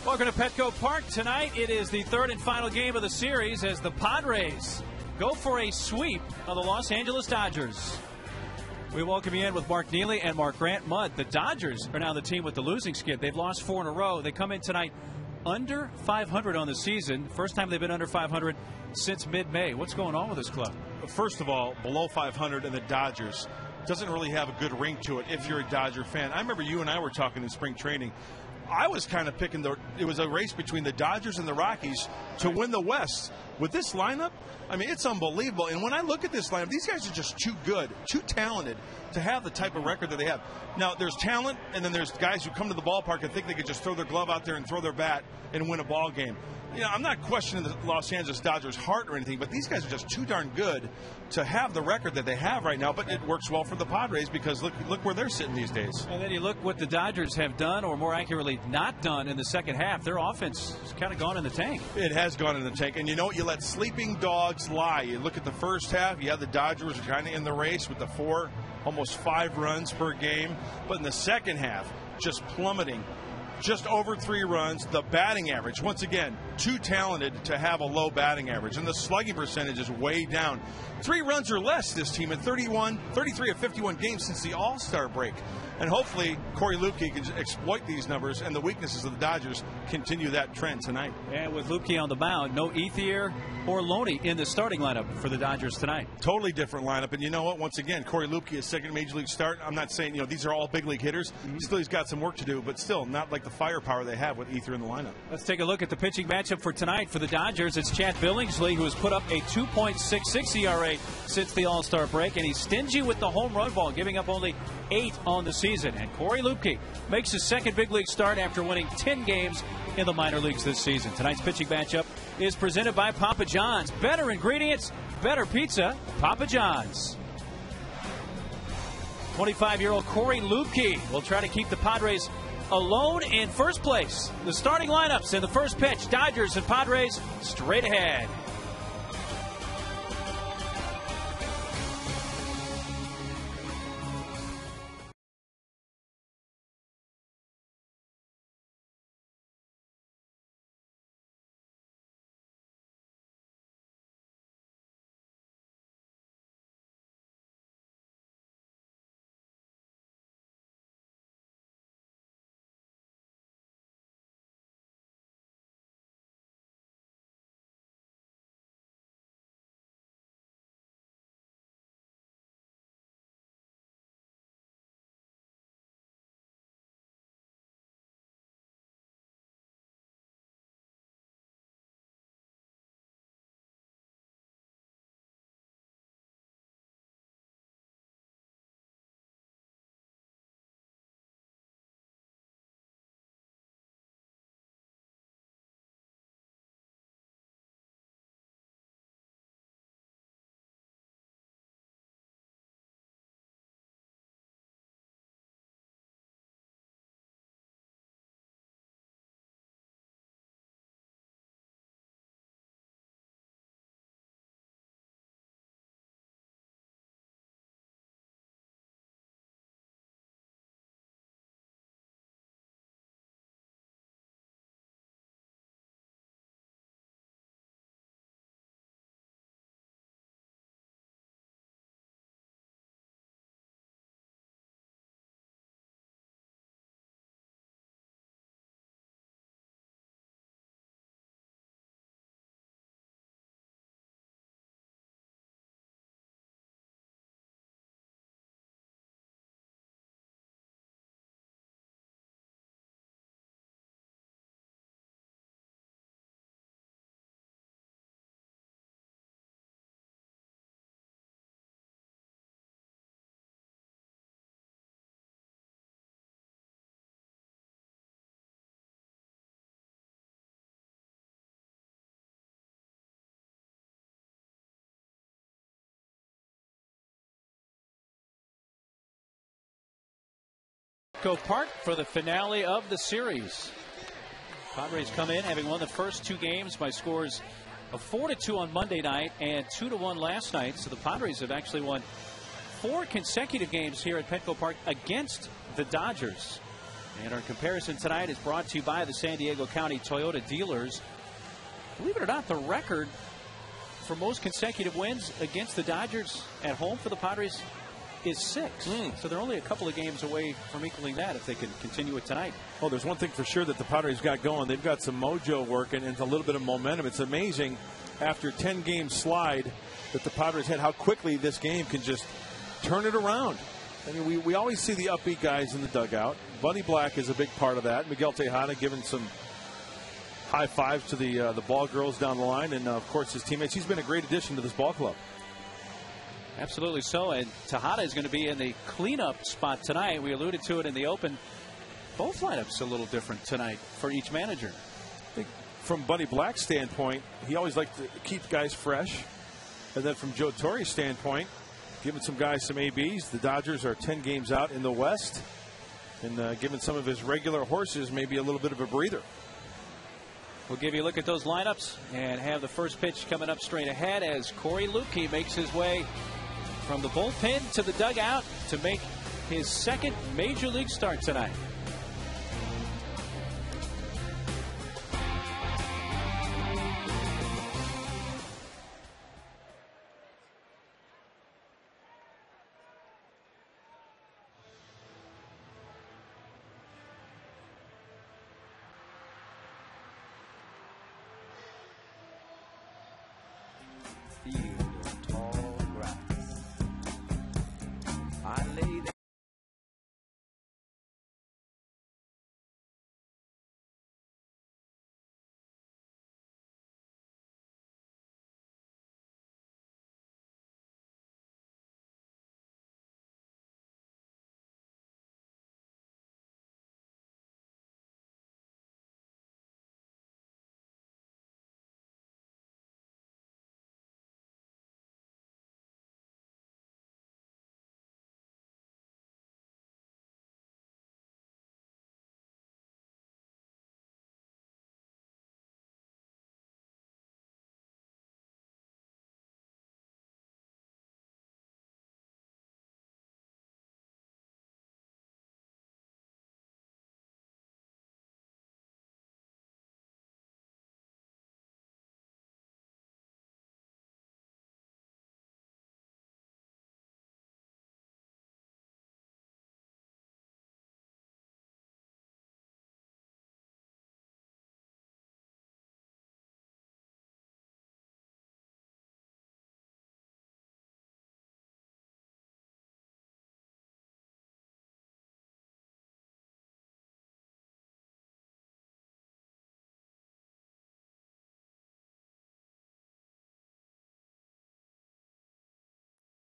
Welcome to Petco Park. Tonight it is the third and final game of the series as the Padres go for a sweep of the Los Angeles Dodgers. We welcome you in with Mark Neely and Mark Grant. Mudd, the Dodgers are now the team with the losing skid. They've lost 4 in a row. They come in tonight under 500 on the season. First time they've been under 500 since mid-May. What's going on with this club? First of all, below 500 and the Dodgers doesn't really have a good ring to it if you're a Dodger fan. I remember you and I were talking in spring training. I was kind of picking it was a race between the Dodgers and the Rockies to win the West. With this lineup, I mean, it's unbelievable. And when I look at this lineup, these guys are just too good, too talented to have the type of record that they have. Now, there's talent, and then there's guys who come to the ballpark and think they could just throw their glove out there and throw their bat and win a ball game. You know, I'm not questioning the Los Angeles Dodgers' heart or anything, but these guys are just too darn good to have the record that they have right now. But it works well for the Padres because look where they're sitting these days. And then you look what the Dodgers have done, or more accurately, not done in the second half. Their offense has kind of gone in the tank. It has gone in the tank. And you know what? You let sleeping dogs lie. You look at the first half, you have the Dodgers kind of in the race with the 4, almost 5 runs per game. But in the second half, just plummeting. Just over 3 runs. The batting average, once again, too talented to have a low batting average. And the slugging percentage is way down. 3 runs or less this team in 33 of 51 games since the All-Star break. And hopefully Corey Lupke can exploit these numbers and the weaknesses of the Dodgers continue that trend tonight. And with Lupke on the mound, no Ethier or Loney in the starting lineup for the Dodgers tonight. Totally different lineup. And you know what? Once again, Corey Lupke, his second major league start. I'm not saying, these are all big league hitters. Still, he's got some work to do, but still not like the firepower they have with Ethier in the lineup. Let's take a look at the pitching matchup for tonight for the Dodgers. It's Chad Billingsley, who has put up a 2.66 ERA since the All-Star break, and he's stingy with the home run ball, giving up only 8 on the season. And Corey Lupke makes his second big league start after winning 10 games in the minor leagues this season. Tonight's pitching matchup is presented by Papa John's. Better ingredients, better pizza, Papa John's. 25-year-old Corey Lupke will try to keep the Padres alone in first place. The starting lineups in the first pitch, Dodgers and Padres straight ahead. Petco Park for the finale of the series. Padres come in having won the first 2 games by scores of 4-2 on Monday night and 2-1 last night. So the Padres have actually won 4 consecutive games here at Petco Park against the Dodgers. And our comparison tonight is brought to you by the San Diego County Toyota dealers. Believe it or not, the record for most consecutive wins against the Dodgers at home for the Padres is 6. So they're only a couple of games away from equaling that if they can continue it tonight. Well, there's one thing for sure that the Padres got going. They've got some mojo working and a little bit of momentum. It's amazing after 10-game slide that the Padres had how quickly this game can just turn it around. I mean, we always see the upbeat guys in the dugout. Buddy Black is a big part of that. Miguel Tejada giving some high fives to the ball girls down the line, and of course his teammates. He's been a great addition to this ball club. Absolutely so. And Tejada is going to be in the cleanup spot tonight. We alluded to it in the open. Both lineups a little different tonight for each manager. I think from Buddy Black's standpoint, he always liked to keep guys fresh. And then from Joe Torre's standpoint, giving some guys some ABs. The Dodgers are 10 games out in the West, and giving some of his regular horses maybe a little bit of a breather. We'll give you a look at those lineups and have the first pitch coming up straight ahead as Corey Lukey makes his way from the bullpen to the dugout to make his second major league start tonight.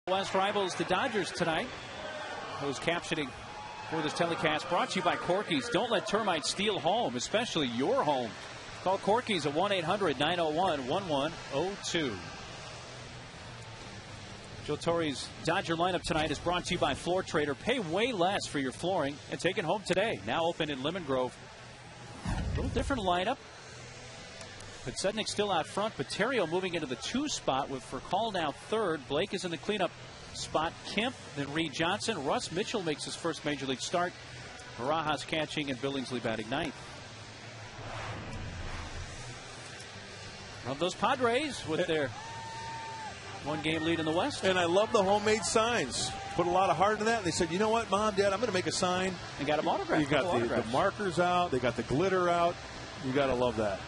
West rivals the Dodgers tonight. Those captioning for this telecast brought to you by Corky's. Don't let termites steal home, especially your home. Call Corky's at 1-800-901-1102. Joe Torre's Dodger lineup tonight is brought to you by Floor Trader. Pay way less for your flooring and take it home today. Now open in Lemon Grove. A little different lineup. Sednick still out front. Paterio moving into the 2 spot with Furcal now third. Blake is in the cleanup spot. Kemp, then Reed Johnson. Russ Mitchell makes his first major league start. Barajas catching and Billingsley batting ninth. Love those Padres with their 1-game lead in the West. And I love the homemade signs. Put a lot of heart into that. And they said, you know what, Mom, Dad, I'm going to make a sign. And got them autographed. You got the markers out. They got the glitter out. You got to love that.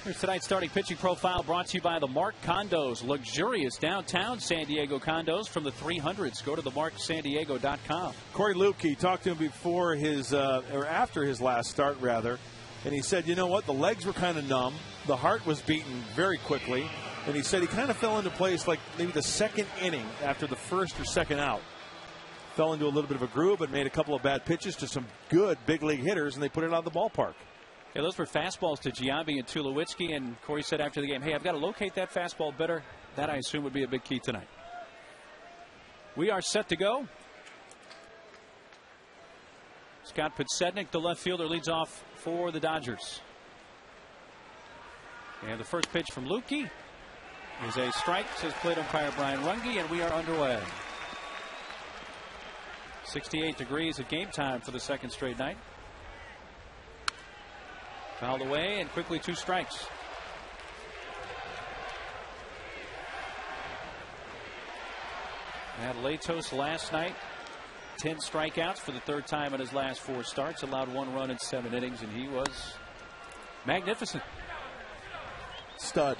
Here's tonight's starting pitching profile brought to you by the Mark Condos. Luxurious downtown San Diego condos from the 300s. Go to themarksandiego.com. Corey Lukey talked to him before his, or after his last start, rather. And he said, you know what, the legs were kind of numb. The heart was beaten very quickly. And he said he kind of fell into place like maybe the second inning after the first or second out. Fell into a little bit of a groove, but made a couple of bad pitches to some good big league hitters, and they put it out of the ballpark. Yeah, those were fastballs to Giambi and Tulowitzki, and Corey said after the game, hey, I've got to locate that fastball better. That, I assume, would be a big key tonight. We are set to go. Scott Podsednik, the left fielder, leads off for the Dodgers. And the first pitch from Lukey is a strike, says plate umpire Brian Runge, and we are underway. 68 degrees at game time for the second straight night. Fouled away and quickly 2 strikes. Had Latos last night. 10 strikeouts for the 3rd time in his last 4 starts. Allowed 1 run in 7 innings, and he was magnificent. Stud.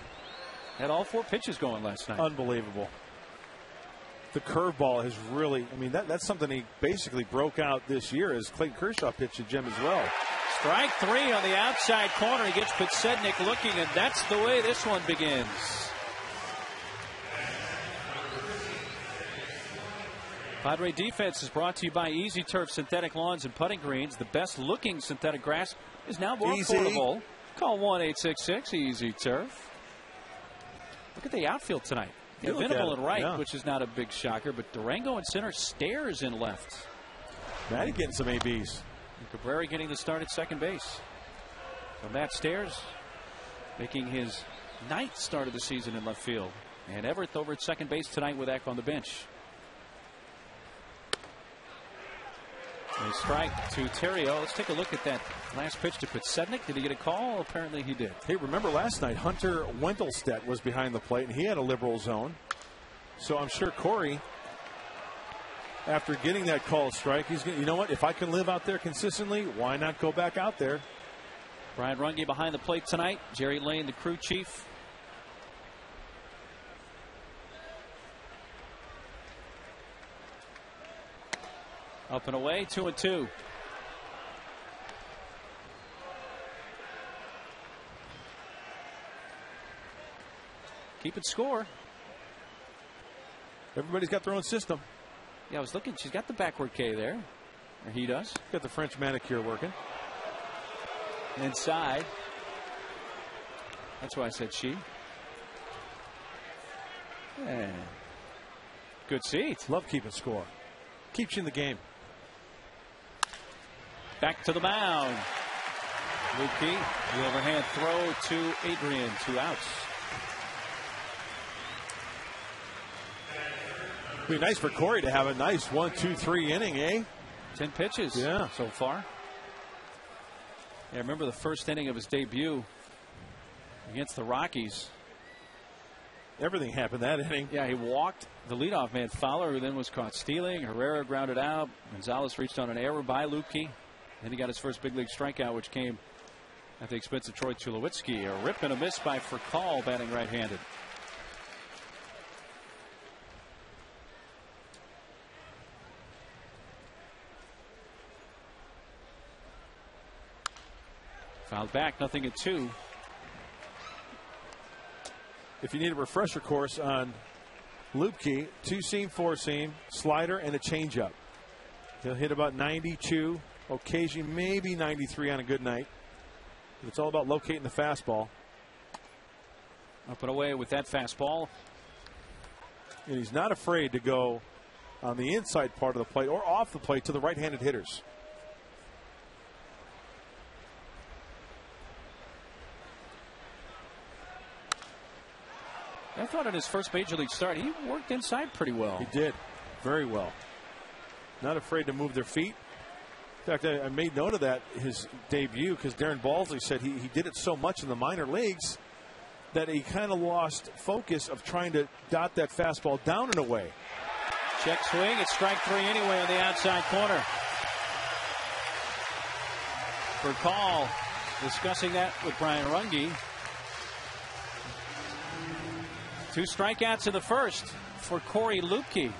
Had all 4 pitches going last night. Unbelievable. The curveball has really, I mean, that's something he basically broke out this year as Clayton Kershaw pitched to Jim as well. Strike 3 on the outside corner. He gets Podsednik looking, and that's the way this one begins. Padre Defense is brought to you by Easy Turf Synthetic Lawns and Putting Greens. The best looking synthetic grass is now more affordable. Call 1-866-EASY-TURF. Look at the outfield tonight. Venable in right, which is not a big shocker, but Durango in center, Stairs in left. Matty getting some ABs. And Cabrera getting the start at second base. So Matt Stairs making his 9th start of the season in left field. And Everett over at second base tonight with Eck on the bench. A strike to Terrio. Let's take a look at that last pitch to Podsednik. Did he get a call? Apparently he did. Hey, remember last night Hunter Wendelstedt was behind the plate and he had a liberal zone. So I'm sure Corey, after getting that call strike, he's going, you know what, if I can live out there consistently, why not go back out there? Brian Runge behind the plate tonight. Jerry Lane, the crew chief. Up and away, 2-2. Keep it score. Everybody's got their own system. Yeah, I was looking. She's got the backward K there. Or he does. Got the French manicure working. Inside. That's why I said she. Yeah. Good seat. Love keeping score. Keeps you in the game. Back to the mound. Lukey, the overhand throw to Adrian. 2 outs. It'd be nice for Corey to have a nice 1-2-3 inning, eh? 10 pitches so far. Yeah, remember the first inning of his debut against the Rockies. Everything happened that inning. Yeah, he walked the leadoff man Fowler, who then was caught stealing. Herrera grounded out. Gonzalez reached on an error by Lukey. Then he got his first big league strikeout, which came at the expense of Troy Tulowitzki. A rip and a miss by Furcal, batting right-handed. Fouled back, 0-2. If you need a refresher course on Lupke, 2-seam, 4-seam, slider, and a changeup. He'll hit about 92, occasionally maybe 93 on a good night. It's all about locating the fastball. Up and away with that fastball. And he's not afraid to go on the inside part of the plate or off the plate to the right-handed hitters. I thought in his first major league start, he worked inside pretty well. He did. Very well. Not afraid to move their feet. In fact, I made note of that, his debut, because Darren Balsley said he did it so much in the minor leagues that he kind of lost focus of trying to dot that fastball down and away. Check swing. It's strike 3 anyway on the outside corner. Furcal discussing that with Brian Runge. 2 strikeouts in the first for Corey Lupke.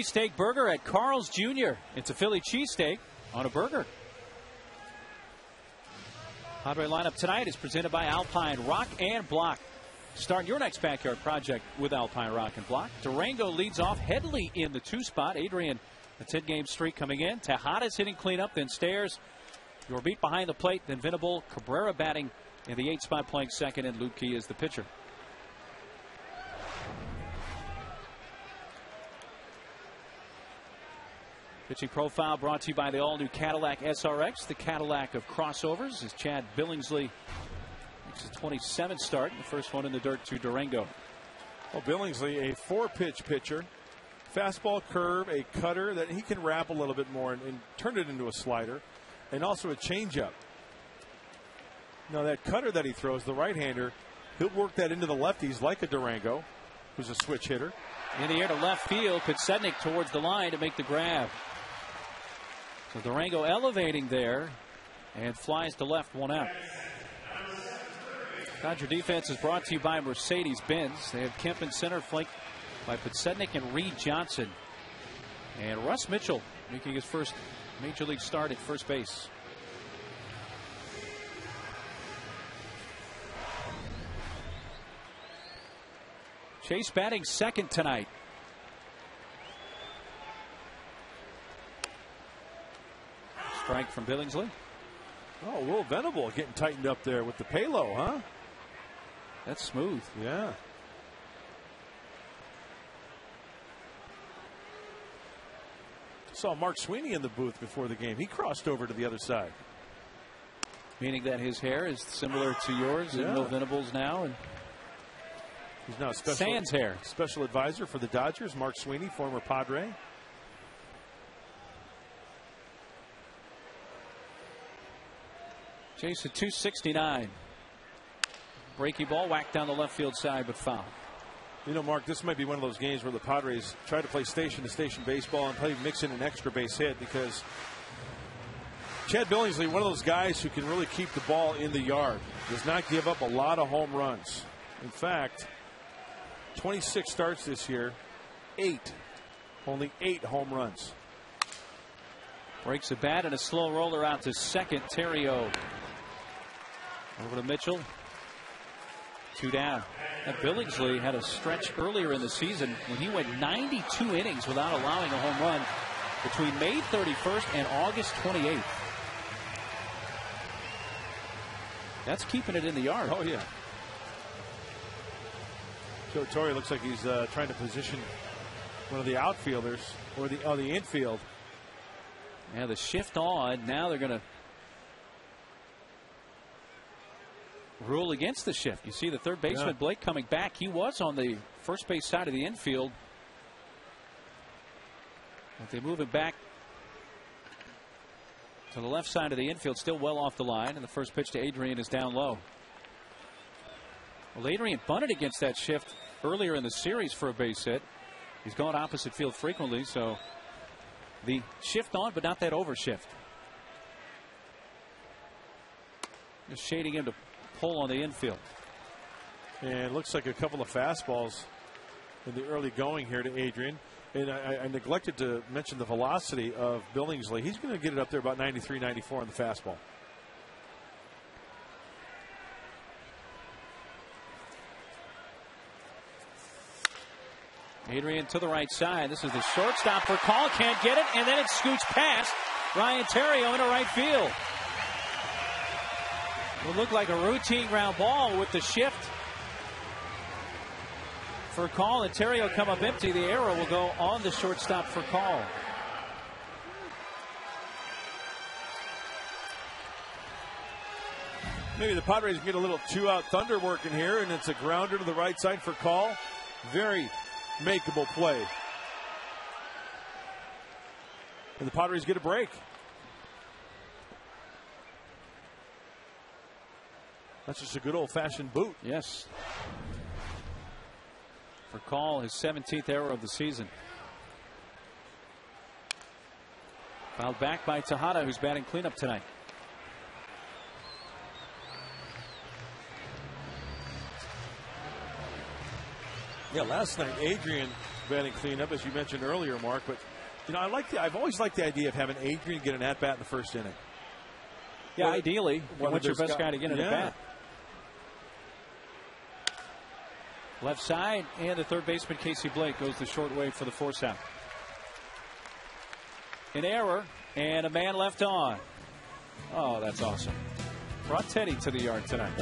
Steak burger at Carl's Jr. It's a Philly cheesesteak on a burger. Padre lineup tonight is presented by Alpine Rock and Block. Start your next backyard project with Alpine Rock and Block. Durango leads off. Headley in the 2 spot. Adrian, a 10-game streak coming in. Tejada's hitting cleanup, then Stairs. Your beat behind the plate, then Venable. Cabrera batting in the 8 spot, playing second, and Luke Key is the pitcher. Pitching profile brought to you by the all-new Cadillac SRX, the Cadillac of crossovers, as Chad Billingsley makes his 27th start, the first one in the dirt to Durango. Well, Billingsley, a 4-pitch pitcher, fastball, curve, a cutter that he can wrap a little bit more and turn it into a slider, and also a changeup. Now that cutter that he throws, the right-hander, he'll work that into the lefties like a Durango, who's a switch hitter. In the air to left field, Pitsednik towards the line to make the grab. So Durango elevating there and flies to left, 1 out. Dodger defense is brought to you by Mercedes-Benz. They have Kemp in center, flanked by Pitsednik and Reed Johnson. And Russ Mitchell making his first major league start at first base. Chase batting second tonight. Strike from Billingsley. Oh, Will Venable getting tightened up there with the payload, huh? That's smooth. Yeah. Saw Mark Sweeney in the booth before the game. He crossed over to the other side. Meaning that his hair is similar to yours and Will Venable's now. And he's now a special advisor for the Dodgers. Mark Sweeney, former Padre. Chase at 269. Breaky ball whacked down the left field side, but foul. You know, Mark, this might be one of those games where the Padres try to play station-to-station baseball and mix in an extra base hit, because Chad Billingsley, one of those guys who can really keep the ball in the yard, does not give up a lot of home runs. In fact, 26 starts this year, only 8 home runs. Breaks the bat and a slow roller out to second. Terrio over to Mitchell. 2 down. Now Billingsley had a stretch earlier in the season when he went 92 innings without allowing a home run between May 31st and August 28th. That's keeping it in the yard. Oh, yeah. Joe Torre looks like he's trying to position one of the outfielders or the infield. Yeah, the shift on. Now they're going to rule against the shift. You see the third baseman, Blake, coming back. He was on the first base side of the infield. But they move it back to the left side of the infield, still well off the line. And the first pitch to Adrian is down low. Well, Adrian bunted against that shift earlier in the series for a base hit. He's gone opposite field frequently, so the shift on, but not that over shift. Just shading him to pull on the infield. And it looks like a couple of fastballs in the early going here to Adrian. And I neglected to mention the velocity of Billingsley. He's going to get it up there about 93, 94 on the fastball. Adrian to the right side. This is the shortstop for call. Can't get it. And then it scoots past Ryan Terrio into right field. It will look like a routine ground ball with the shift for call. And Terrio come up empty. The arrow will go on the shortstop for call. Maybe the Padres can get a little 2-out thunder working here, and it's a grounder to the right side for call. Very makeable play. And the Padres get a break. That's just a good old-fashioned boot. Yes. For call, his 17th error of the season. Fouled back by Tejada, who's batting cleanup tonight. Yeah, last night Adrian batting cleanup, as you mentioned earlier, Mark. But you know, I've always liked the idea of having Adrian get an at bat in the first inning. Yeah, ideally, you want your best guy to get an at bat. Left side, and the third baseman Casey Blake goes the short way for the force out. An error, and a man left on. Oh, that's awesome. Brought Teddy to the yard tonight.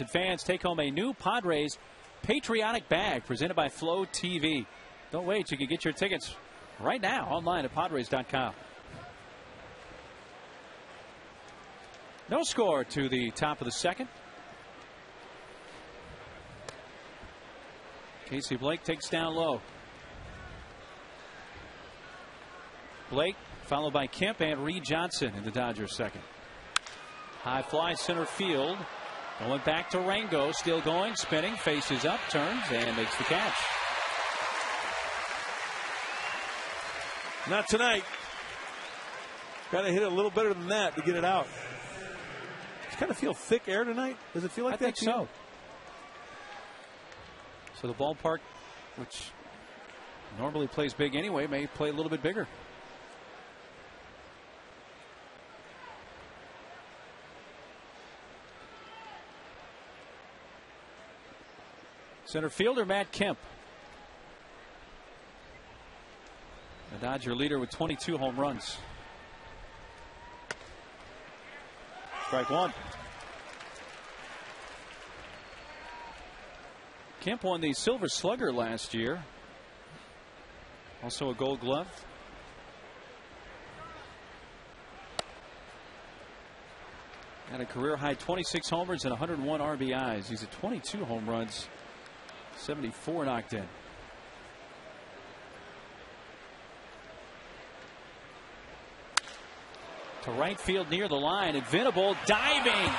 Fans take home a new Padres patriotic bag presented by Flow TV. Don't wait, you can get your tickets right now online at Padres.com. No score to the top of the second. Casey Blake takes down low. Blake followed by Kemp and Reed Johnson in the Dodgers second. High fly center field. Going back to Rango, still going, spinning, faces up, turns, and makes the catch. Not tonight. Got to hit it a little better than that to get it out. Does kind of feel thick air tonight? Does it feel like that? I think so. So the ballpark, which normally plays big anyway, may play a little bit bigger. Center fielder Matt Kemp. The Dodger leader with 22 home runs. Strike one. Kemp won the Silver Slugger last year. Also a Gold Glove. Had a career high 26 homers and 101 RBIs. He's at 22 home runs. 74 knocked in. To right field near the line, and Venable diving.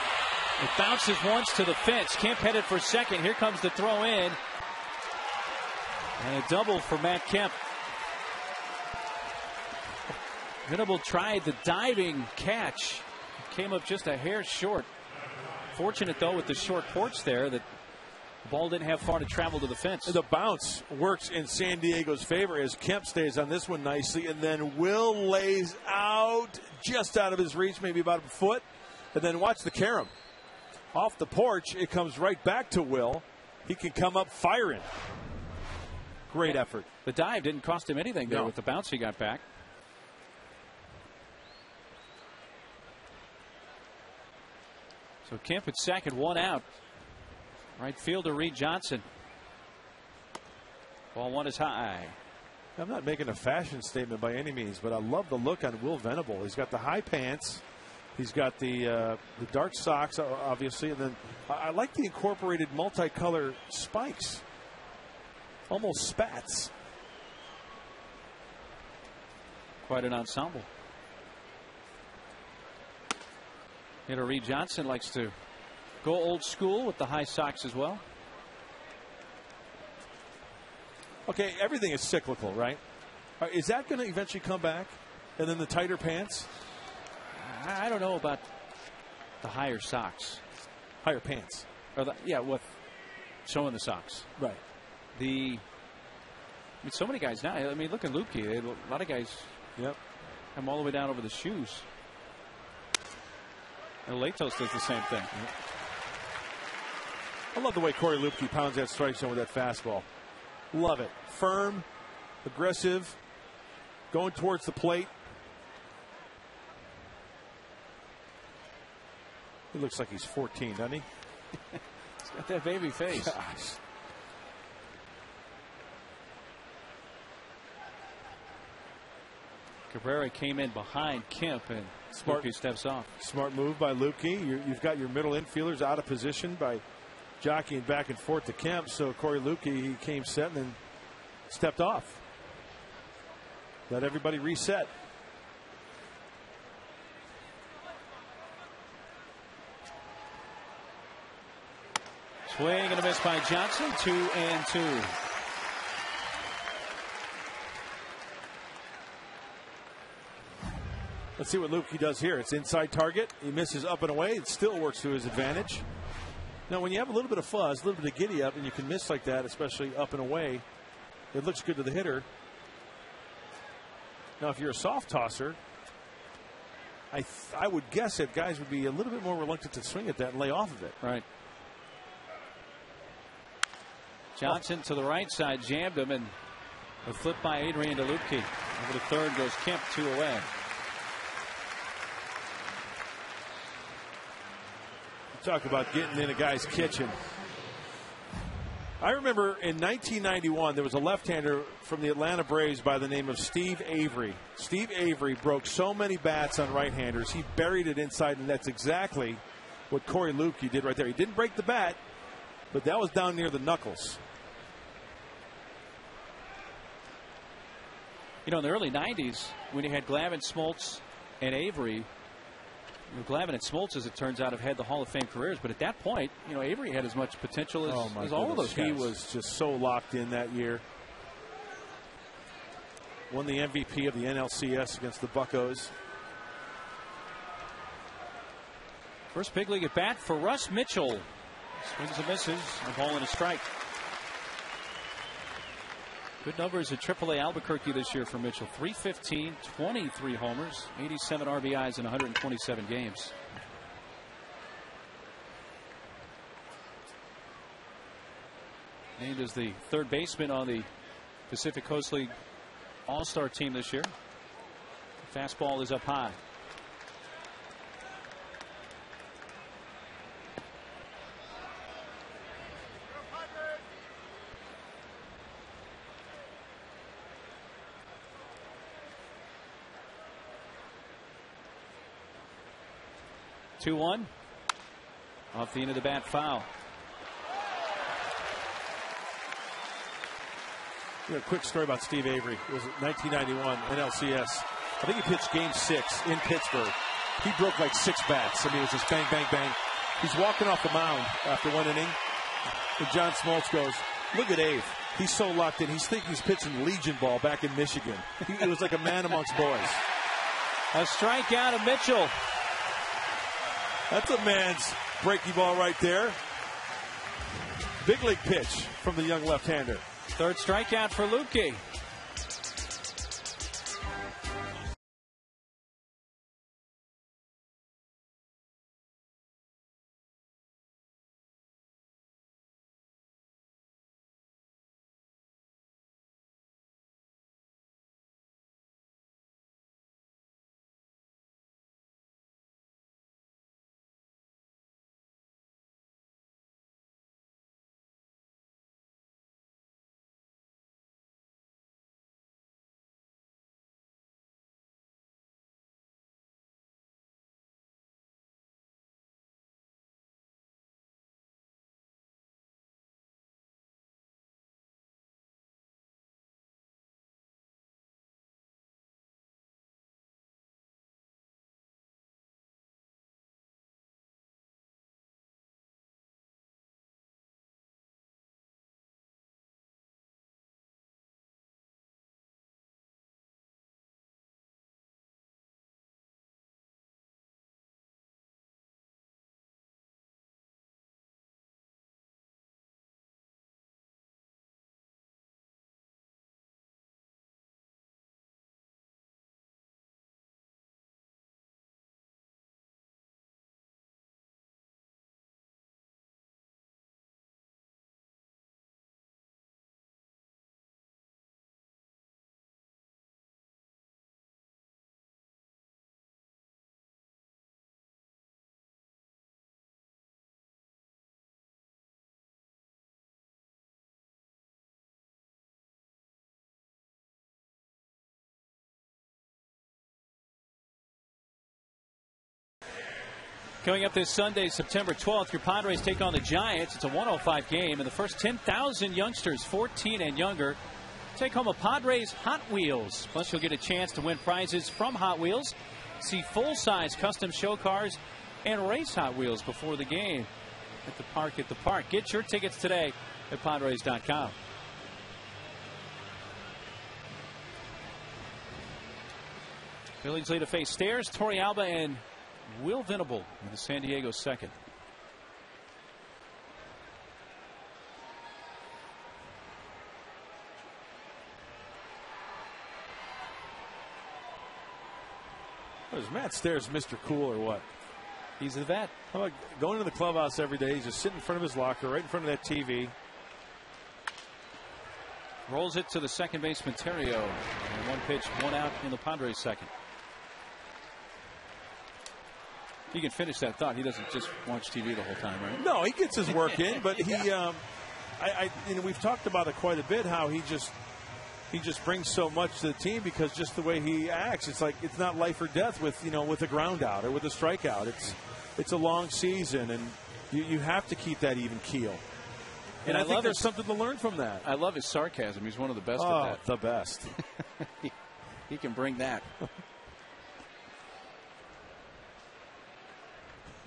It bounces once to the fence. Kemp headed for second. Here comes the throw in. And a double for Matt Kemp. Venable tried the diving catch. Came up just a hair short. Fortunate though with the short porch there that the ball didn't have far to travel to the fence. The bounce works in San Diego's favor as Kemp stays on this one nicely, and then Will lays out just out of his reach, maybe about a foot, and then watch the carom. Off the porch, it comes right back to Will. He can come up firing. Great effort. The dive didn't cost him anything there with the bounce he got back. So Kemp at second, one out. Right fielder Reed Johnson. Ball one is high. I'm not making a fashion statement by any means, but I love the look on Will Venable. He's got the high pants. He's got the dark socks, obviously, and then I like the incorporated multicolor spikes, almost spats. Quite an ensemble. Hitter Reed Johnson likes to go old school with the high socks as well. Okay, everything is cyclical, right? Is that going to eventually come back? And then the tighter pants? I don't know about the higher socks. Higher pants. Or yeah, with showing the socks. Right. I mean, so many guys now. I mean, look at Lupke. A lot of guys come all the way down over the shoes. And Latos does the same thing. Yep. I love the way Corey Lupke pounds that strike zone with that fastball. Love it. Firm, aggressive, going towards the plate. He looks like he's 14, doesn't he? He's got that baby face. Gosh. Cabrera came in behind Kemp, and Lupke steps off. Smart move by Lupke. You've got your middle infielders out of position by jockeying back and forth to Kemp. So Corey Lupke, he came set and then stepped off. Let everybody reset. Swing and a miss by Johnson. 2-2. Let's see what Lupke does here. It's inside target. He misses up and away. It still works to his advantage. Now, when you have a little bit of fuzz, a little bit of giddy up, and you can miss like that, especially up and away, it looks good to the hitter. Now, if you're a soft tosser, I would guess that guys would be a little bit more reluctant to swing at that and lay off of it. Right. Johnson to the right side, jammed him, and a flip by Adrian to Lupke. Over to third goes Kemp, 2 away. Talk about getting in a guy's kitchen. I remember in 1991 there was a left-hander from the Atlanta Braves by the name of Steve Avery. Steve Avery broke so many bats on right-handers, he buried it inside, and that's exactly what Corey Lupke did right there. He didn't break the bat, but that was down near the knuckles. You know, in the early 90s, when you had Glavine, Smoltz, and Avery, Glavine and Smoltz, as it turns out, have had the Hall of Fame careers. But at that point, you know, Avery had as much potential as all of those guys. He was just so locked in that year. Won the MVP of the NLCS against the Buccos. First big league at bat for Russ Mitchell. Swings and misses. A ball and a strike. Good numbers at AAA Albuquerque this year for Mitchell. 315, 23 homers, 87 RBIs in 127 games. Named as the third baseman on the Pacific Coast League All-Star team this year. The fastball is up high. Two-one. Off the end of the bat, foul. A quick story about Steve Avery. It was 1991 NLCS. I think he pitched Game 6 in Pittsburgh. He broke like 6 bats. I mean, it was just bang, bang, bang. He's walking off the mound after 1 inning. And John Smoltz goes, "Look at Ave. He's so locked in. He's thinking he's pitching Legion ball back in Michigan." It was like a man amongst boys. A strikeout of Mitchell. That's a man's breaking ball right there. Big league pitch from the young left-hander. Third strikeout for Lupke. Coming up this Sunday, September 12th, your Padres take on the Giants. It's a 105 game, and the first 10,000 youngsters 14 and younger take home a Padres Hot Wheels. Plus, you'll get a chance to win prizes from Hot Wheels, see full-size custom show cars, and race Hot Wheels before the game at the park at the park. Get your tickets today at Padres.com. Phillies lead to face Stairs, Torey Alba, and Will Venable in the San Diego second. Is Matt Stairs Mr. Cool or what? He's the vet. How about going to the clubhouse every day? He's just sitting in front of his locker, right in front of that TV. Rolls it to the second baseman, Terrio. And one pitch, one out in the Padres second. He can finish that thought. He doesn't just watch TV the whole time, right? No, he gets his work in, but he, we've talked about it quite a bit. How he just brings so much to the team because just the way he acts. It's like it's not life or death with a ground out or with a strikeout. It's a long season, and you have to keep that even keel. And I think there's something to learn from that. I love his sarcasm. He's one of the best at that. The best. He can bring that.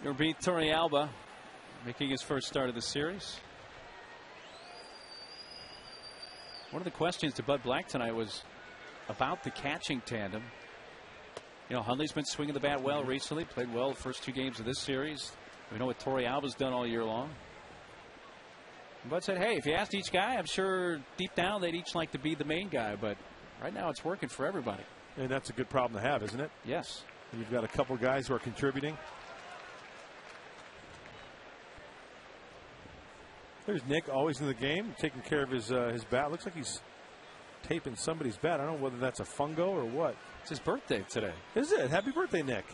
You'll beat Torey Alba, making his first start of the series. One of the questions to Bud Black tonight was about the catching tandem. Hundley's been swinging the bat well recently, played well the first two games of this series. We know what Torey Alba's done all year long. And Bud said, hey, if you asked each guy, I'm sure deep down they'd each like to be the main guy, but right now it's working for everybody. And that's a good problem to have, isn't it? Yes. You've got a couple guys who are contributing. There's Nick, always in the game, taking care of his bat. Looks like he's taping somebody's bat. I don't know whether that's a fungo or what. It's his birthday today. Is it? Happy birthday, Nick.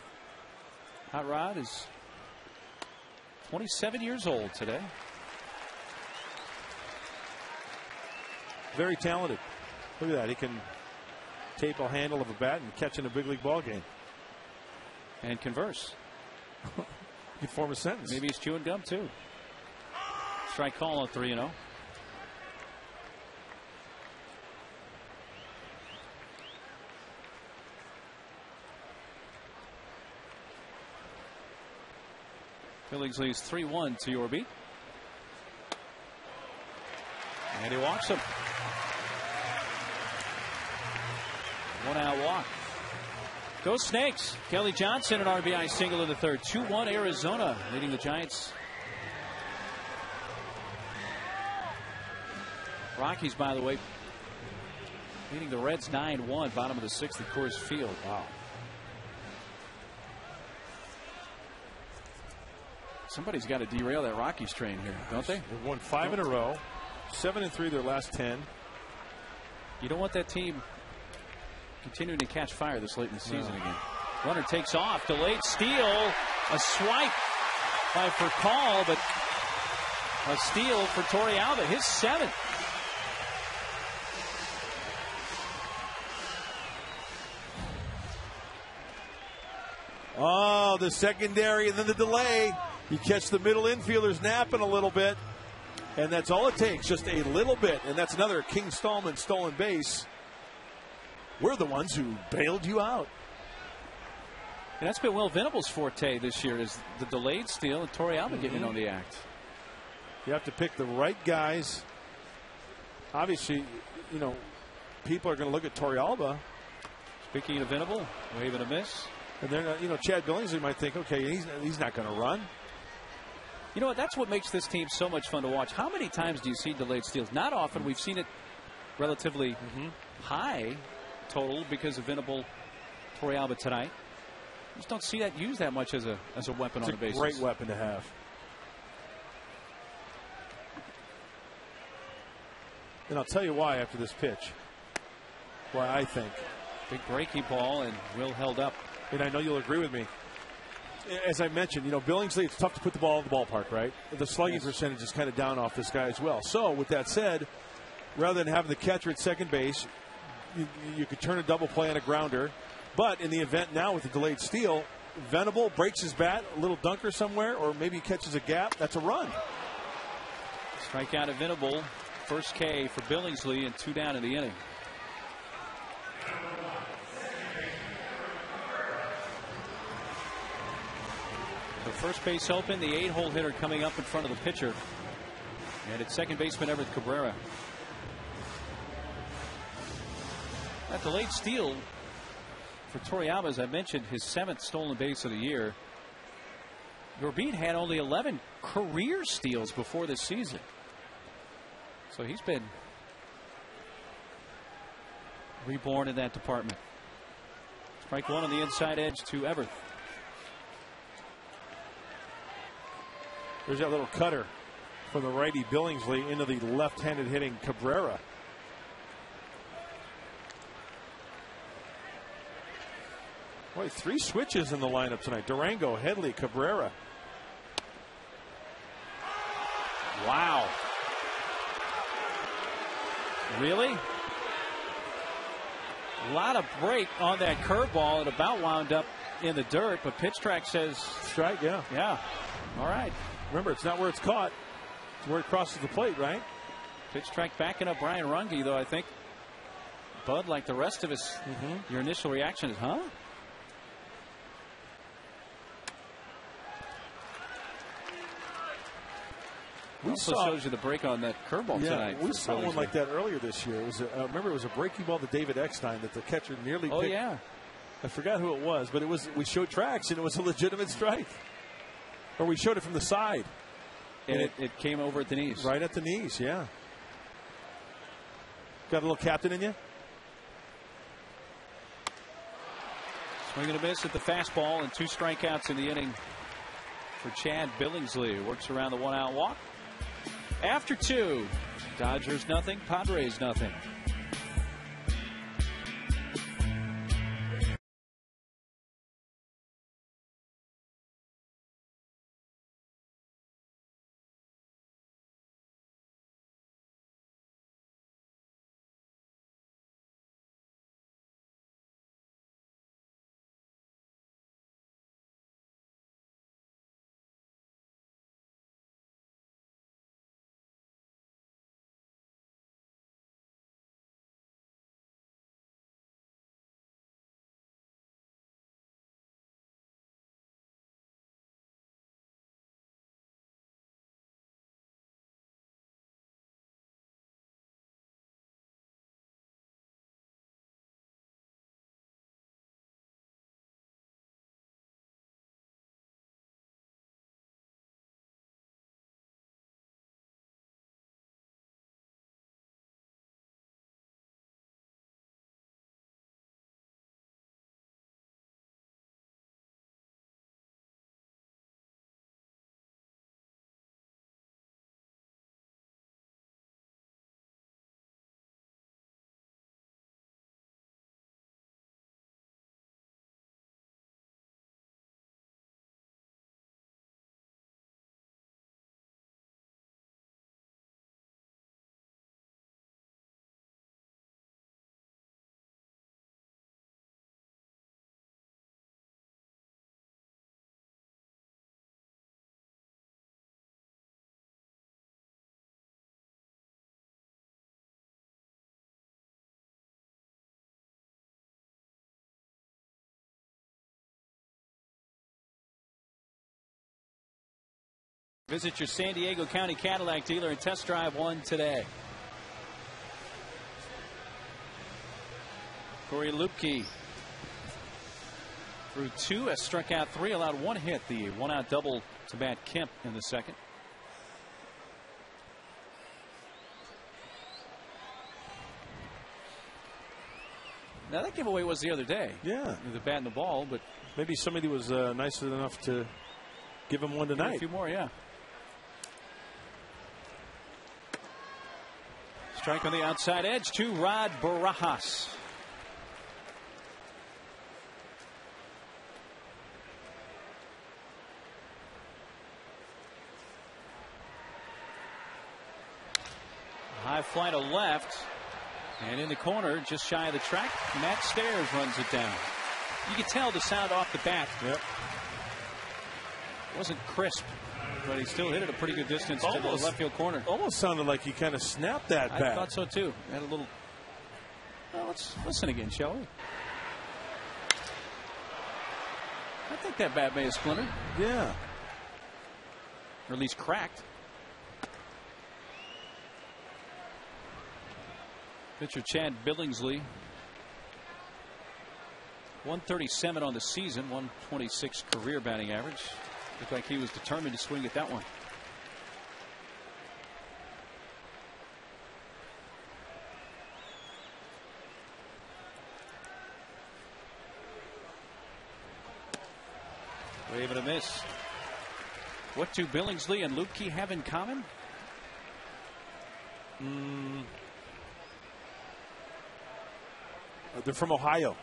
Hot Rod is 27 years old today. Very talented. Look at that. He can tape a handle of a bat and catch in a big league ball game. And converse. You can form a sentence. Maybe he's chewing gum, too. Strike call on 3-0. Phillies leads 3-1 to your beat. And he walks him. One out walk. Go Snakes. Kelly Johnson, an RBI single in the third. 2-1 Arizona, leading the Giants. Rockies, by the way, leading the Reds 9-1, bottom of the sixth at Coors Field. Wow. Somebody's got to derail that Rockies train here, don't they? They've won 5 in a row, 7-3 their last 10. You don't want that team continuing to catch fire this late in the season again. Runner takes off, delayed steal, a swipe by Furcal, but a steal for Torey Alba, his 7th. Oh, the secondary and then the delay. You catch the middle infielders napping a little bit. And that's all it takes, just a little bit. And that's another King Stallman stolen base. We're the ones who bailed you out. And that's been Will Venable's forte this year, is the delayed steal and Torey Alba getting in on the act. You have to pick the right guys. Obviously, people are going to look at Torey Alba. Speaking of Venable, wave and a miss. And then, Chad Billingsley might think, okay, he's not going to run. You know what? That's what makes this team so much fun to watch. How many times do you see delayed steals? Not often. We've seen it relatively high total because of Venable, Torey Alba tonight. You just don't see that used that much as a weapon on the bases. It's a great weapon to have. And I'll tell you why after this pitch. Why I think. Big breaking ball, and Will held up. And I know you'll agree with me. As I mentioned, Billingsley, it's tough to put the ball in the ballpark, right? The slugging percentage is kind of down off this guy as well. So, with that said, rather than having the catcher at second base, you could turn a double play on a grounder. But in the event now with the delayed steal, Venable breaks his bat, a little dunker somewhere, or maybe catches a gap. That's a run. Strikeout at Venable. First K for Billingsley and 2 down in the inning. The first base open, the 8-hole hitter coming up in front of the pitcher. And it's second baseman Everett Cabrera. That delayed steal for Toriyama, as I mentioned, his 7th stolen base of the year. Gorbeen had only 11 career steals before this season. So he's been reborn in that department. Strike one on the inside edge to Everett. There's that little cutter from the righty Billingsley into the left-handed hitting Cabrera. Boy, 3 switches in the lineup tonight. Durango, Headley, Cabrera. Wow. Really? A lot of break on that curveball. It about wound up in the dirt, but pitch track says strike. Yeah. Yeah. All right. Remember, it's not where it's caught. It's where it crosses the plate, right? Pitch track backing up Brian Runge, though I think Bud, like the rest of us, your initial reaction is, huh? We also shows you the break on that curveball tonight. We saw one like that earlier this year. It was remember, it was a breaking ball to David Eckstein that the catcher nearly picked. Yeah. I forgot who it was, but it was. We showed tracks, and it was a legitimate strike. Or we showed it from the side. And it came over at the knees. Right at the knees, yeah. Got a little captain in you? Swing and a miss at the fastball, and 2 strikeouts in the inning for Chad Billingsley. Works around the 1-out walk. After 2, Dodgers nothing, Padres nothing. Visit your San Diego County Cadillac dealer and test drive one today. Corey Lupke threw 2, has struck out 3, allowed 1 hit. The 1-out double to Matt Kemp in the second. Now that giveaway was the other day. Yeah. The bat and the ball, but maybe somebody was nice enough to give him one tonight. A few more, yeah. Strike on the outside edge to Rod Barajas. High fly to left. And in the corner, just shy of the track, Matt Stairs runs it down. You could tell the sound off the bat. Yep. Wasn't crisp, but he still hit it a pretty good distance to the left field corner. Almost sounded like he kind of snapped that bat. I thought so too. Had a little. Well, let's listen again, shall we? I think that bat may have splintered. Yeah. Or at least cracked. Pitcher Chad Billingsley. 137 on the season, 126 career batting average. Looked like he was determined to swing at that one. Wave and a miss. What do Billingsley and Lupke have in common? They're from Ohio.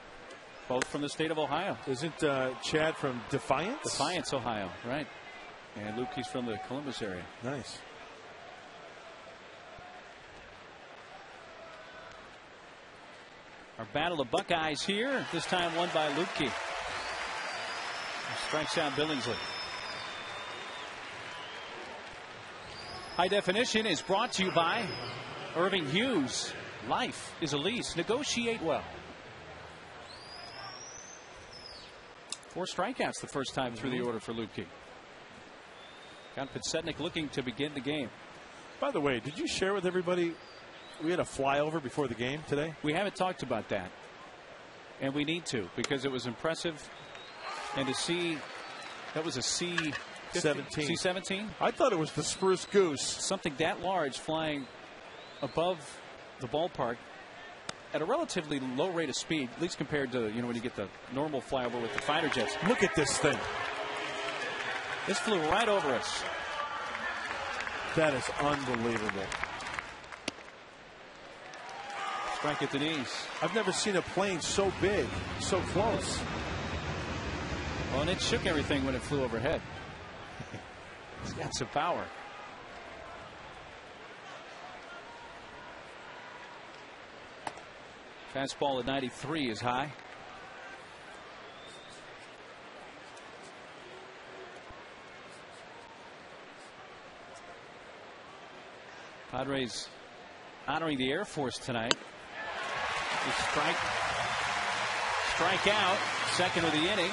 Both from the state of Ohio. Isn't Chad from Defiance? Defiance, Ohio, right. And Lupke's from the Columbus area. Nice. Our battle of Buckeyes here, this time won by Lupke. Strikes out Billingsley. High Definition is brought to you by Irving Hughes. Life is a lease. Negotiate well. 4 strikeouts the first time through the order for Lupke. Got Podsednik looking to begin the game. By the way, did you share with everybody we had a flyover before the game today? We haven't talked about that. And we need to, because it was impressive. And to see that was a C-17. C-17? I thought it was the Spruce Goose. Something that large flying above the ballpark at a relatively low rate of speed, at least compared to, you know, when you get the normal flyover with the fighter jets. Look at this thing. This flew right over us. That is unbelievable. Strike at the knees. I've never seen a plane so big, so close. Well, and it shook everything when it flew overhead. It's got some power. Fastball at 93 is high. Padres honoring the Air Force tonight. Strike out. Second of the inning.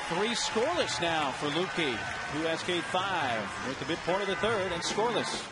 3 scoreless now for Lupke, who has K 5 with the midpoint of the third and scoreless.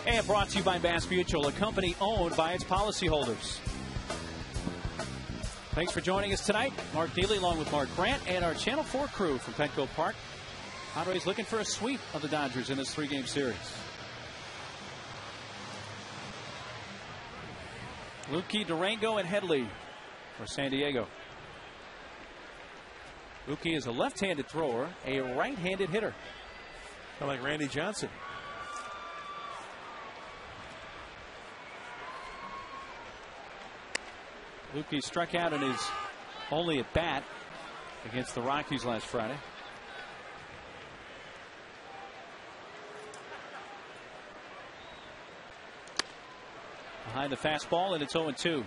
And brought to you by Mass Mutual, a company owned by its policyholders. Thanks for joining us tonight. Mark Neely along with Mark Brandt and our Channel 4 crew from Petco Park. Padres looking for a sweep of the Dodgers in this 3-game series. Lupke, Durango, and Headley for San Diego. Mookie is a left-handed thrower, a right-handed hitter. Kind of like Randy Johnson. Mookie struck out in his only at bat against the Rockies last Friday. Behind the fastball, and it's 0-2.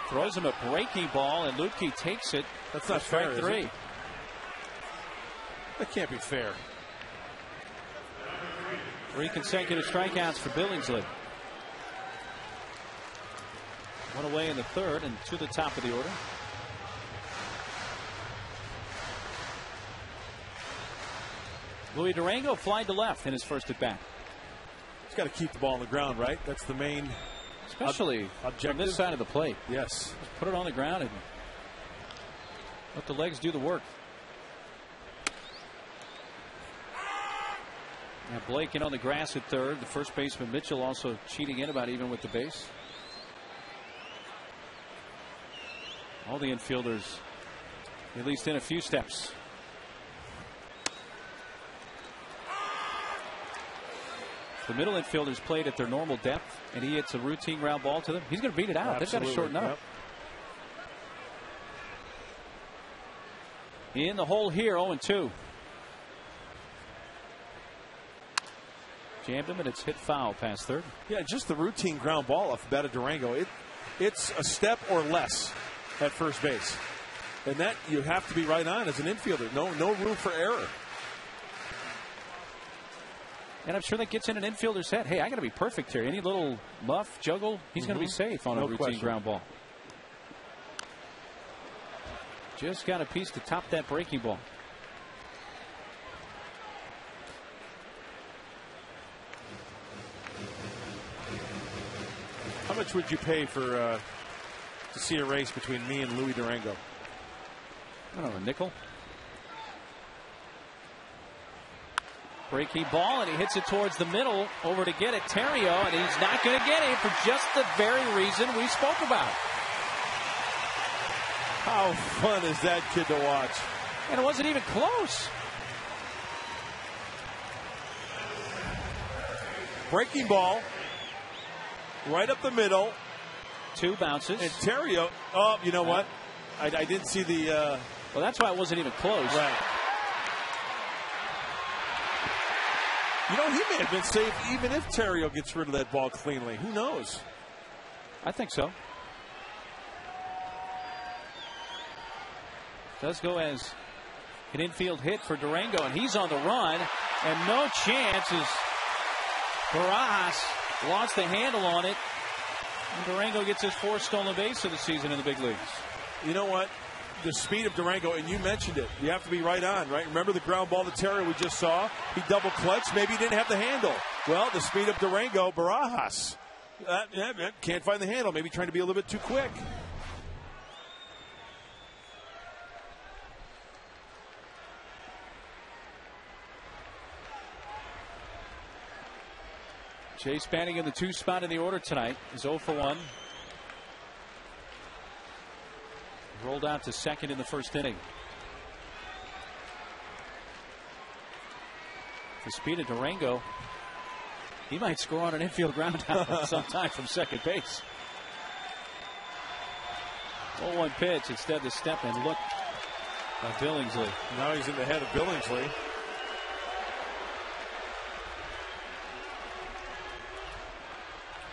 Throws him a breaking ball, and Lutke takes it. That's not fair. Strike 3. That can't be fair. 3 consecutive strikeouts for Billingsley. 1 away in the 3rd, and to the top of the order. Louis Durango flying to left in his first at bat. He's got to keep the ball on the ground, right? That's the main. Especially on this side of the plate. Yes. Just put it on the ground and let the legs do the work. Now Blake in on the grass at 3rd. The first baseman Mitchell also cheating in about even with the base. All the infielders at least in a few steps. The middle infielders played at their normal depth, and he hits a routine ground ball to them. He's going to beat it out. Absolutely. They've got to shorten up. Yep. In the hole here, 0-2. Jammed him, and it's hit foul past 3rd. Yeah, just the routine ground ball off the bat of Durango. It's a step or less at first base, and that you have to be right on as an infielder. No room for error. And I'm sure that gets in an infielder's head. Hey, I got to be perfect here. Any little muff, juggle, he's going to be safe on a routine ground ball. Just got a piece to top that breaking ball. How much would you pay for to see a race between me and Louis Durango? I don't know, a nickel. Breaking ball, and he hits it towards the middle, over to get it. Terrio, and he's not going to get it for just the very reason we spoke about. How fun is that kid to watch? And it wasn't even close. Breaking ball, right up the middle. 2 bounces. And Terrio, oh, you know what? I didn't see the... Well, that's why it wasn't even close. Right. You know, he may have been safe even if Terrio gets rid of that ball cleanly. Who knows? I think so. Does go as an infield hit for Durango, and he's on the run, and no chance as Barajas lost the handle on it. And Durango gets his 4th stolen base of the season in the big leagues. You know what? The speed of Durango, and you mentioned it. You have to be right on, right? Remember the ground ball to Terrio we just saw? He double clutched. Maybe he didn't have the handle. Well, the speed of Durango, Barajas can't find the handle. Maybe trying to be a little bit too quick. Chase Banning in the 2 spot in the order tonight is 0 for 1. Rolled out to 2nd in the 1st inning. The speed of Durango, he might score on an infield ground out sometime from 2nd base. 0-1 pitch, instead the step and look by Billingsley. Now he's in the head of Billingsley.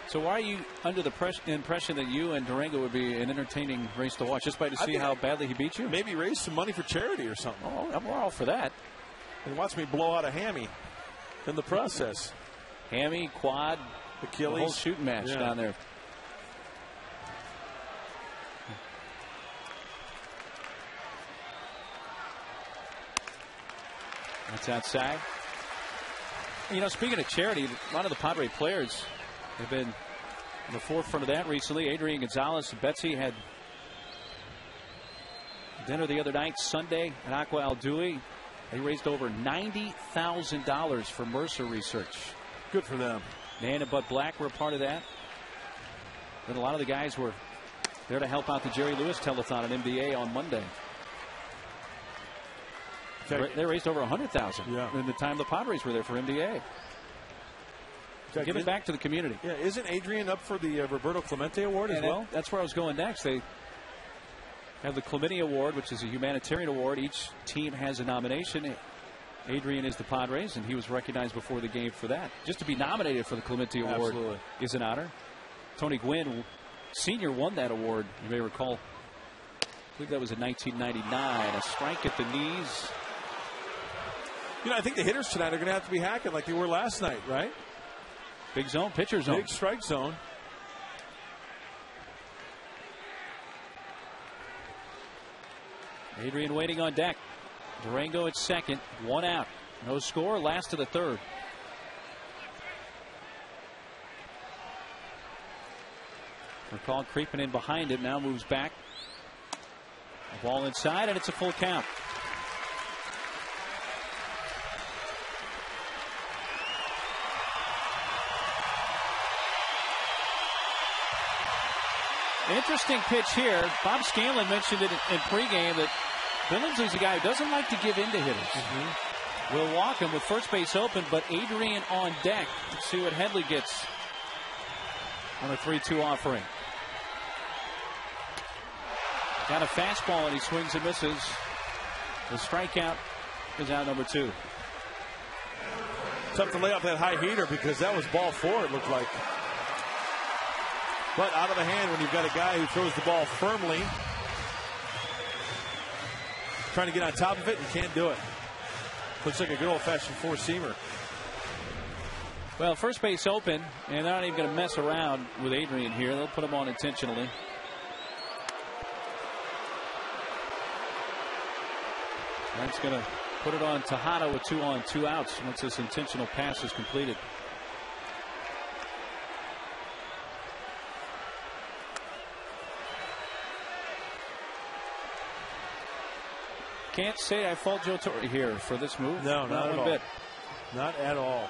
So why are you under the impression that you and Durango would be an entertaining race to watch, just by to see how badly he beat you? Maybe raise some money for charity or something. Oh, I'm all for that. And watch me blow out a hammy in the process. Hammy, quad, Achilles, the whole shooting match down there. That's outside. You know, speaking of charity, a lot of the Padre players have been on the forefront of that recently. Adrian Gonzalez and Betsy had dinner the other night, Sunday at Aqua Al Dewey. They raised over $90,000 for Mercer Research. Good for them. Nan and Bud Black were a part of that. Then a lot of the guys were there to help out the Jerry Lewis telethon at NBA on Monday. They raised over $100,000 in the time the Padres were there for NBA. Give it back to the community. Yeah, isn't Adrian up for the Roberto Clemente Award as well? That's where I was going next. They have the Clemente Award, which is a humanitarian award. Each team has a nomination. Adrian is the Padres, and he was recognized before the game for that. Just to be nominated for the Clemente Award is an honor. Tony Gwynn, Sr., won that award. You may recall. I believe that was in 1999. A strike at the knees. You know, I think the hitters tonight are going to have to be hacking like they were last night, right? Big zone, pitcher zone. Big strike zone. Adrian waiting on deck. Durango at second. One out. No score. Last of the third. McCall creeping in behind him. Now moves back. A ball inside, and it's a full count. Interesting pitch here. Bob Scanlon mentioned it in pregame that Billingsley's a guy who doesn't like to give in to hitters. Will walk him with first base open, but Adrian on deck. Let's see what Headley gets on a 3-2 offering. Got a fastball and he swings and misses. The strikeout is out number 2. Tough to lay off that high heater because that was ball 4, it looked like. But out of the hand when you've got a guy who throws the ball firmly. Trying to get on top of it and can't do it. Looks like a good old-fashioned four-seamer. Well, first base open, and they're not even going to mess around with Adrian here. They'll put him on intentionally. That's going to put it on Tejada with 2 on, 2 outs once this intentional pass is completed. Can't say I fault Joe Torre here for this move. No, not one at bit. All. Not at all.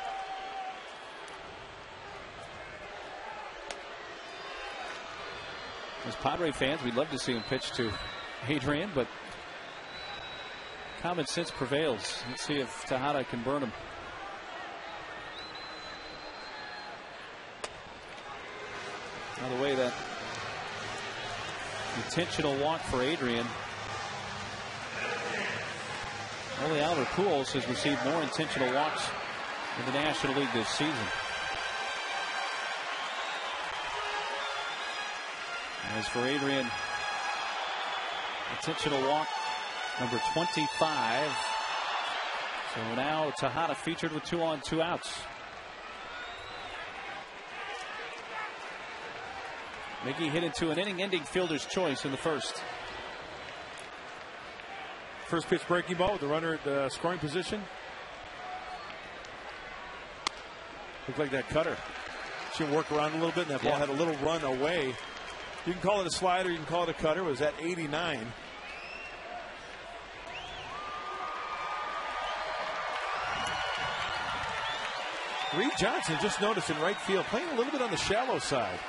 As Padre fans, we'd love to see him pitch to Adrian, but common sense prevails. Let's see if Tejada can burn him. By the way, that intentional walk for Adrian. Only Albert Pujols has received more intentional walks in the National League this season. As for Adrian, intentional walk number 25. So now Tejada featured with 2 on, 2 outs. Miggy hit into an inning-ending fielder's choice in the first. First pitch breaking ball with the runner at scoring position. Looked like that cutter. She worked around a little bit, and that ball had a little run away. You can call it a slider, you can call it a cutter. It was at 89. Reed Johnson, just noticed in right field, playing a little bit on the shallow side.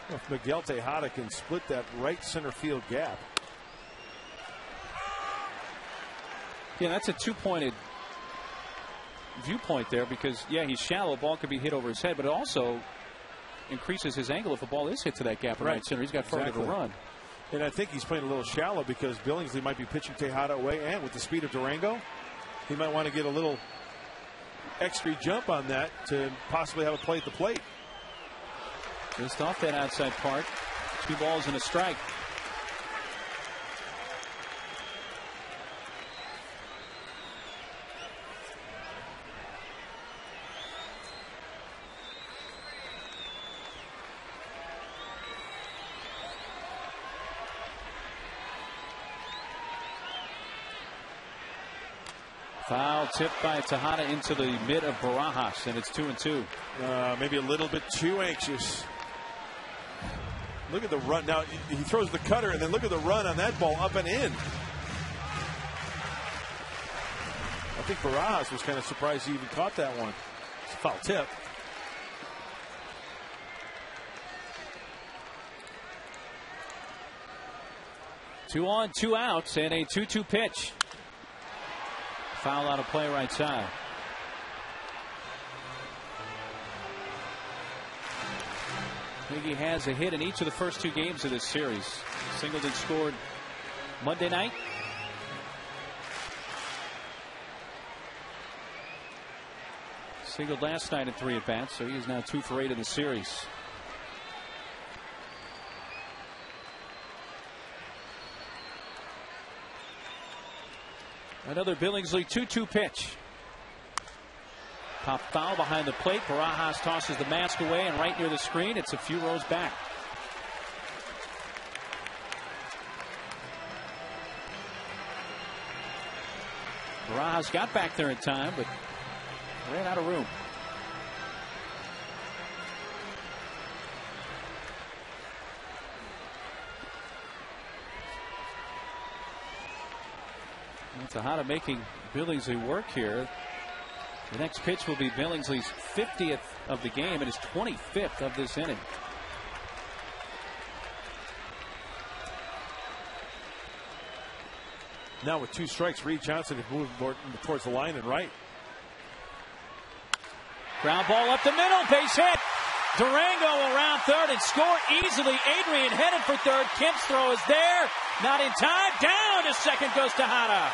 If Miguel Tejada can split that right center field gap. Yeah, that's a two-pointed viewpoint there because, yeah, he's shallow. Ball could be hit over his head, but it also increases his angle if the ball is hit to that gap in right center. He's got further to run. And I think he's playing a little shallow because Billingsley might be pitching Tejada away, and with the speed of Durango, he might want to get a little extra jump on that to possibly have a play at the plate. Just off that outside part. 2 balls and a strike. Foul tipped by Tejada into the mid of Barajas, and it's 2-2. Maybe a little bit too anxious. Look at the run. Now he throws the cutter, and then look at the run on that ball up and in. I think Barajas was kind of surprised he even caught that one. It's a foul tip. Two on, two outs, and a 2-2 pitch. Foul out of play right side. Miggy has a hit in each of the first 2 games of this series. Singleton scored Monday night. Singled last night in 3 at-bats, so he is now 2 for 8 in the series. Another Billingsley 2-2 pitch. Pop foul behind the plate. Barajas tosses the mask away and right near the screen. It's a few rows back. Barajas got back there in time, but ran out of room. Tejada making Billingsley work here. The next pitch will be Billingsley's 50th of the game and his 25th of this inning. Now with 2 strikes, Reed Johnson has moved more towards the line and right. Ground ball up the middle, base hit. Durango around third and score easily. Adrian headed for third. Kemp's throw is there. Not in time. Down to second goes Tejada.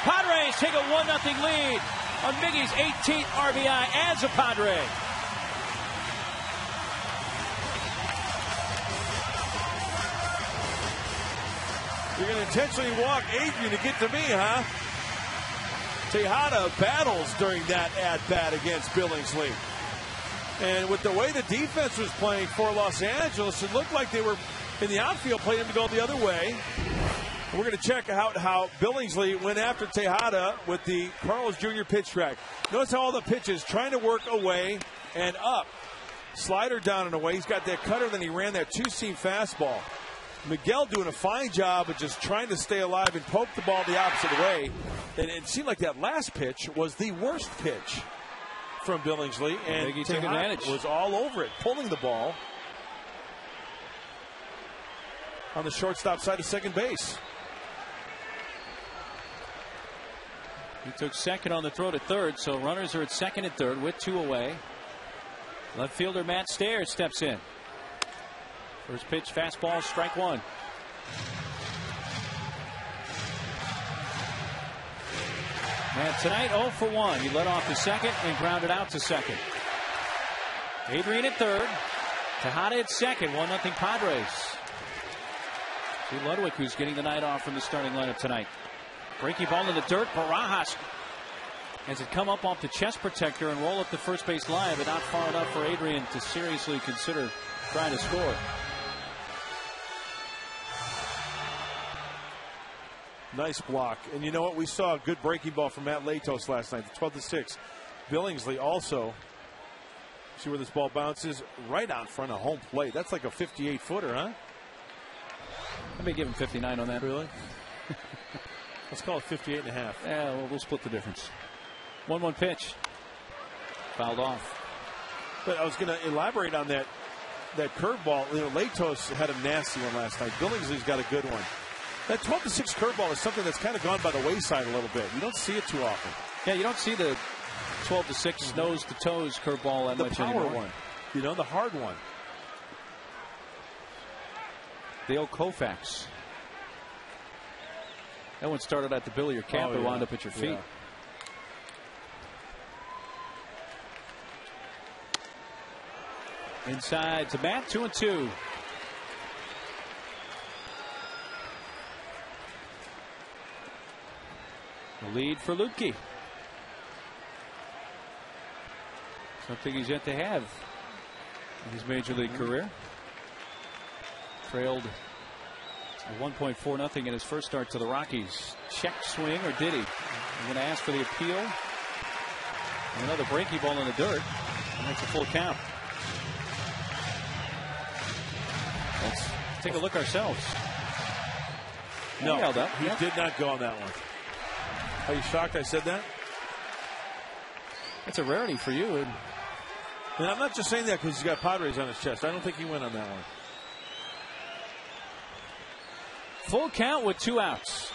Padres take a 1-0 lead on Miggy's 18th RBI as a Padre. You're going to intentionally walk Adrian to get to me, huh? Tejada battles during that at-bat against Billingsley. And with the way the defense was playing for Los Angeles, it looked like they were in the outfield playing him to go the other way. We're going to check out how Billingsley went after Tejada with the Carlos Jr. pitch track. Notice how all the pitches trying to work away and up. Slider down and away. He's got that cutter, then he ran that 2-seam fastball. Miguel doing a fine job of just trying to stay alive and poke the ball the opposite way. And it seemed like that last pitch was the worst pitch from Billingsley. And he took advantage. Was all over it, pulling the ball on the shortstop side of second base. He took second on the throw to third, so runners are at second and third with 2 away. Left fielder Matt Stairs steps in. First pitch, fastball, strike 1. And tonight 0 for 1. He led off to second and grounded out to second. Adrian at third. Tejada at second. 1-0 Padres. See Ludwig, who's getting the night off from the starting lineup tonight. Breaking ball in the dirt. Barajas has it come up off the chest protector and roll up the first base line, but not far enough for Adrian to seriously consider trying to score. Nice block. And you know what? We saw a good breaking ball from Matt Latos last night, the 12-6. Billingsley also. See where this ball bounces? Right out front of home plate. That's like a 58-footer, huh? I may give him 59 on that. Really? Let's call it 58.5. Yeah, well, we'll split the difference. 1-1 pitch. Fouled off. But I was going to elaborate on that curveball. You know, Latos had a nasty one last night. Billingsley's got a good one. That 12-6 curveball is something that's kind of gone by the wayside a little bit. You don't see it too often. Yeah, you don't see the 12-6 nose to toes curveball that much anymore. The power one. You know, the hard one. Dale Koufax. That one started at the bill of your cap and wound up at your feet. Yeah. Inside to Matt, 2-2. The lead for Lutke. Something he's yet to have in his major league career. Trailed 1.4-0 in his first start to the Rockies. Check swing, or did he? I'm going to ask for the appeal. And another breaking ball in the dirt. And that's a full count. Let's take a look ourselves. No, he did not go on that one. Are you shocked I said that? That's a rarity for you. And I'm not just saying that because he's got Padres on his chest. I don't think he went on that one. Full count with 2 outs.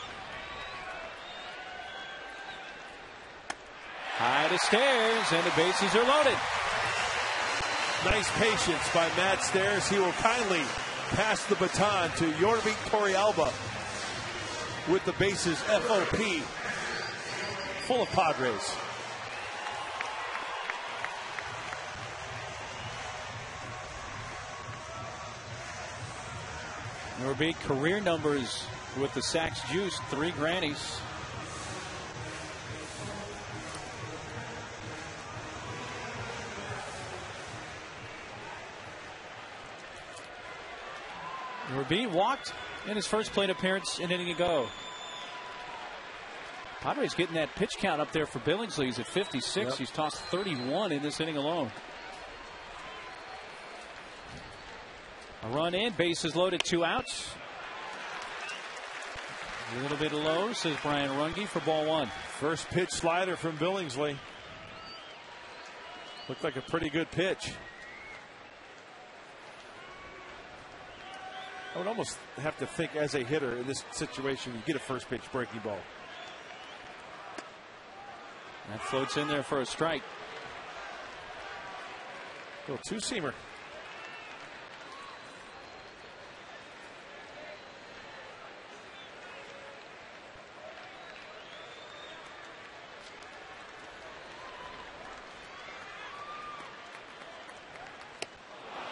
High to Stairs, and the bases are loaded. Nice patience by Matt Stairs. He will kindly pass the baton to Yorvik Torrealba with the bases FOP full of Padres. Yorvik career numbers with the sacks juice, 3 grannies. Yorvik walked in his first plate appearance an inning ago. Padres getting that pitch count up there for Billingsley. He's at 56. Yep. He's tossed 31 in this inning alone. A run in, bases loaded, 2 outs. A little bit low, says Brian Runge for ball 1. First pitch slider from Billingsley. Looked like a pretty good pitch. I would almost have to think as a hitter in this situation, you get a first pitch breaking ball. That floats in there for a strike. Little two-seamer.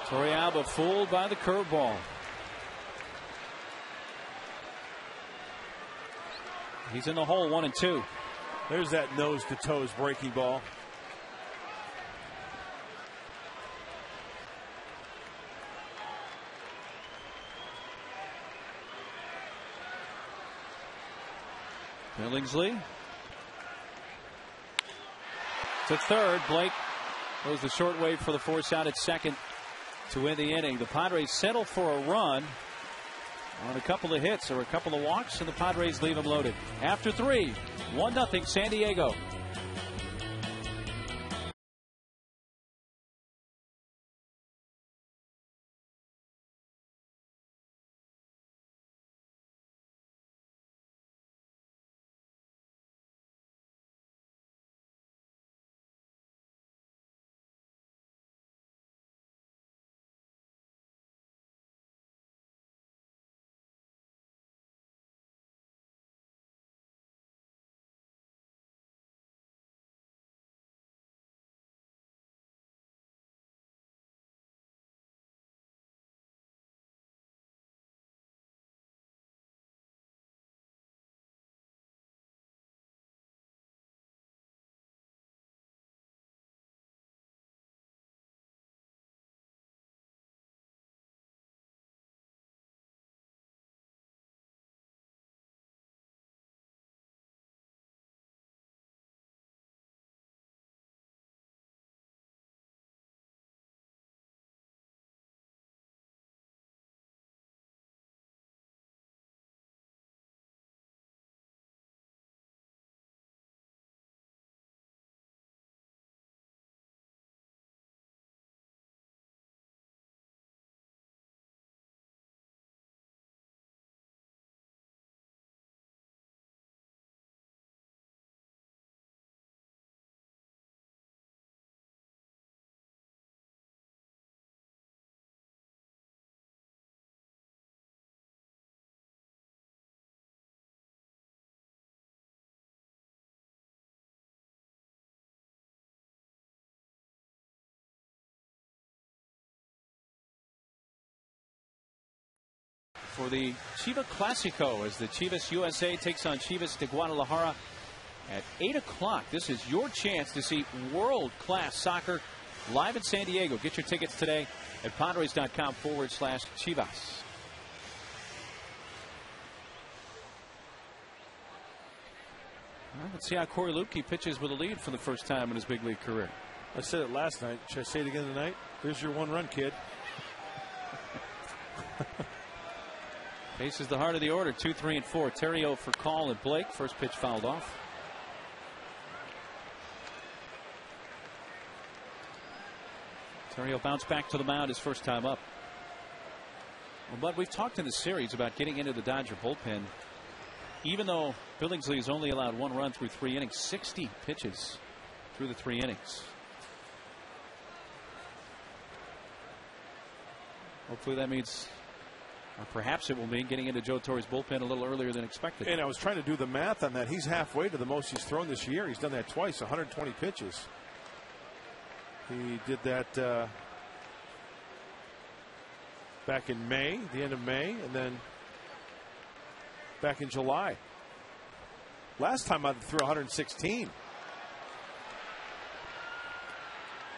Torrealba fooled by the curveball. He's in the hole, 1-2. There's that nose to toes breaking ball. Billingsley to third. Blake goes the short wave for the force out at second to win the inning. The Padres settle for a run on a couple of hits or a couple of walks, and the Padres leave them loaded. After 3, 1-0 San Diego. For the Chiva Clasico as the Chivas USA takes on Chivas de Guadalajara at 8 o'clock. This is your chance to see world-class soccer live in San Diego. Get your tickets today at Padres.com/Chivas. Well, let's see how Corey Luebke pitches with a lead for the first time in his big league career. I said it last night. Should I say it again tonight? There's your 1 run, kid. Faces the heart of the order. 2, 3, and 4. Terrio for Call and Blake. First pitch fouled off. Terrio bounced back to the mound his first time up. Well, Bud, we've talked in the series about getting into the Dodger bullpen. Even though Billingsley has only allowed 1 run through 3 innings, 60 pitches through the 3 innings. Hopefully that means, or perhaps it will mean, getting into Joe Torre's bullpen a little earlier than expected. And I was trying to do the math on that. He's halfway to the most he's thrown this year. He's done that twice, 120 pitches. He did that back in May, the end of May, and then back in July. Last time I threw 116.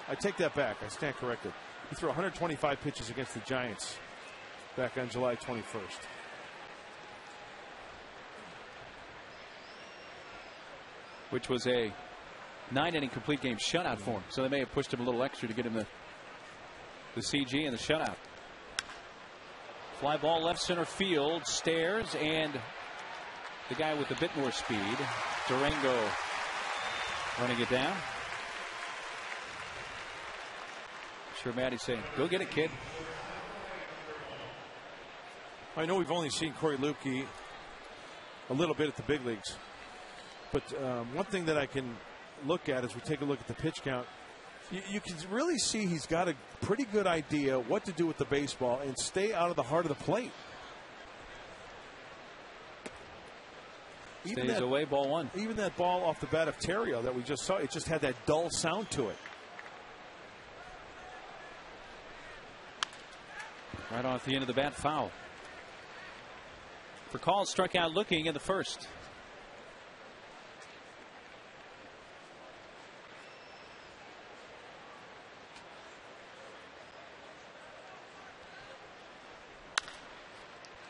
I take that back. I stand corrected. He threw 125 pitches against the Giants back on July 21st. Which was a 9-inning complete game shutout for him. So they may have pushed him a little extra to get him the CG and the shutout. Fly ball left center field. Stairs, and the guy with a bit more speed, Durango, running it down. Sure, Matty's saying, go get it, kid. I know we've only seen Corey Lukey a little bit at the big leagues, but one thing that I can look at as we take a look at the pitch count, you can really see he's got a pretty good idea what to do with the baseball and stay out of the heart of the plate. Stays away, ball 1. Even that ball off the bat of Terrio that we just saw, it just had that dull sound to it. Right off the end of the bat, foul. For Call, struck out looking in the first.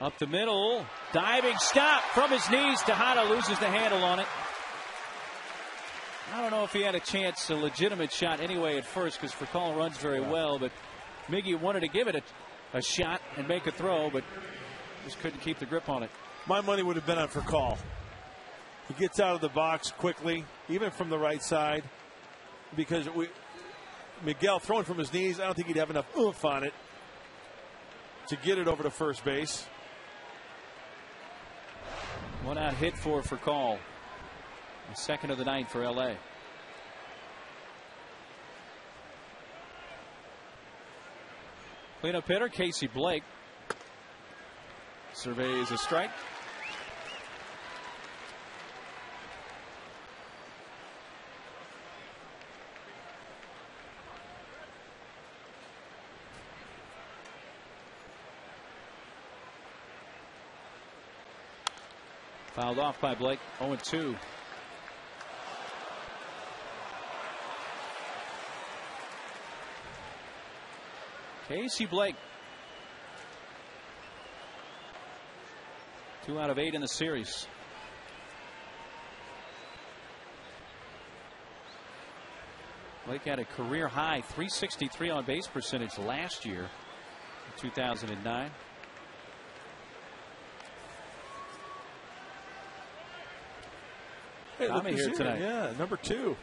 Up the middle, diving stop from his knees. Tejada loses the handle on it. I don't know if he had a chance, a legitimate shot anyway at first, because Furcal runs very well, but Miggy wanted to give it a shot and make a throw, but just couldn't keep the grip on it. My money would have been on Furcal. He gets out of the box quickly, even from the right side, because Miguel throwing from his knees, I don't think he'd have enough oomph on it to get it over to first base. 1 out hit for Call. The second of the 9th for LA. Cleanup hitter Casey Blake surveys a strike. Fouled off by Blake. 0-2. Casey Blake. 2 out of 8 in the series. Blake had a career high 363 on base percentage last year, in 2009. Hey, Tommy here tonight. Yeah, number 2.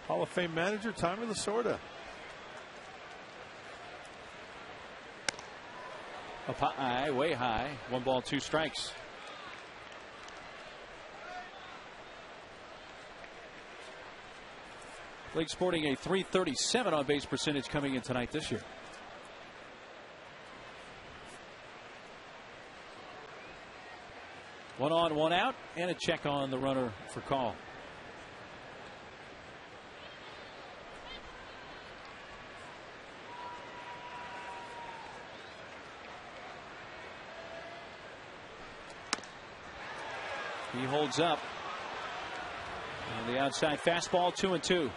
Hall of Fame manager, Tommy Lasorda. Up high, way high. 1 ball, 2 strikes. Blake sporting a 337 on base percentage coming in tonight this year. One on, 1 out, and a check on the runner for Call. He holds up. And the outside fastball, 2-2.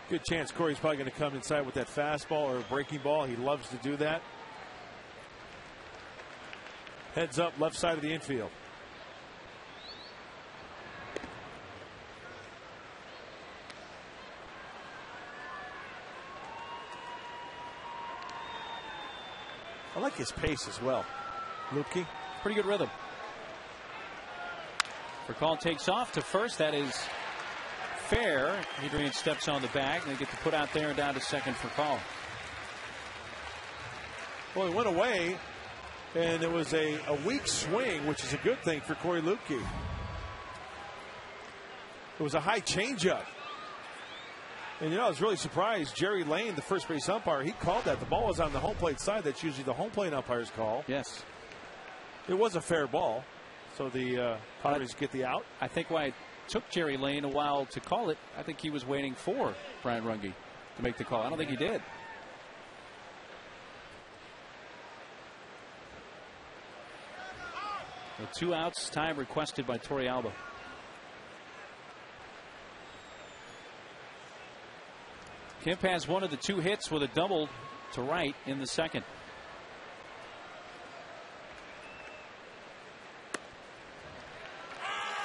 Good chance Corey's probably going to come inside with that fastball or a breaking ball. He loves to do that. Heads up, left side of the infield. like his pace as well. Lukey. Pretty good rhythm. Call takes off to first. That is fair. Adrian steps on the bag. They get to put out there and down to second for Call. Well, he went away, and it was a weak swing, which is a good thing for Corey Lukey. It was a high changeup. And, I was really surprised. Jerry Lane, the first base umpire, he called that. The ball was on the home plate side. That's usually the home plate umpire's call. Yes. It was a fair ball. So the Padres get the out. I think why it took Jerry Lane a while to call it, I think he was waiting for Brian Runge to make the call. I don't think he did. The 2 outs, time requested by Torrealba. Kemp has one of the 2 hits with a double to right in the second.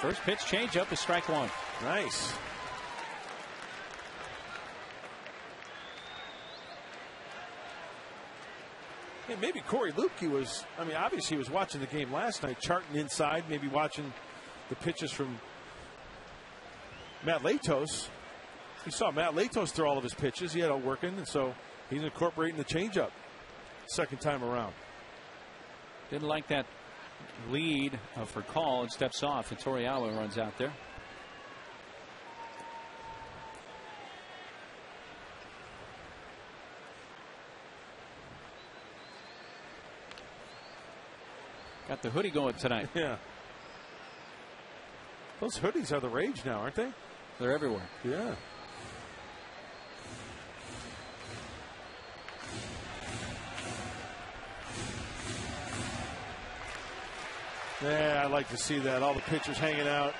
First pitch changeup is strike 1. Nice. Yeah, maybe Corey Lukey was, obviously he was watching the game last night, charting inside, maybe watching the pitches from Matt Latos. He saw Matt Latos throw all of his pitches. He had it working, and so he's incorporating the changeup second time around. Didn't like that lead for Call and steps off, and Torrealba runs out there. Got the hoodie going tonight. Yeah. Those hoodies are the rage now, aren't they? They're everywhere. Yeah. Yeah, I like to see that. All the pitchers hanging out.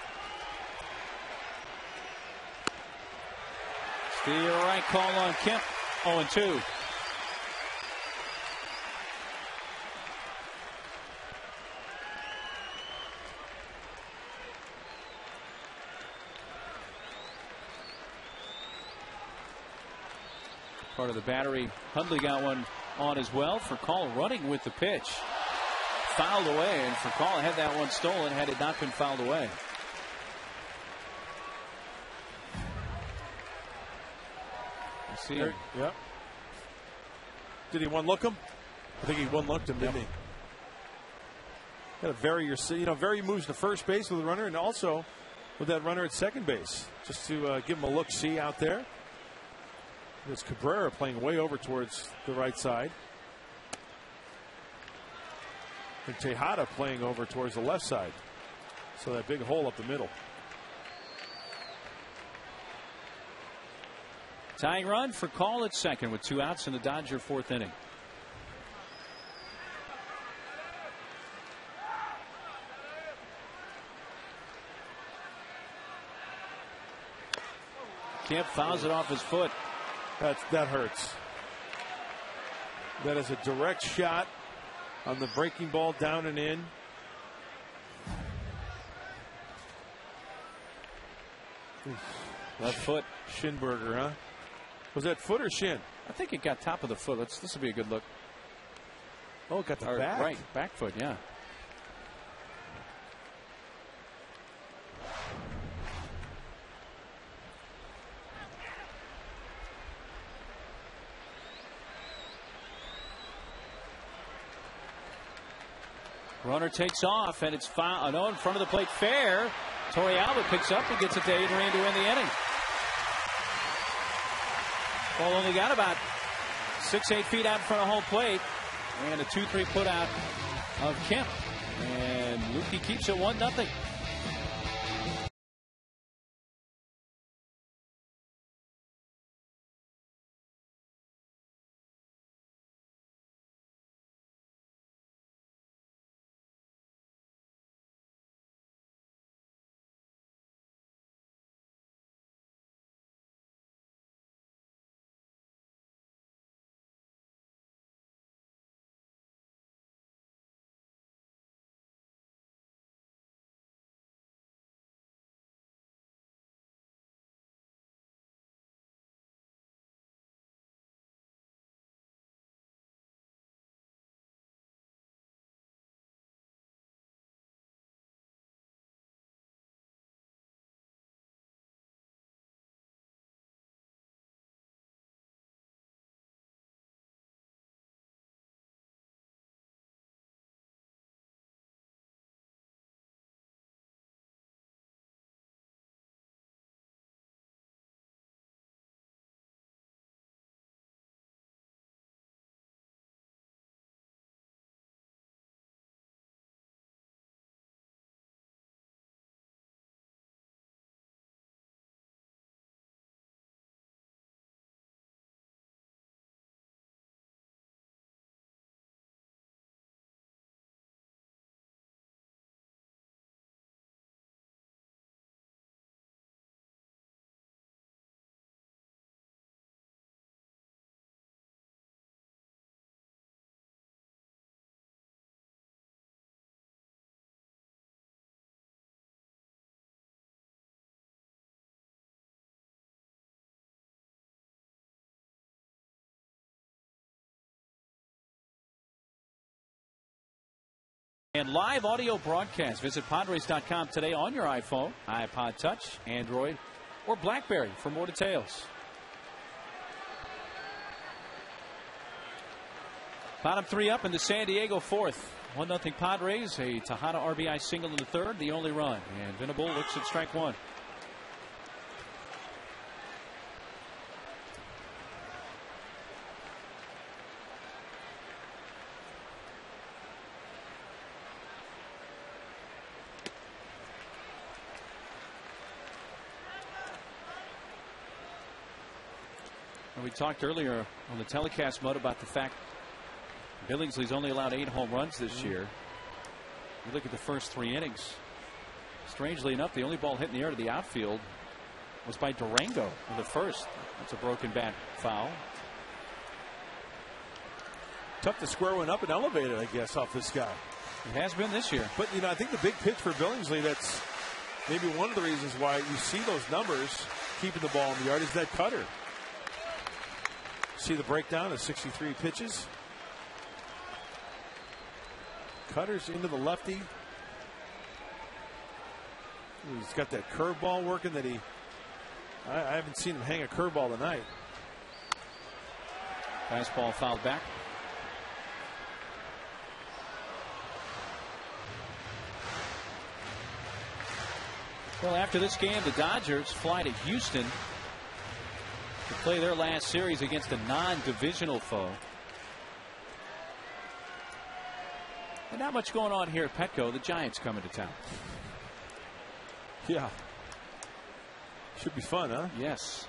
Steer right call on Kemp. 0-2. Part of the battery. Hundley got one on as well for Call running with the pitch. Fouled away, and for Call had that one stolen had it not been fouled away. See him. Yep. Did he one look him? I think he one looked him, didn't he? Got to vary your, vary moves to first base with the runner, and also with that runner at second base, just to give him a look see out there. There's Cabrera playing way over towards the right side. And Tejada playing over towards the left side. So that big hole up the middle. Tying run for Call at second with 2 outs in the Dodger 4th inning. Kemp fouls it off his foot. That hurts. That is a direct shot on the breaking ball down and in. Left foot. Schinberger, huh? Was that foot or shin? I think it got top of the foot. This will be a good look. Oh, it got the back. Right, back foot, yeah. Runner takes off, and it's foul. No, in front of the plate, fair. Torrealba picks up and gets it to Adrian to end the inning. Ball only got about 6-8 feet out in front of home plate, and a 2-3 put out of Kemp. And Lukey keeps it 1-0. And live audio broadcast. Visit Padres.com today on your iPhone, iPod Touch, Android, or BlackBerry for more details. Bottom three up in the San Diego fourth. 1-0 Padres. A Tejada RBI single in the third, the only run. And Venable looks at strike one. We talked earlier on the telecast mode about the fact Billingsley's only allowed 8 home runs this year. You look at the first 3 innings. Strangely enough, the only ball hit in the air to the outfield was by Durango in the first. That's a broken bat foul. Tough to square one up and elevate it, I guess, off this guy. It has been this year. But, I think the big pitch for Billingsley, that's maybe one of the reasons why you see those numbers keeping the ball in the yard, is that cutter. See the breakdown of 63 pitches. Cutters into the lefty. He's got that curveball working that I haven't seen him hang a curveball tonight. Fastball fouled back. Well, after this game, the Dodgers fly to Houston to play their last series against a non-divisional foe. And not much going on here at Petco. The Giants coming to town. Yeah. Should be fun, huh? Yes.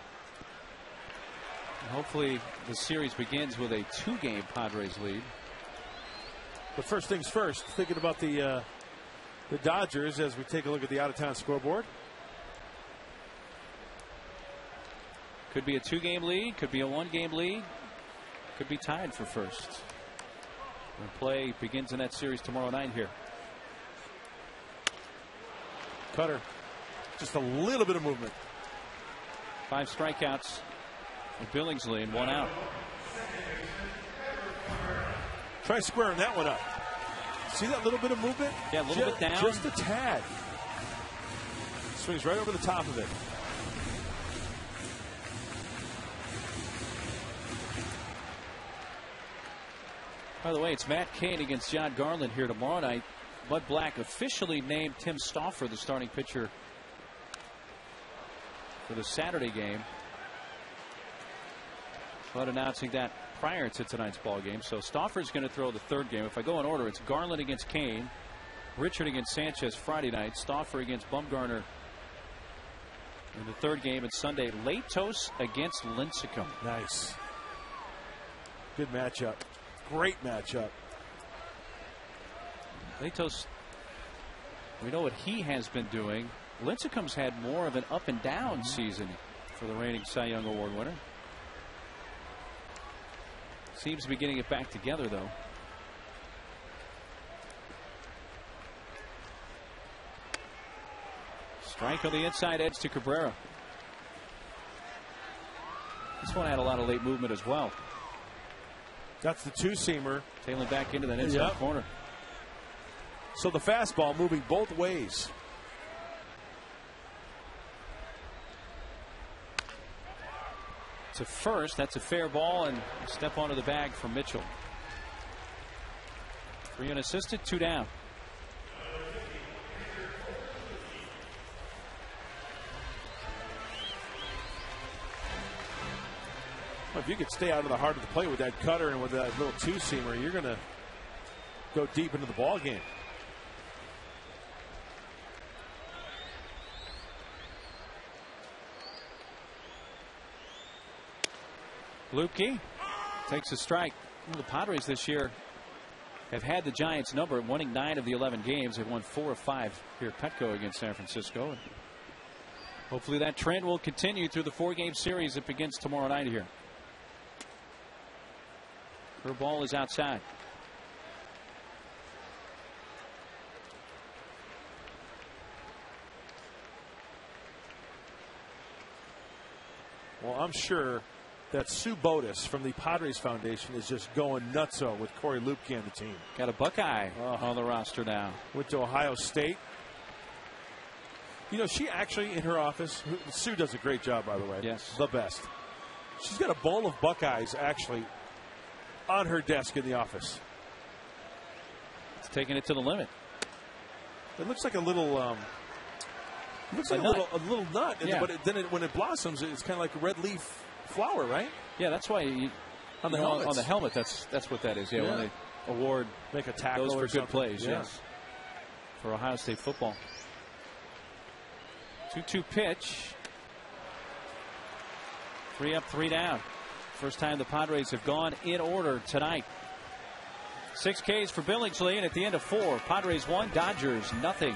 And hopefully the series begins with a 2-game Padres lead. But first things first, thinking about the Dodgers as we take a look at the out-of-town scoreboard. Could be a 2-game lead, could be a 1-game lead, could be tied for first. When play begins in that series tomorrow night here. Cutter, just a little bit of movement. 5 strikeouts with Billingsley and 1 out. Try squaring that one up. See that little bit of movement? Yeah, a little bit down. Just a tad. Swings right over the top of it. By the way, it's Matt Cain against John Garland here tomorrow night. Bud Black officially named Tim Stauffer the starting pitcher for the Saturday game. Bud announcing that prior to tonight's ball game. So Stauffer's going to throw the 3rd game. If I go in order, it's Garland against Cain, Richard against Sanchez Friday night, Stauffer against Bumgarner in the 3rd game, and Sunday Latos against Lincecum. Nice. Good matchup. Great matchup. Latos, we know what he has been doing. Lincecum's had more of an up and down season for the reigning Cy Young Award winner. Seems to be getting it back together, though. Strike on the inside edge to Cabrera. This one had a lot of late movement as well. That's the 2-seamer. Tailing back into that inside corner. So the fastball moving both ways. To first, that's a fair ball, and a step onto the bag from Mitchell. 3 unassisted, 2 down. Well, if you could stay out of the heart of the plate with that cutter and with that little 2-seamer, you're going to go deep into the ball game. Lupke takes a strike. The Padres this year have had the Giants number, winning 9 of the 11 games. They've won 4 of 5 here at Petco against San Francisco. And hopefully that trend will continue through the 4-game series that begins tomorrow night here. Her ball is outside. Well, I'm sure that Sue Botus from the Padres Foundation is just going nutso with Corey Lupke on the team. Got a Buckeye on the roster now. Went to Ohio State. You know, she actually, in her office, Sue does a great job, by the way. Yes. The best. She's got a bowl of Buckeyes, actually, on her desk in the office. It's taking it to the limit. It looks like a little, a little nut. Yeah. But then when it blossoms, it's kind of like a red leaf flower, right? Yeah, that's why on the helmet. That's what that is. Yeah, when they award make a tackle those for or good something. plays. Yeah. Yes, for Ohio State football. 2-2 pitch. 3 up, 3 down. First time the Padres have gone in order tonight. 6 Ks for Billingsley, and at the end of 4, Padres 1, Dodgers nothing.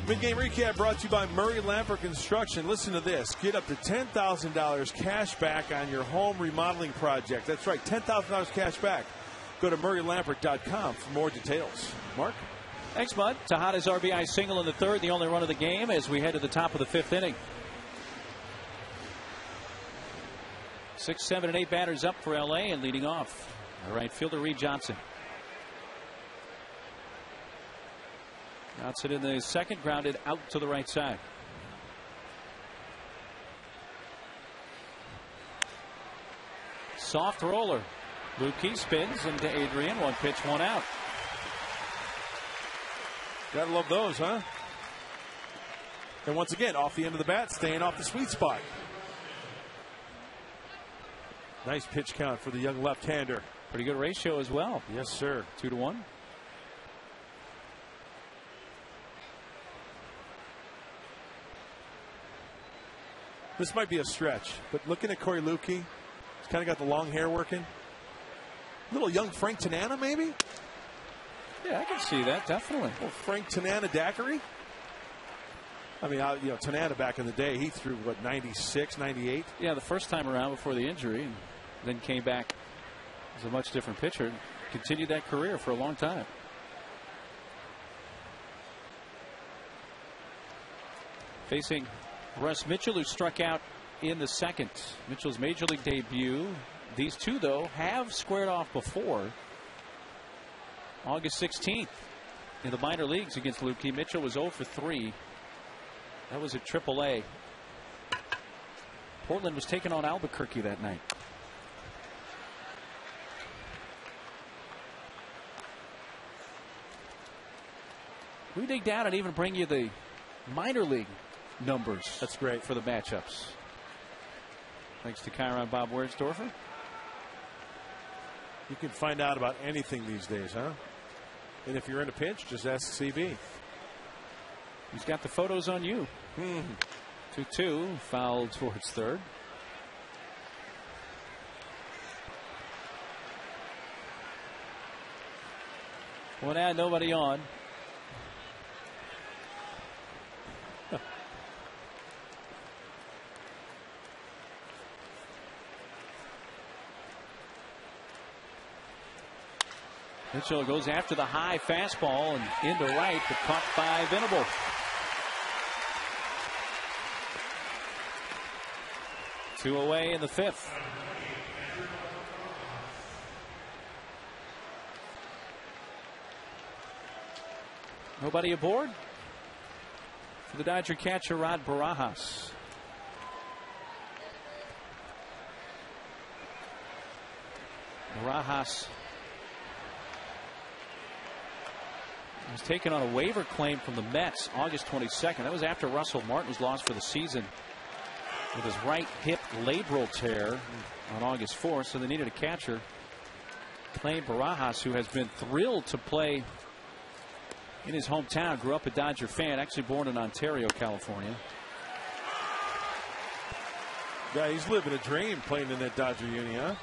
Mid-game recap brought to you by Murray Lamper Construction. Listen to this. Get up to $10,000 cash back on your home remodeling project. That's right, $10,000 cash back. Go to murraylampert.com for more details. Mark? Thanks, Bud. Tejada's RBI single in the 3rd, the only run of the game as we head to the top of the 5th inning. 6, 7, and 8 batters up for LA, and leading off, all right fielder Reed Johnson. Johnson in the 2nd, grounded out to the right side. Soft roller. Lukey spins into Adrian. 1 pitch, 1 out. Gotta love those, huh? And once again, off the end of the bat, staying off the sweet spot. Nice pitch count for the young left-hander. Pretty good ratio as well. Yes, sir. 2-1. This might be a stretch, but looking at Corey Lupke, he's kind of got the long hair working. Little young Frank Tanana, maybe? Yeah, I can see that, definitely. Well, Frank Tanana daiquiri? I mean, Tanana back in the day, he threw, 96, 98? Yeah, the first time around before the injury, and then came back as a much different pitcher and continued that career for a long time. Facing Russ Mitchell, who struck out in the 2nd. Mitchell's major league debut. These two, though, have squared off before. August 16th in the minor leagues against Lukey. Mitchell was 0 for 3. That was at AAA. Portland was taking on Albuquerque that night. We dig down and even bring you the minor league numbers. That's great for the matchups. Thanks to Chiron Bob Wernsdorfer. You can find out about anything these days, huh? And if you're in a pinch, just ask CB. He's got the photos on you. 2-2, foul towards third. One out, nobody on. Mitchell goes after the high fastball and into right, but caught by Venable. Two away in the fifth. Nobody aboard for the Dodger catcher, Rod Barajas. Barajas was taken on a waiver claim from the Mets August 22nd. That was after Russell Martin was lost for the season with his right hip labral tear on August 4th. So they needed a catcher. Claimed Barajas, who has been thrilled to play in his hometown, grew up a Dodger fan, actually born in Ontario, California. Yeah, he's living a dream playing in that Dodger uni, huh?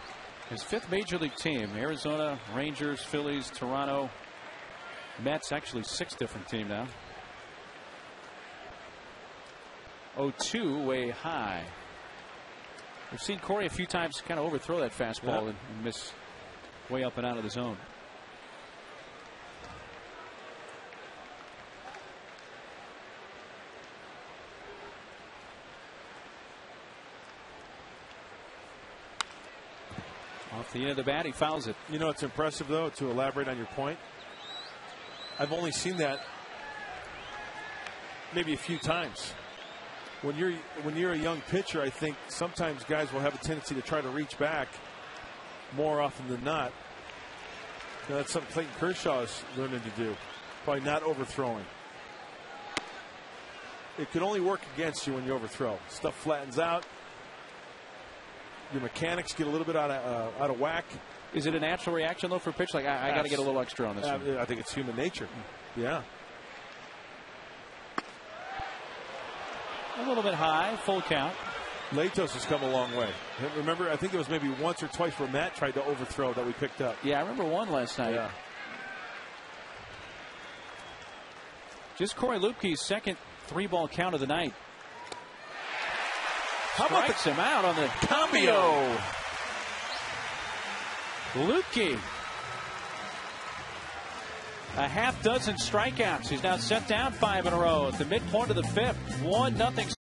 His fifth major league team: Arizona, Rangers, Phillies, Toronto, Mets. Actually, six different team now. 0-2 way high. We've seen Corey a few times kind of overthrow that fastball and miss way up and out of the zone. Off the end of the bat, he fouls it. You know, it's impressive, though, to elaborate on your point. I've only seen that maybe a few times. When you're a young pitcher, I think sometimes guys will have a tendency to try to reach back more often than not. You know, that's something Clayton Kershaw is learning to do. Probably not overthrowing. It can only work against you when you overthrow. Stuff flattens out. Your mechanics get a little bit out of whack. Is it a natural reaction, though, for a pitch? Like, I got to get a little extra on this one. I think it's human nature. Yeah. A little bit high, full count. Latos has come a long way. Remember, I think it was maybe once or twice where Matt tried to overthrow that we picked up. Yeah, I remember one last night. Yeah. Just Corey Lupke's second 3-ball count of the night. How about Strikes him out on the cambio. Lupke. A half dozen strikeouts. He's now set down 5 in a row at the midpoint of the fifth. 1-0.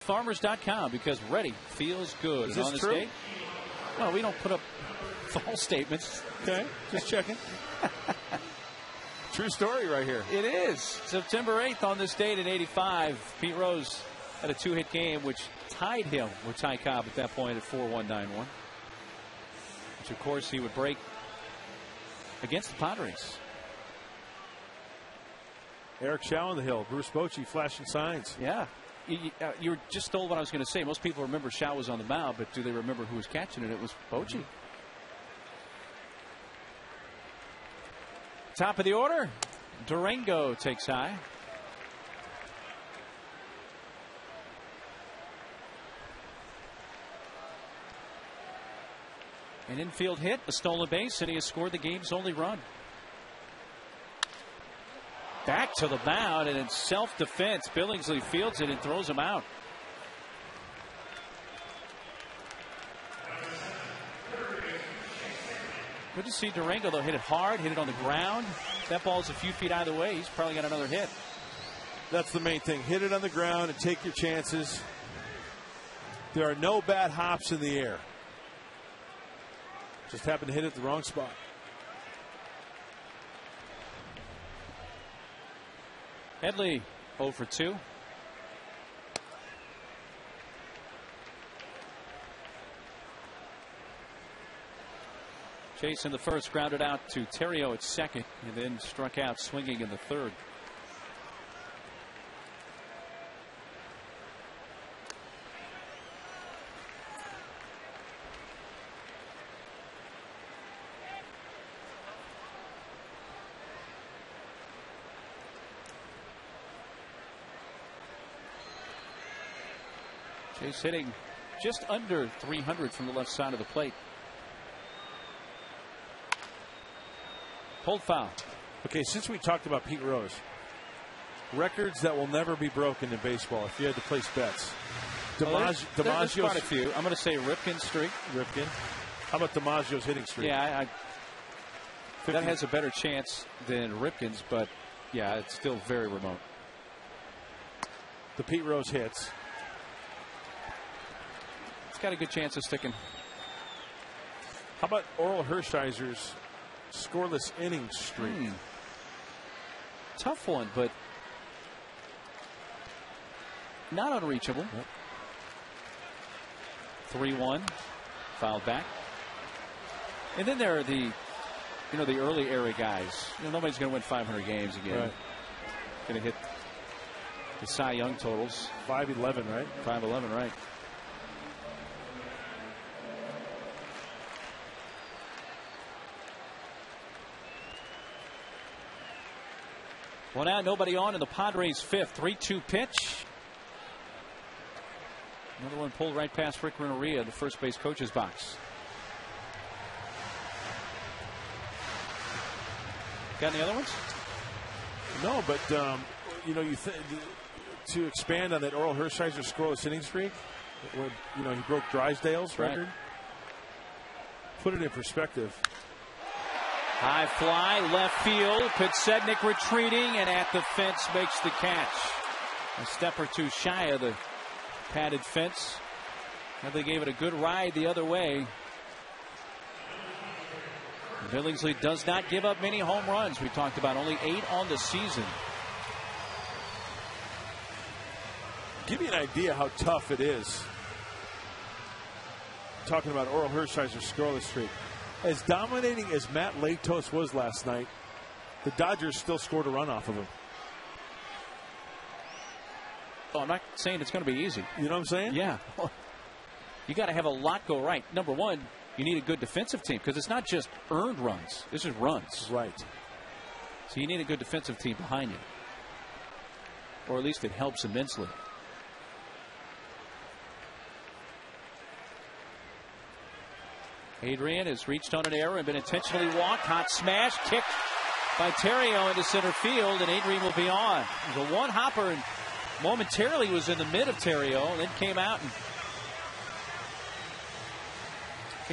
Farmers.com, because ready feels good. Is this on this true? date? Well, we don't put up false statements. Okay, just checking. true story right here. It is. September 8th on this date in '85, Pete Rose had a 2-hit game, which tied him with Ty Cobb at that point at 4-1-9-1. Which, of course, he would break against the Padres. Eric Shaw on the hill. Bruce Bochy flashing signs. Yeah. You were just told what I was going to say. Most people remember Shaw was on the mound, but do they remember who was catching it? It was Bochy. Top of the order, Durango takes high. An infield hit, a stolen base, and he has scored the game's only run. Back to the mound, and in self-defense, Billingsley fields it and throws him out. Good to see Durango, though, hit it hard, hit it on the ground. That ball's a few feet out of the way. He's probably got another hit. That's the main thing. Hit it on the ground and take your chances. There are no bad hops in the air. Just happened to hit it at the wrong spot. Headley 0 for 2. Chase in the first, grounded out to Terrio at second, and then struck out swinging in the third. Chase hitting just under 300 from the left side of the plate. Pulled foul. Okay, since we talked about Pete Rose, records that will never be broken in baseball if you had to place bets. There's quite a few. I'm going to say Ripken's streak. Ripken. How about DiMaggio's hitting streak? Yeah, that has a better chance than Ripken's, but yeah, it's still very remote. The Pete Rose hits. It's got a good chance of sticking. How about Oral Hershiser's scoreless innings streak? Tough one, but not unreachable. Yep. 3-1, fouled back. And then there are the early era guys. Nobody's going to win 500 games again. Right. Going to hit the Cy Young totals. 5-11, right? 5-11, right. One out, nobody on in the Padres' fifth. 3-2 pitch. Another one pulled right past Rick Renneria, the first base coach's box. Got any other ones? No, but to expand on that Oral Hershiser scoreless inning streak, where he broke Drysdale's record. Put it in perspective. High fly, left field. Pitsednik retreating, and at the fence makes the catch. A step or two shy of the padded fence. And they gave it a good ride the other way. Billingsley does not give up many home runs. We talked about only 8 on the season. Give you an idea how tough it is. Talking about Oral Hershiser's scoreless streak. As dominating as Matt Latos was last night, the Dodgers still scored a run off of him. Oh, I'm not saying it's going to be easy. You know what I'm saying? Yeah. You got to have a lot go right. Number one, you need a good defensive team because it's not just earned runs. This is runs. Right. So you need a good defensive team behind you. Or at least it helps immensely. Adrian has reached on an error and been intentionally walked. Hot smash, kicked by Terrio into center field, and Adrian will be on. The one hopper and momentarily was in the mid of Terrio, and then came out and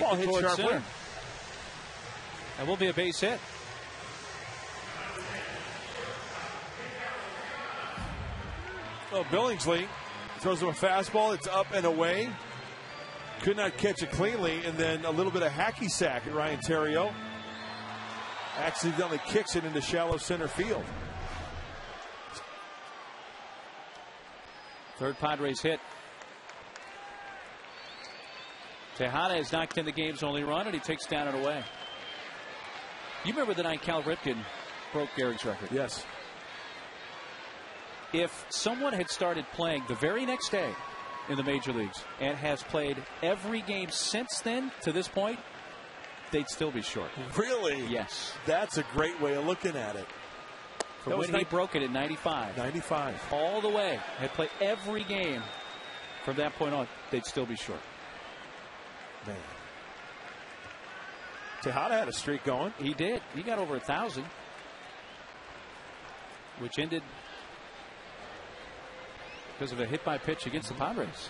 ball hit sharply. That will be a base hit. Well, Billingsley throws him a fastball. It's up and away. Could not catch it cleanly, and then a little bit of hacky sack at Ryan Terrio. accidentally kicks it into shallow center field. Third Padres hit. Tejada has knocked in the game's only run, and he takes down and away. You remember the night Cal Ripken broke Gehrig's record? Yes. If someone had started playing the very next day in the major leagues and has played every game since then to this point, they'd still be short. Really? Yes. That's a great way of looking at it. From when he broke it in 95. 95. All the way. Had played every game from that point on, they'd still be short. Man. Tejada had a streak going. He did. He got over 1,000, which ended because of a hit by pitch against the Padres.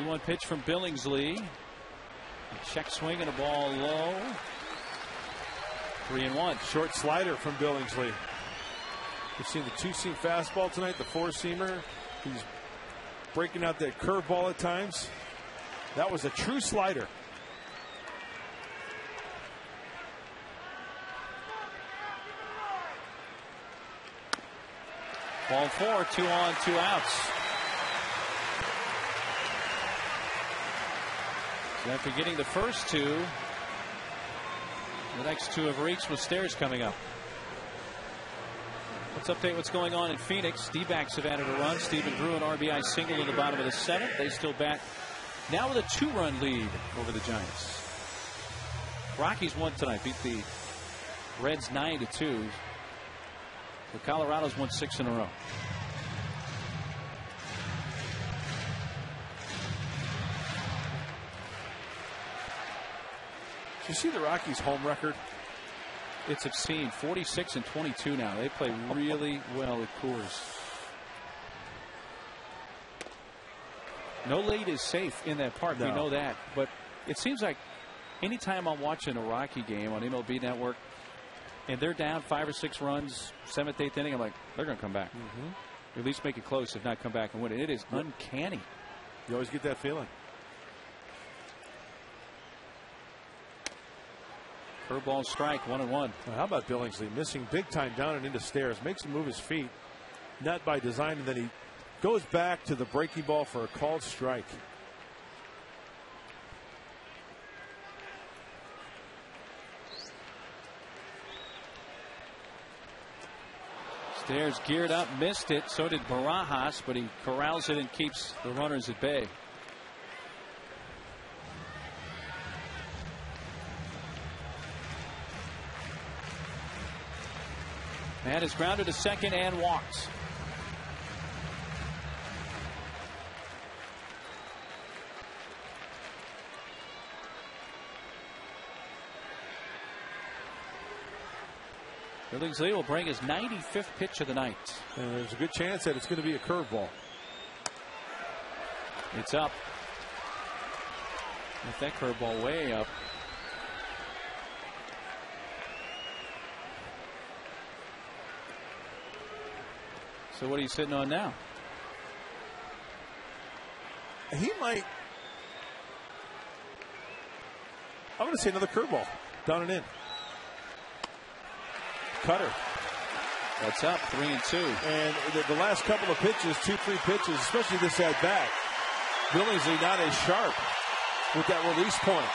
One pitch from Billingsley. A check swing and a ball low. 3-1. Short slider from Billingsley. We've seen the two-seam fastball tonight, the four-seamer. He's breaking out that curveball at times. That was a true slider. Ball 4, 2 on, 2 outs. So after getting the first two, the next two have reached with Stairs coming up. Let's update what's going on in Phoenix. D-backs have added a run. Stephen Drew an RBI single in the bottom of the 7th. They still bat now with a 2-run lead over the Giants. Rockies won tonight, beat the Reds 9-2. The Colorado's won 6 in a row. You see the Rockies' home record? It's obscene. 46-22 now. They play really well at Coors. No lead is safe in that park. No. We know that. But it seems like anytime I'm watching a Rocky game on MLB Network and they're down 5 or 6 runs, 7th, 8th inning, I'm like, they're going to come back. At least make it close, if not come back and win it. It is uncanny. You always get that feeling. Curveball strike, 1-1. Well, how about Billingsley missing big time down and into Stairs? Makes him move his feet, not by design, and then he goes back to the breaking ball for a called strike. Stairs geared up, missed it. So did Barajas, but he corrals it and keeps the runners at bay. And is grounded to second and walks. Billingsley will bring his 95th pitch of the night. And there's a good chance that it's going to be a curveball. It's up. With that curveball way up. So what are you sitting on now? He might. I'm going to say another curveball. Down and in. Cutter. That's up 3-2. And the last couple of pitches, 2-3 pitches, especially this at bat, Billingsley not as sharp with that release point.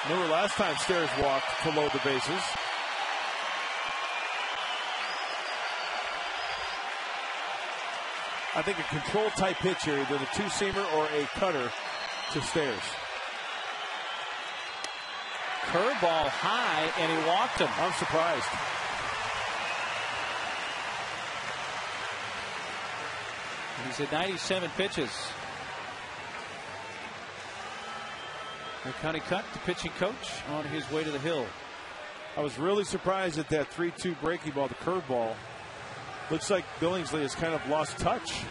Remember last time Stairs walked to load the bases. I think a control type pitch here, either the two-seamer or a cutter to Stairs. Curveball high, and he walked him. I'm surprised. He's at 97 pitches. McConaughey cut, the pitching coach, on his way to the hill. I was really surprised at that 3-2 breaking ball, the curveball. Looks like Billingsley has kind of lost touch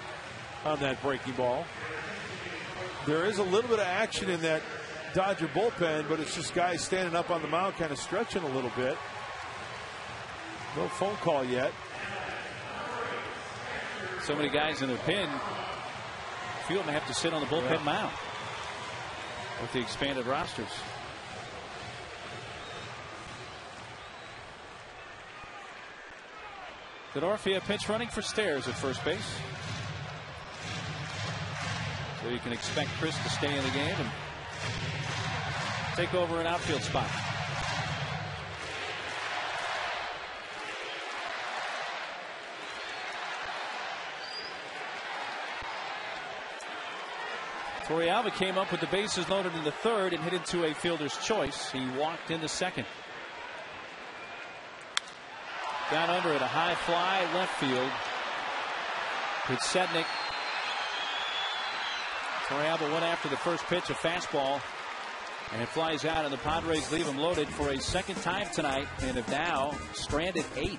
on that breaking ball. There is a little bit of action in that Dodger bullpen, but it's just guys standing up on the mound kind of stretching a little bit. No phone call yet. So many guys in their pen. A few of them have to sit on the bullpen mound with the expanded rosters. Orphea pitch running for Stairs at first base. So you can expect Chris to stay in the game and take over an outfield spot. Torrealba came up with the bases loaded in the third and hit into a fielder's choice. He walked in the second. Down under it, a high fly left field. Pitsednik. Torrealba went after the first pitch, a fastball, and it flies out, and the Padres leave him loaded for a second time tonight and have now stranded 8.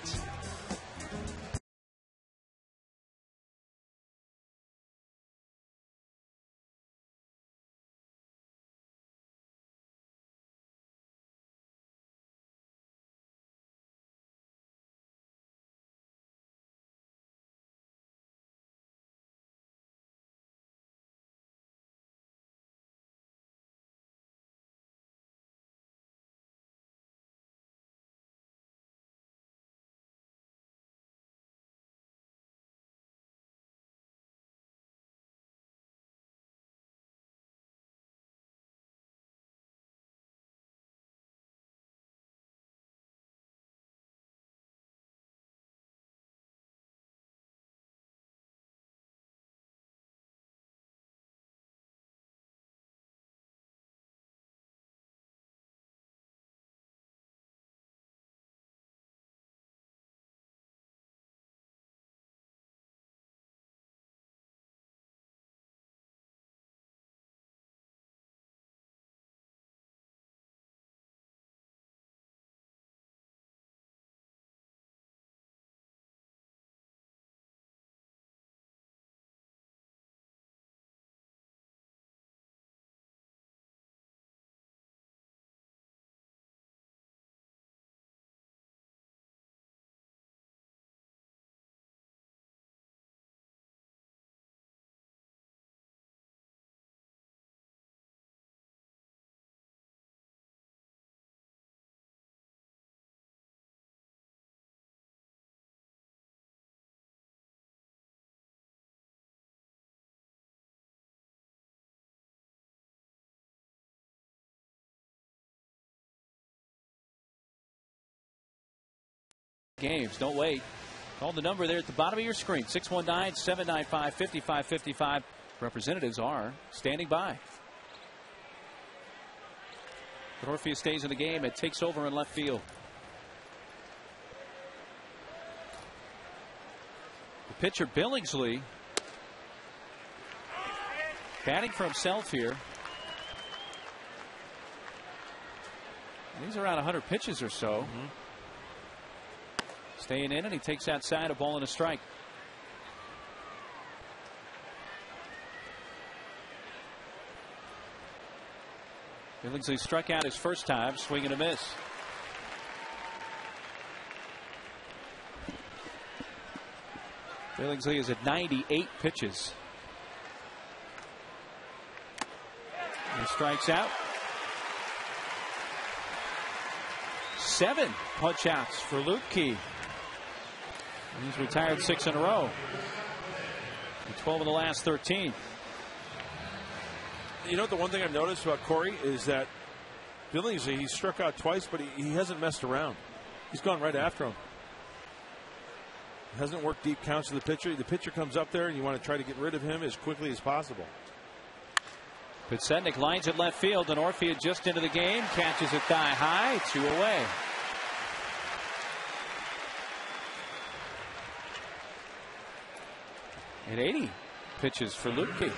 Games. Don't wait. Call the number there at the bottom of your screen, 619-795-5555. Representatives are standing by. Orphea stays in the game. It takes over in left field. The pitcher Billingsley batting for himself here. He's around 100 pitches or so. Staying in, and he takes outside, a ball and a strike. Billingsley struck out his first time, swing and a miss. Billingsley is at 98 pitches. He strikes out. 7 punch outs for Lutke. He's retired 6 in a row. 12 in the last 13. You know, the one thing I've noticed about Corey is that Billingsley, he struck out twice, but he hasn't messed around. He's gone right after him. He hasn't worked deep counts to the pitcher. The pitcher comes up there, and you want to try to get rid of him as quickly as possible. Pitsednik lines at left field, and Orphea just into the game, catches it thigh high, 2 away. And 80 pitches for Lutke.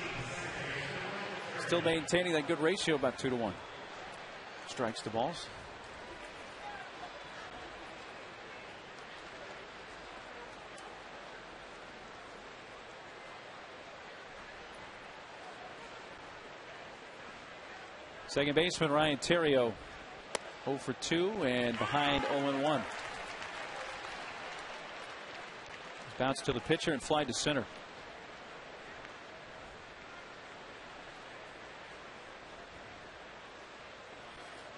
Still maintaining that good ratio, about 2-1. Strikes the balls. Second baseman Ryan Theriot 0 for 2 and behind 0-1. Bounce to the pitcher and fly to center.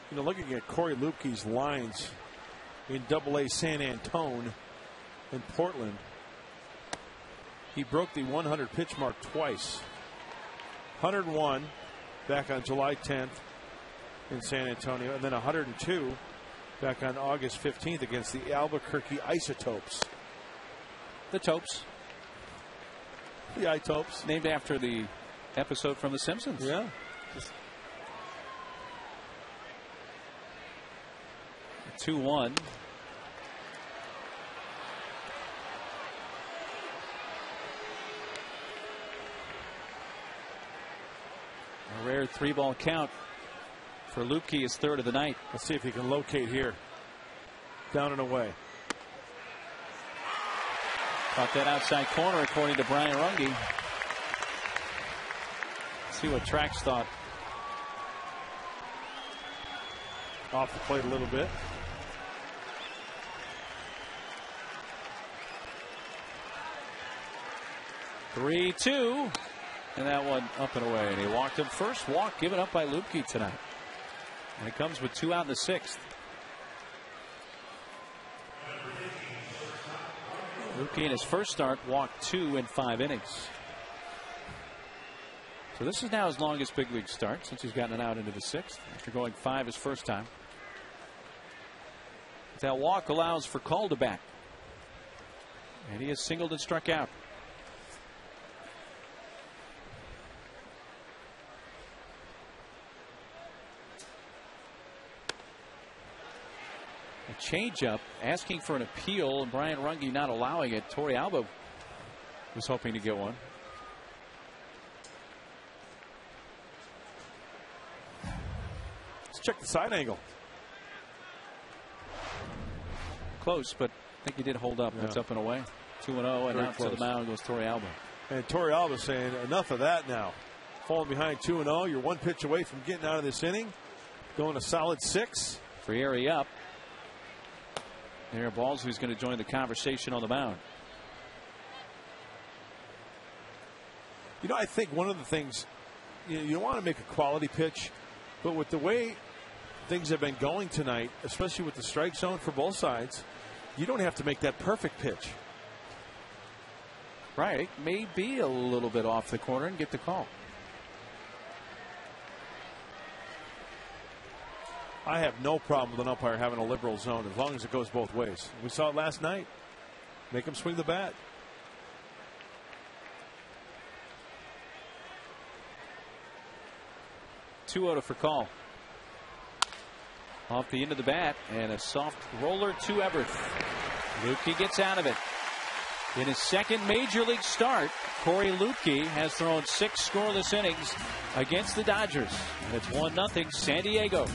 You know, looking at Corey Lupke's lines in Double-A San Antone in Portland, he broke the 100 pitch mark twice. 101 back on July 10th in San Antonio, and then 102 back on August 15th against the Albuquerque Isotopes. The Topes. The Isotopes. Named after the episode from The Simpsons. Yeah. 2-1. A rare 3-ball count for Lupke, his third of the night. Let's see if he can locate here. Down and away. Caught that outside corner according to Brian Runge. See what Trax thought. Off the plate a little bit. Three, 2, and that one up and away. And he walked him. First walk given up by Lupke tonight. And it comes with 2 out in the 6th. Lupke in his first start walked 2 in 5 innings. So this is now his longest big league start since he's gotten it out into the 6th after going 5 his first time. That walk allows for Calderback. And he has singled and struck out. A changeup, asking for an appeal, and Brian Runge not allowing it. Torey Alba was hoping to get one. Let's check the side angle. Close, but I think he did hold up. Yeah. It's up and away. 2-0, and out to the mound goes Torey Alba. And Torey Alba saying, enough of that now. Falling behind 2-0. You're one pitch away from getting out of this inning. Going a solid 6. Frieri up. There, Balls, who's going to join the conversation on the mound. You know, I think one of the things, you want to make a quality pitch, but with the way things have been going tonight, especially with the strike zone for both sides, you don't have to make that perfect pitch. Right. It may be a little bit off the corner and get the call. I have no problem with an umpire having a liberal zone as long as it goes both ways. We saw it last night. Make him swing the bat. Two out for call. Off the end of the bat and a soft roller to Everth. Lupke gets out of it. In his second major league start, Corey Lupke has thrown 6 scoreless innings against the Dodgers. And it's 1-0 San Diego.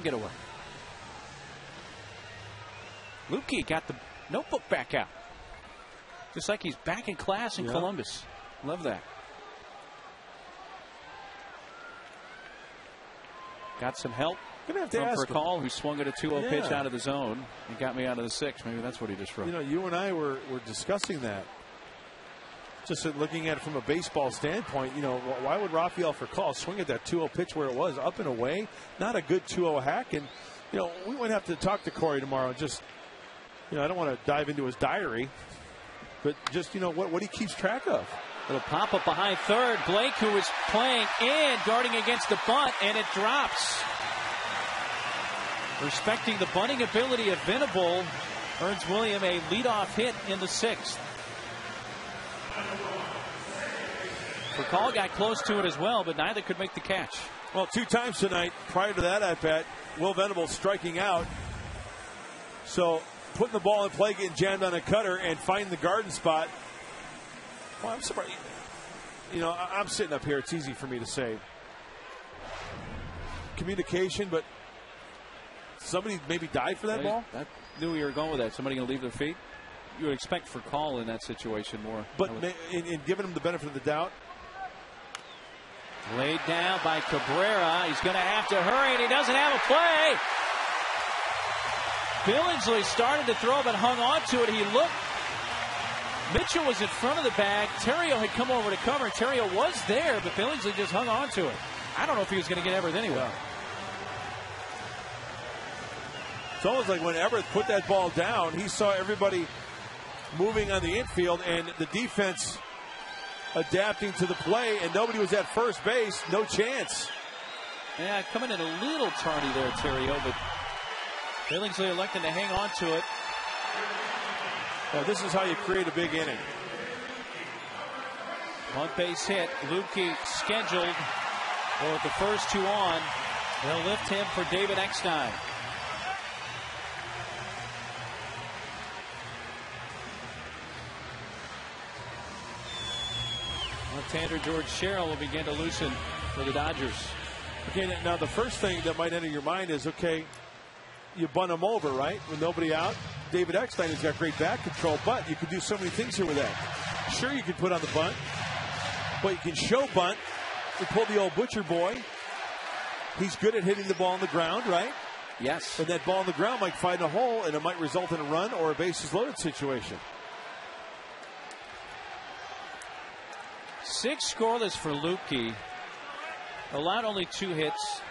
Get away. Lukey got the notebook back out. Just like he's back in class in Columbus. Love that. Got some help Gonna have to from ask Percall, who swung at a 2-0 pitch out of the zone and got me out of the 6. Maybe that's what he just wrote. You know, you and I were discussing that. Just looking at it from a baseball standpoint, you know, why would Rafael Percall swing at that 2-0 pitch where it was up and away? Not a good 2-0 hack. And, you know, we might have to talk to Corey tomorrow. Just, you know, I don't want to dive into his diary, but just, you know, what he keeps track of. Little pop up behind third. Blake, who is playing in, guarding against the bunt, and it drops. Respecting the bunting ability of Venable, earns William a leadoff hit in the 6th. Percall got close to it as well, but neither could make the catch. Well, 2 times tonight, prior to that at bat, Will Venable striking out. So putting the ball in play, getting jammed on a cutter, and finding the garden spot. Well, I'm surprised. You know, I'm sitting up here. It's easy for me to say communication, but somebody maybe died for that ball. I knew we were going with that. Somebody going to leave their feet. You would expect for call in that situation more. But in giving him the benefit of the doubt. Laid down by Cabrera. He's going to have to hurry, and he doesn't have a play. Billingsley started to throw, but hung on to it. He looked. Mitchell was in front of the bag. Terrio had come over to cover. Terrio was there, but Billingsley just hung on to it. I don't know if he was going to get Everett anyway. Yeah. It's almost like when Everett put that ball down, he saw everybody moving on the infield and the defense adapting to the play, and nobody was at first base. No chance. Yeah, coming in a little tardy there, Terrio, but Billingsley elected to hang on to it. Well, this is how you create a big inning. One base hit. Lukey scheduled for the first 2 on. They'll lift him for David Eckstein. Left-hander George Sherrill will begin to loosen for the Dodgers. Okay, now the first thing that might enter your mind is, okay, you bunt him over, right? With nobody out. David Eckstein has got great bat control, but you can do so many things here with that. Sure, you can put on the bunt, but you can show bunt. You pull the old Butcher boy. He's good at hitting the ball on the ground, right? Yes. And that ball on the ground might find a hole, and it might result in a run or a bases loaded situation. 6 scoreless for Lukey. Allowed only 2 hits.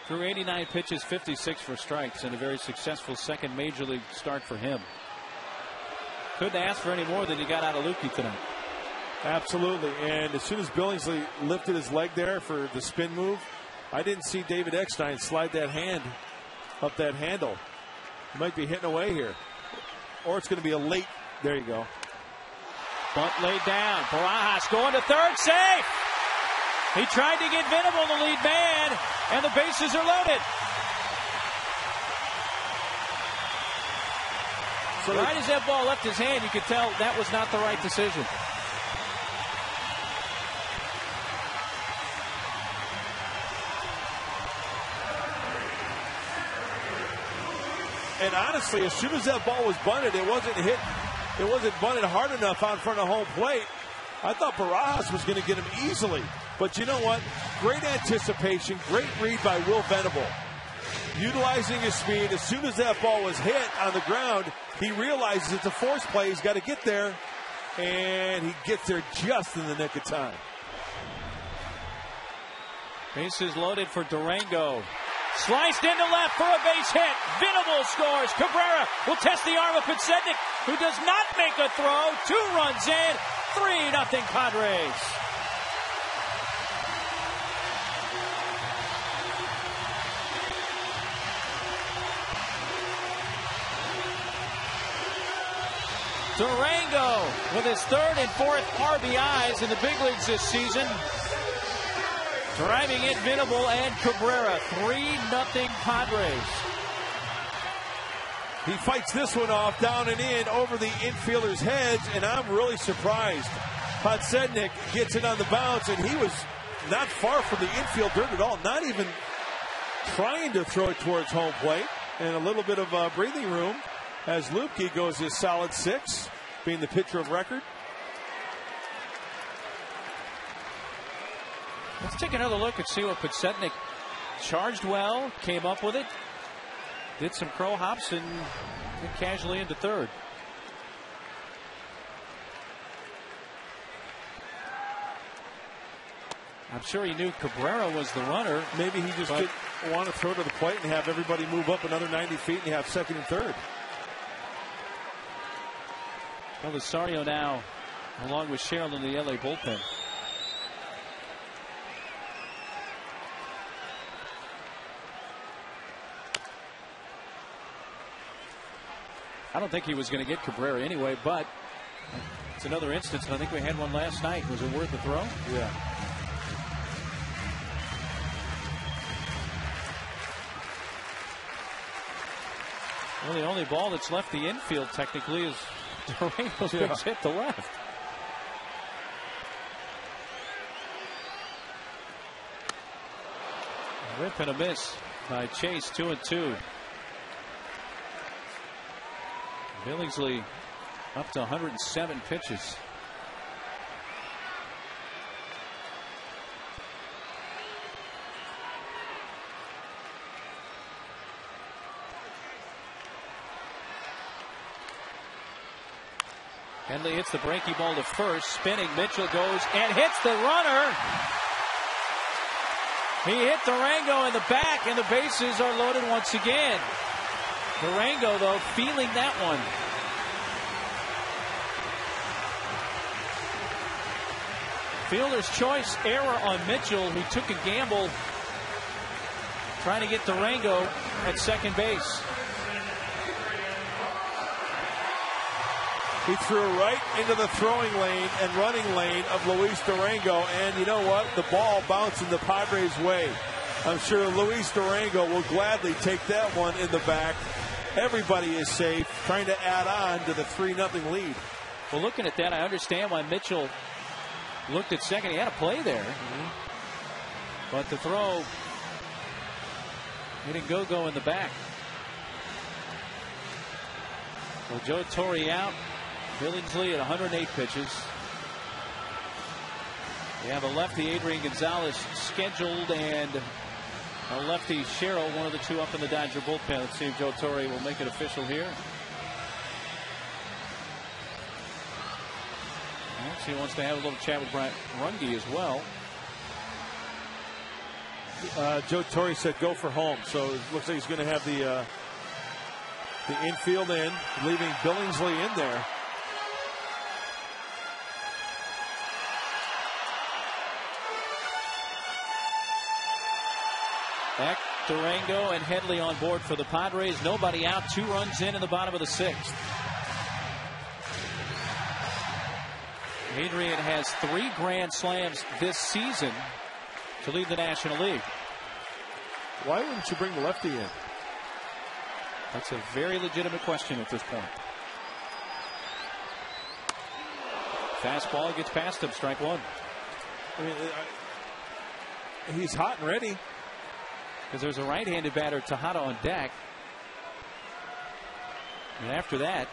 Through 89 pitches, 56 for strikes, and a very successful second major league start for him. Couldn't ask for any more than he got out of Lukey tonight. Absolutely. And as soon as Billingsley lifted his leg there for the spin move, I didn't see David Eckstein slide that hand up that handle. He might be hitting away here. Or it's going to be a late. There you go. Bunt laid down. Barajas going to third. Safe. He tried to get Venable, the lead man, and the bases are loaded. So right as that ball left his hand, you could tell that was not the right decision. And honestly, as soon as that ball was bunted, it wasn't hit. It wasn't bunted hard enough out in front of home plate. I thought Barajas was going to get him easily. But you know what? Great anticipation, great read by Will Venable. Utilizing his speed. As soon as that ball was hit on the ground, he realizes it's a force play. He's got to get there. And he gets there just in the nick of time. Bases loaded for Durango. Sliced into left for a base hit. Venable scores. Cabrera will test the arm of Podsednik, who does not make a throw. 2 runs in. 3-0 Padres. Durango with his 3rd and 4th RBIs in the big leagues this season. Driving in Venable and Cabrera. 3-0 Padres. He fights this one off down and in over the infielders' heads, and I'm really surprised. Podsednik gets it on the bounce, and he was not far from the infield dirt at all. Not even trying to throw it towards home plate, and a little bit of breathing room as Lupke goes his solid 6, being the pitcher of record. Let's take another look and see what Podsednik charged well, came up with it, did some crow hops, and went casually into third. I'm sure he knew Cabrera was the runner. Maybe he just didn't want to throw to the plate and have everybody move up another 90 feet and you have second and third. Belisario now, along with Sherrill in the LA bullpen. I don't think he was going to get Cabrera anyway, but it's another instance, and I think we had one last night. Was it worth the throw? Yeah. Well, the only ball that's left the infield technically is Durango's big hit to left. A rip and a miss by Chase, 2-2. Billingsley up to 107 pitches. Henley hits the breaking ball to first. Spinning Mitchell goes and hits the runner. He hit Durango in the back, and the bases are loaded once again. Durango, though, feeling that one. Fielder's choice error on Mitchell, who took a gamble trying to get Durango at second base. He threw right into the throwing lane and running lane of Luis Durango, and you know what? The ball bounced in the Padres' way. I'm sure Luis Durango will gladly take that one in the back. Everybody is safe, trying to add on to the 3-0 lead. Well, looking at that, I understand why Mitchell looked at second. He had a play there. But the throw, he didn't go in the back. So Joe Torre out. Billingsley at 108 pitches. We have a lefty, Adrian Gonzalez, scheduled, and a lefty, Sherrill, one of the two up in the Dodger bullpen. Let's see if Joe Torre will make it official here. He wants to have a little chat with Brian Runge as well. Joe Torre said go for home, so it looks like he's going to have the infield in, leaving Billingsley in there. Back, Durango and Headley on board for the Padres. Nobody out. 2 runs in the bottom of the 6th. Adrian has 3 grand slams this season to lead the National League. Why wouldn't you bring the lefty in? That's a very legitimate question at this point. Fastball gets past him. Strike 1. I mean, he's hot and ready. Because there's a right-handed batter, Tejada, on deck. And after that,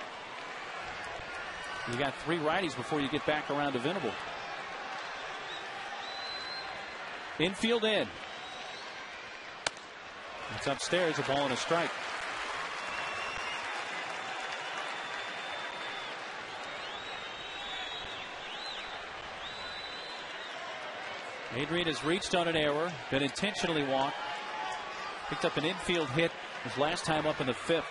you got 3 righties before you get back around to Venable. Infield in. It's upstairs, a ball and a strike. Adrian has reached on an error, been intentionally walked. Picked up an infield hit his last time up in the 5th.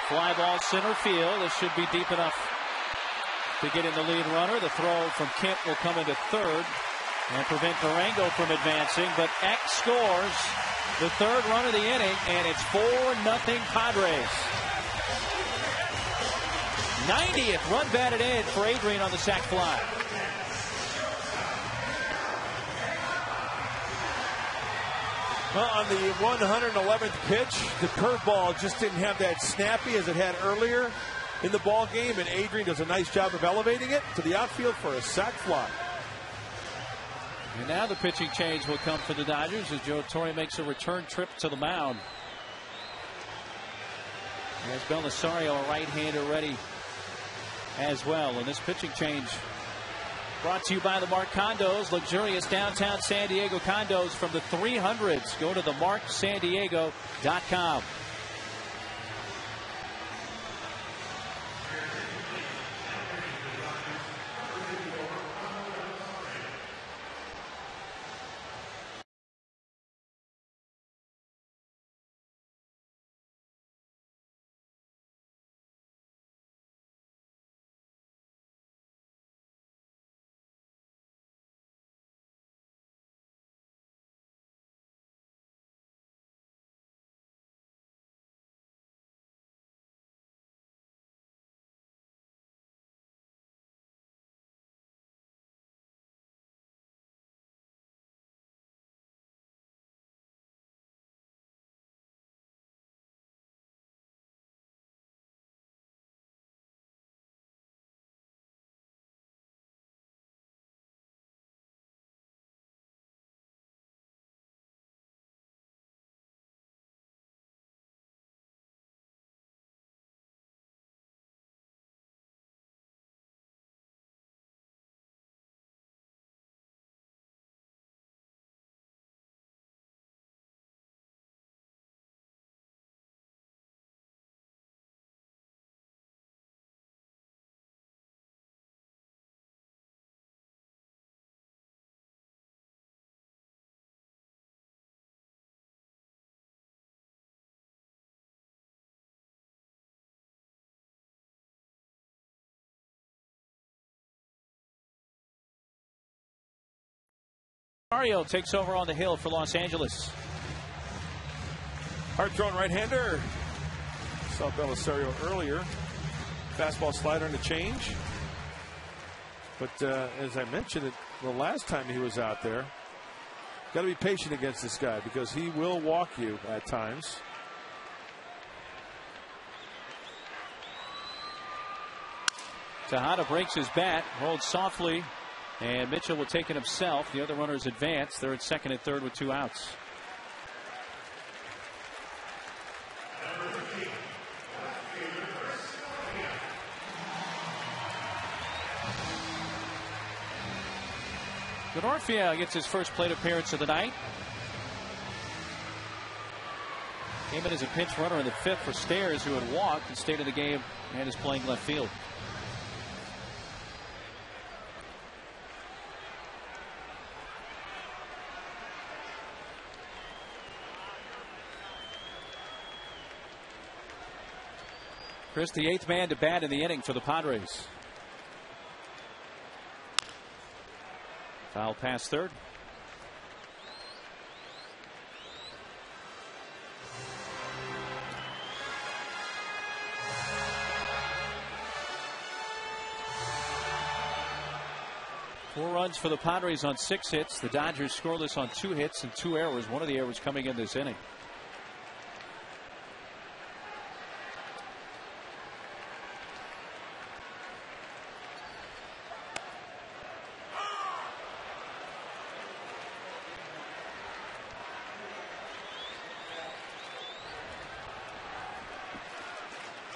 Fly ball center field. This should be deep enough to get in the lead runner. The throw from Kemp will come into third and prevent Durango from advancing. But X scores the 3rd run of the inning, and it's 4-0 Padres. 90th run batted in for Adrian on the sac fly. Well, on the 111th pitch, the curveball just didn't have that snappy as it had earlier in the ball game, and Adrian does a nice job of elevating it to the outfield for a sac fly. And now the pitching change will come for the Dodgers as Joe Torre makes a return trip to the mound. As Belisario, a right-hander, ready as well. And this pitching change brought to you by the Mark Condos. Luxurious downtown San Diego condos from the 300s. Go to themarksandiego.com. Mario takes over on the hill for Los Angeles. Hard thrown right-hander. Saw Belisario earlier. Fastball slider and a change. But as I mentioned it the last time he was out there, got to be patient against this guy because he will walk you at times. Tejada breaks his bat, holds softly, and Mitchell will take it himself. The other runners advance. They're at second and third with 2 outs. Gnorfia gets his first plate appearance of the night. Came in as a pinch runner in the 5th for Stairs, who had walked and stayed in the game and is playing left field. Chris, the 8th man to bat in the inning for the Padres. Foul past third. Four runs for the Padres on 6 hits. The Dodgers scoreless on 2 hits and 2 errors. One of the errors coming in this inning.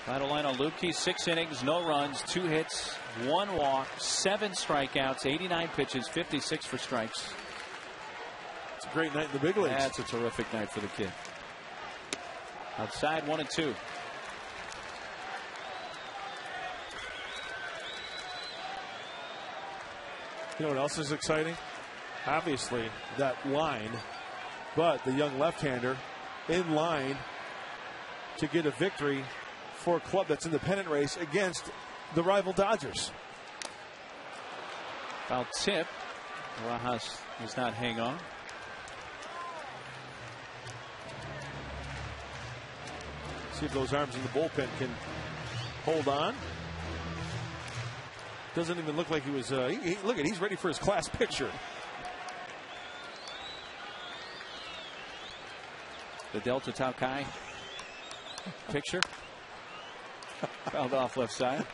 Final line on Lukey, 6 innings, no runs, 2 hits, 1 walk, 7 strikeouts, 89 pitches, 56 for strikes. It's a great night in the big leagues. That's a terrific night for the kid. Outside 1 and 2. You know what else is exciting? Obviously that line, but the young left-hander in line to get a victory for a club that's in the pennant race against the rival Dodgers. Foul tip. Rajas does not hang on. See if those arms in the bullpen can hold on. Doesn't even look like he was. Look at, he's ready for his class picture. The Delta Tau Kai picture. Fouled off left side.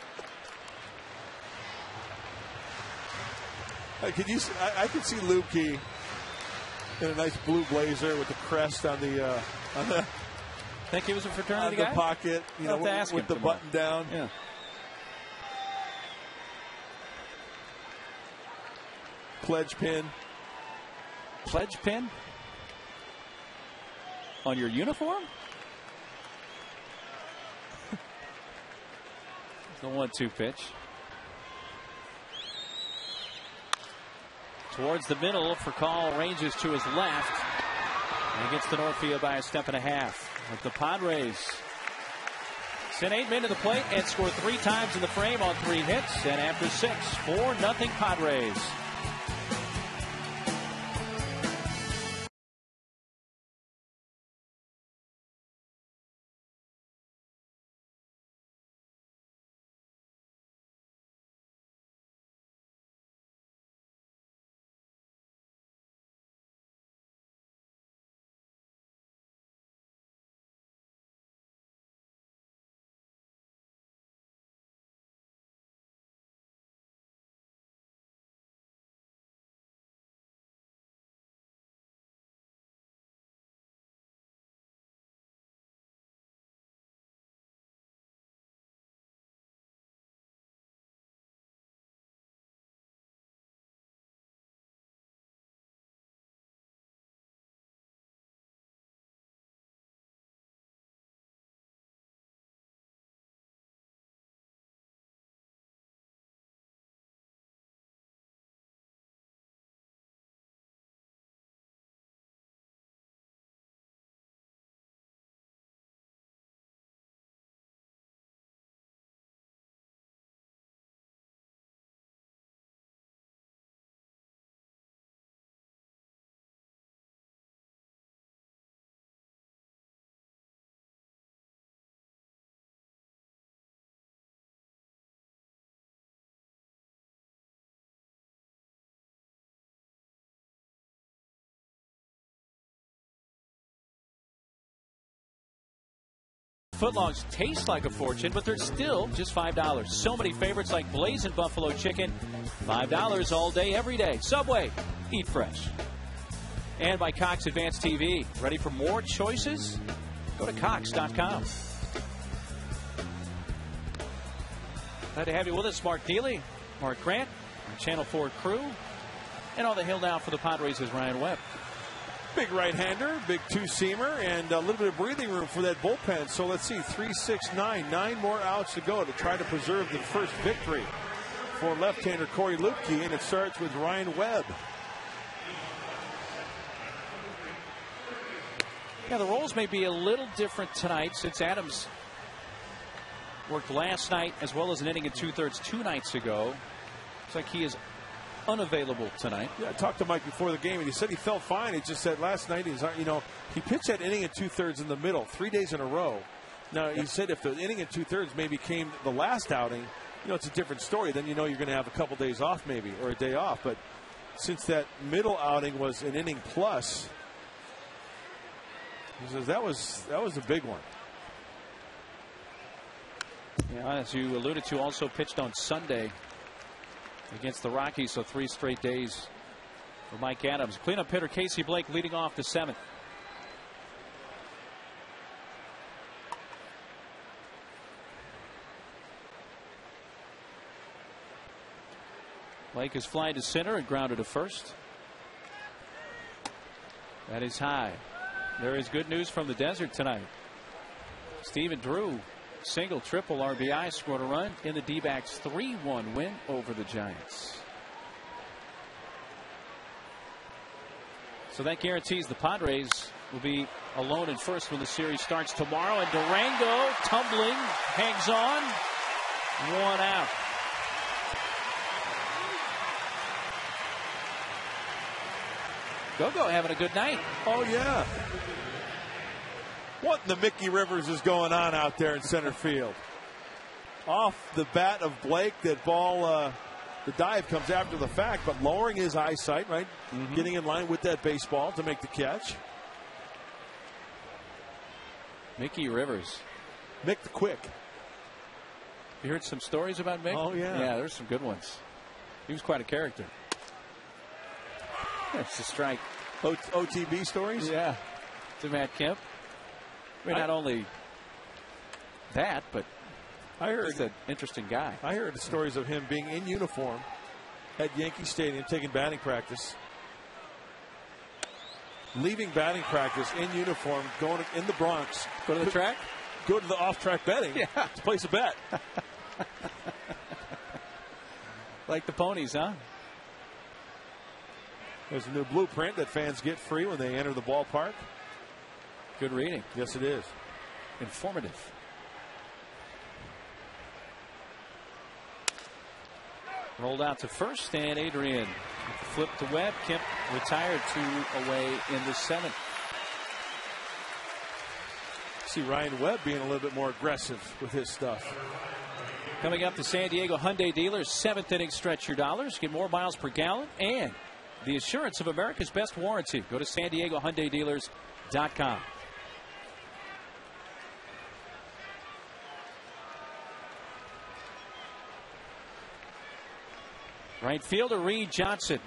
I could see Lukey in a nice blue blazer with the crest on the think he was a fraternity guy? Pocket, with the button down. Yeah. Pledge pin. Pledge pin on your uniform? The 1-2 pitch. Towards the middle for call, ranges to his left. And gets to north field by a step and a half. But the Padres sent 8 men to the plate and scored 3 times in the frame on 3 hits. And after 6, 4-0 Padres. Footlongs taste like a fortune, but they're still just $5. So many favorites like Blazing Buffalo Chicken, $5 all day, every day. Subway, eat fresh. And by Cox Advanced TV. Ready for more choices? Go to Cox.com. Glad to have you with us, Mark Neely, Mark Grant, our Channel 4 crew. And on the hill now for the Padres is Ryan Webb. Big right-hander, big two-seamer, and a little bit of breathing room for that bullpen. So let's see, 3-6-9, 9 more outs to go to try to preserve the first victory for left-hander Corey Lupke, and it starts with Ryan Webb. Yeah, the roles may be a little different tonight since Adams worked last night as well as an inning and 2/3 2 nights ago. Looks like he is unavailable tonight. Yeah, I talked to Mike before the game, and he said he felt fine. He just said last night he pitched that inning and 2/3 in the middle 3 days in a row. Now he said if the inning and 2/3 maybe came the last outing, it's a different story. Then you're going to have a couple days off maybe or a day off. But since that middle outing was an inning plus, he says that was a big one. Yeah, as you alluded to, also pitched on Sunday against the Rockies, so 3 straight days for Mike Adams. Cleanup hitter Casey Blake leading off the 7th. Blake is flying to center and grounded to first. That is high. There is good news from the desert tonight. Stephen Drew, single, triple RBI, scored a run in the D-backs 3-1 win over the Giants. So that guarantees the Padres will be alone in first when the series starts tomorrow. And Durango tumbling, hangs on, 1 out. Go having a good night. Oh yeah. What in the Mickey Rivers is going on out there in center field? Off the bat of Blake, that ball, the dive comes after the fact, but lowering his eyesight, right? Mm-hmm. Getting in line with that baseball to make the catch. Mickey Rivers. Mick the Quick. You heard some stories about Mick? Oh, yeah. Yeah, there's some good ones. He was quite a character. It's a strike. OTB stories? Yeah. To Matt Kemp. I mean, not only that, but I heard he's an interesting guy. I heard the stories of him being in uniform at Yankee Stadium taking batting practice, leaving batting practice in uniform, going in the Bronx. Go to the track? Go to the off-track betting to place a bet. Like the ponies, huh? There's a new blueprint that fans get free when they enter the ballpark. Good reading. Yes, it is. Informative. Rolled out to first, and Adrian flipped to Webb. Kemp retired, 2 away in the 7th. See Ryan Webb being a little bit more aggressive with his stuff. Coming up, the San Diego Hyundai dealers, 7th inning stretch your dollars. Get more miles per gallon and the assurance of America's best warranty. Go to SanDiegoHyundaiDealers.com. Right fielder Reed Johnson.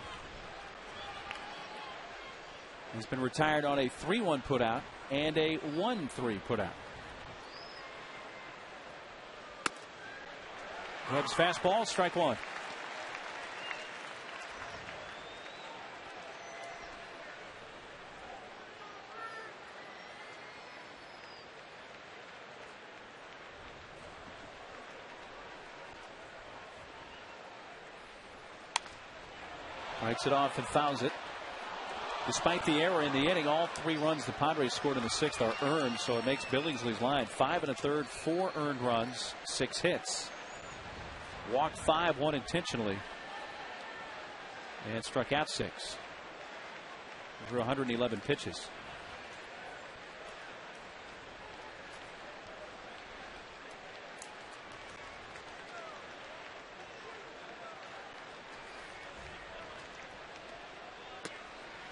He's been retired on a 3-1 putout and a 1-3 putout. Webb's fastball, strike 1. Writes it off and fouls it. Despite the error in the inning, all 3 runs the Padres scored in the 6th are earned, so it makes Billingsley's line 5 1/3, 4 earned runs, 6 hits. Walked 5, 1 intentionally, and struck out 6. Through 111 pitches.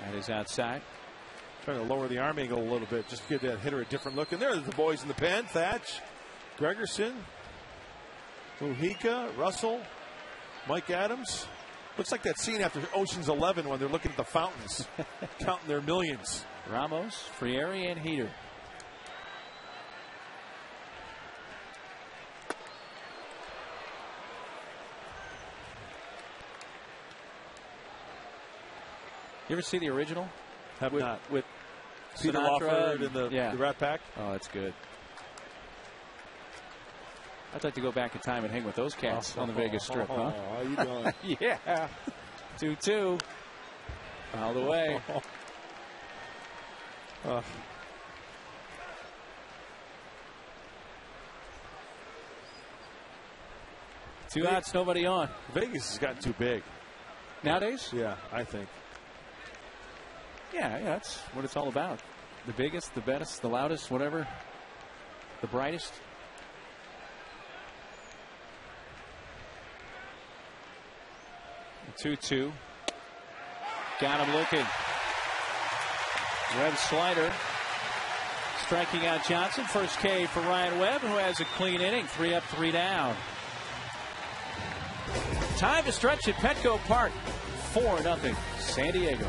That is outside. Trying to lower the arm angle a little bit, just to give that hitter a different look. And there's the boys in the pen. Thatch, Gregerson, Mujica, Russell, Mike Adams. Looks like that scene after Ocean's 11 when they're looking at the fountains, counting their millions. Ramos, Frieri, and Heater. You ever see the original? Have not. With Peter Sinatra Lawford and the Rat Pack? Oh, that's good. I'd like to go back in time and hang with those cats on the Vegas Strip, huh? How you doing? Yeah. 2-2. All the way. 2 outs, nobody on. Vegas has gotten too big. Nowadays? Yeah, I think. Yeah, that's what it's all about. The biggest, the best, the loudest, whatever. The brightest. The 2-2. Got him looking. Webb slider. Striking out Johnson. First K for Ryan Webb, who has a clean inning. 3 up, 3 down. Time to stretch at Petco Park. 4-0 San Diego.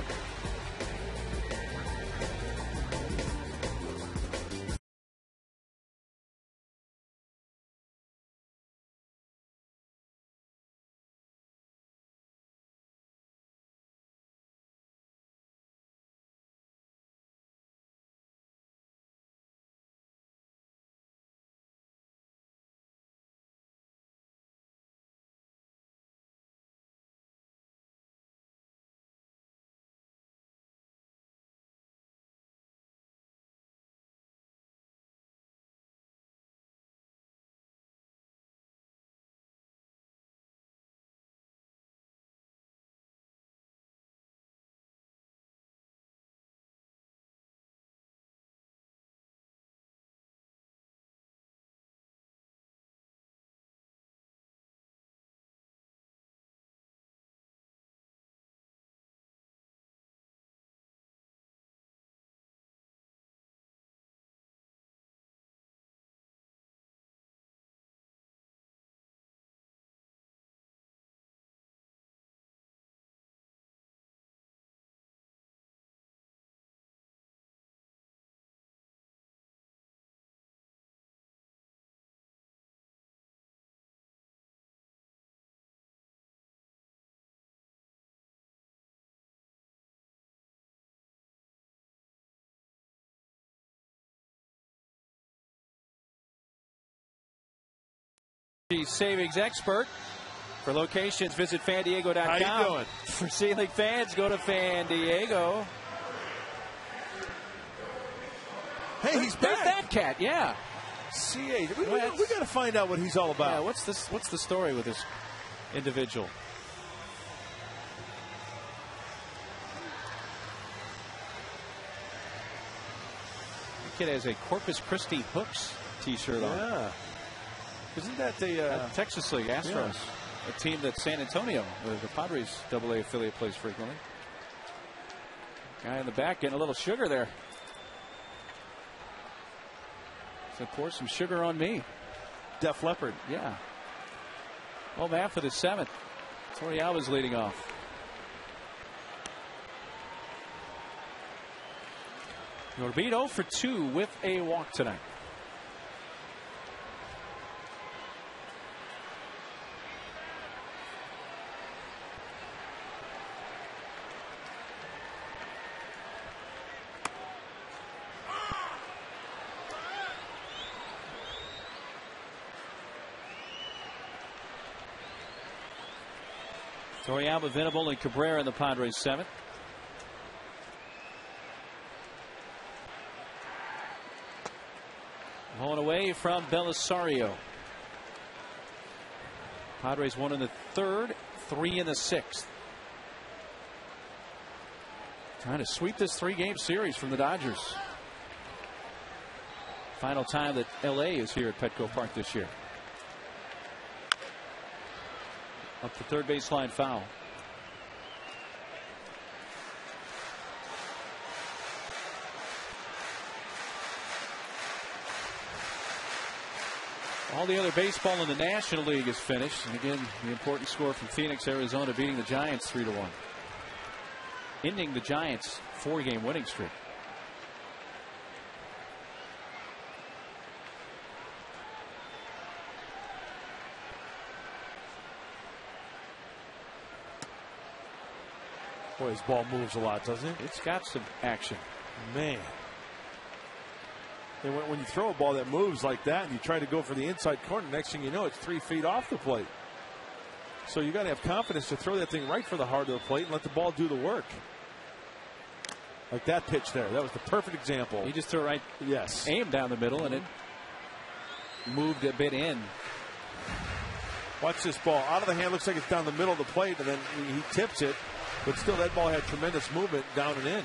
savings expert. For locations, visit fandiego.com. How you doing? For ceiling fans, go to Fan Diego. Hey, he's There's back. that cat, yeah. CA. We got to find out what he's all about. Yeah, what's the story with this individual? The kid has a Corpus Christi Hooks t-shirt on. Yeah. Isn't that the Texas League Astros? Yeah. A team that San Antonio, the Padres AA affiliate, plays frequently. Guy in the back getting a little sugar there. So pour some sugar on me. Def Leppard. Yeah. Well, man, for the 7th. Torrealba's leading off. Norbeat 0 for 2 with a walk tonight. Torrealba, Venable, and Cabrera in the Padres 7th. Pulling away from Belisario. Padres 1 in the 3rd, 3 in the 6th. Trying to sweep this 3-game series from the Dodgers. Final time that LA is here at Petco Park this year. Up the third baseline foul. All the other baseball in the National League is finished. And again, the important score from Phoenix, Arizona beating the Giants 3-1. Ending the Giants' 4-game winning streak. Boy, his ball moves a lot, doesn't it? It's got some action. Man. And when you throw a ball that moves like that and you try to go for the inside corner, next thing you know, it's 3 feet off the plate. So you got to have confidence to throw that thing right for the heart of the plate and let the ball do the work. Like that pitch there. That was the perfect example. He just threw it right. Yes. Aim down the middle, and it moved a bit in. Watch this ball. Out of the hand, looks like it's down the middle of the plate, and then he tips it. But still, that ball had tremendous movement down and in.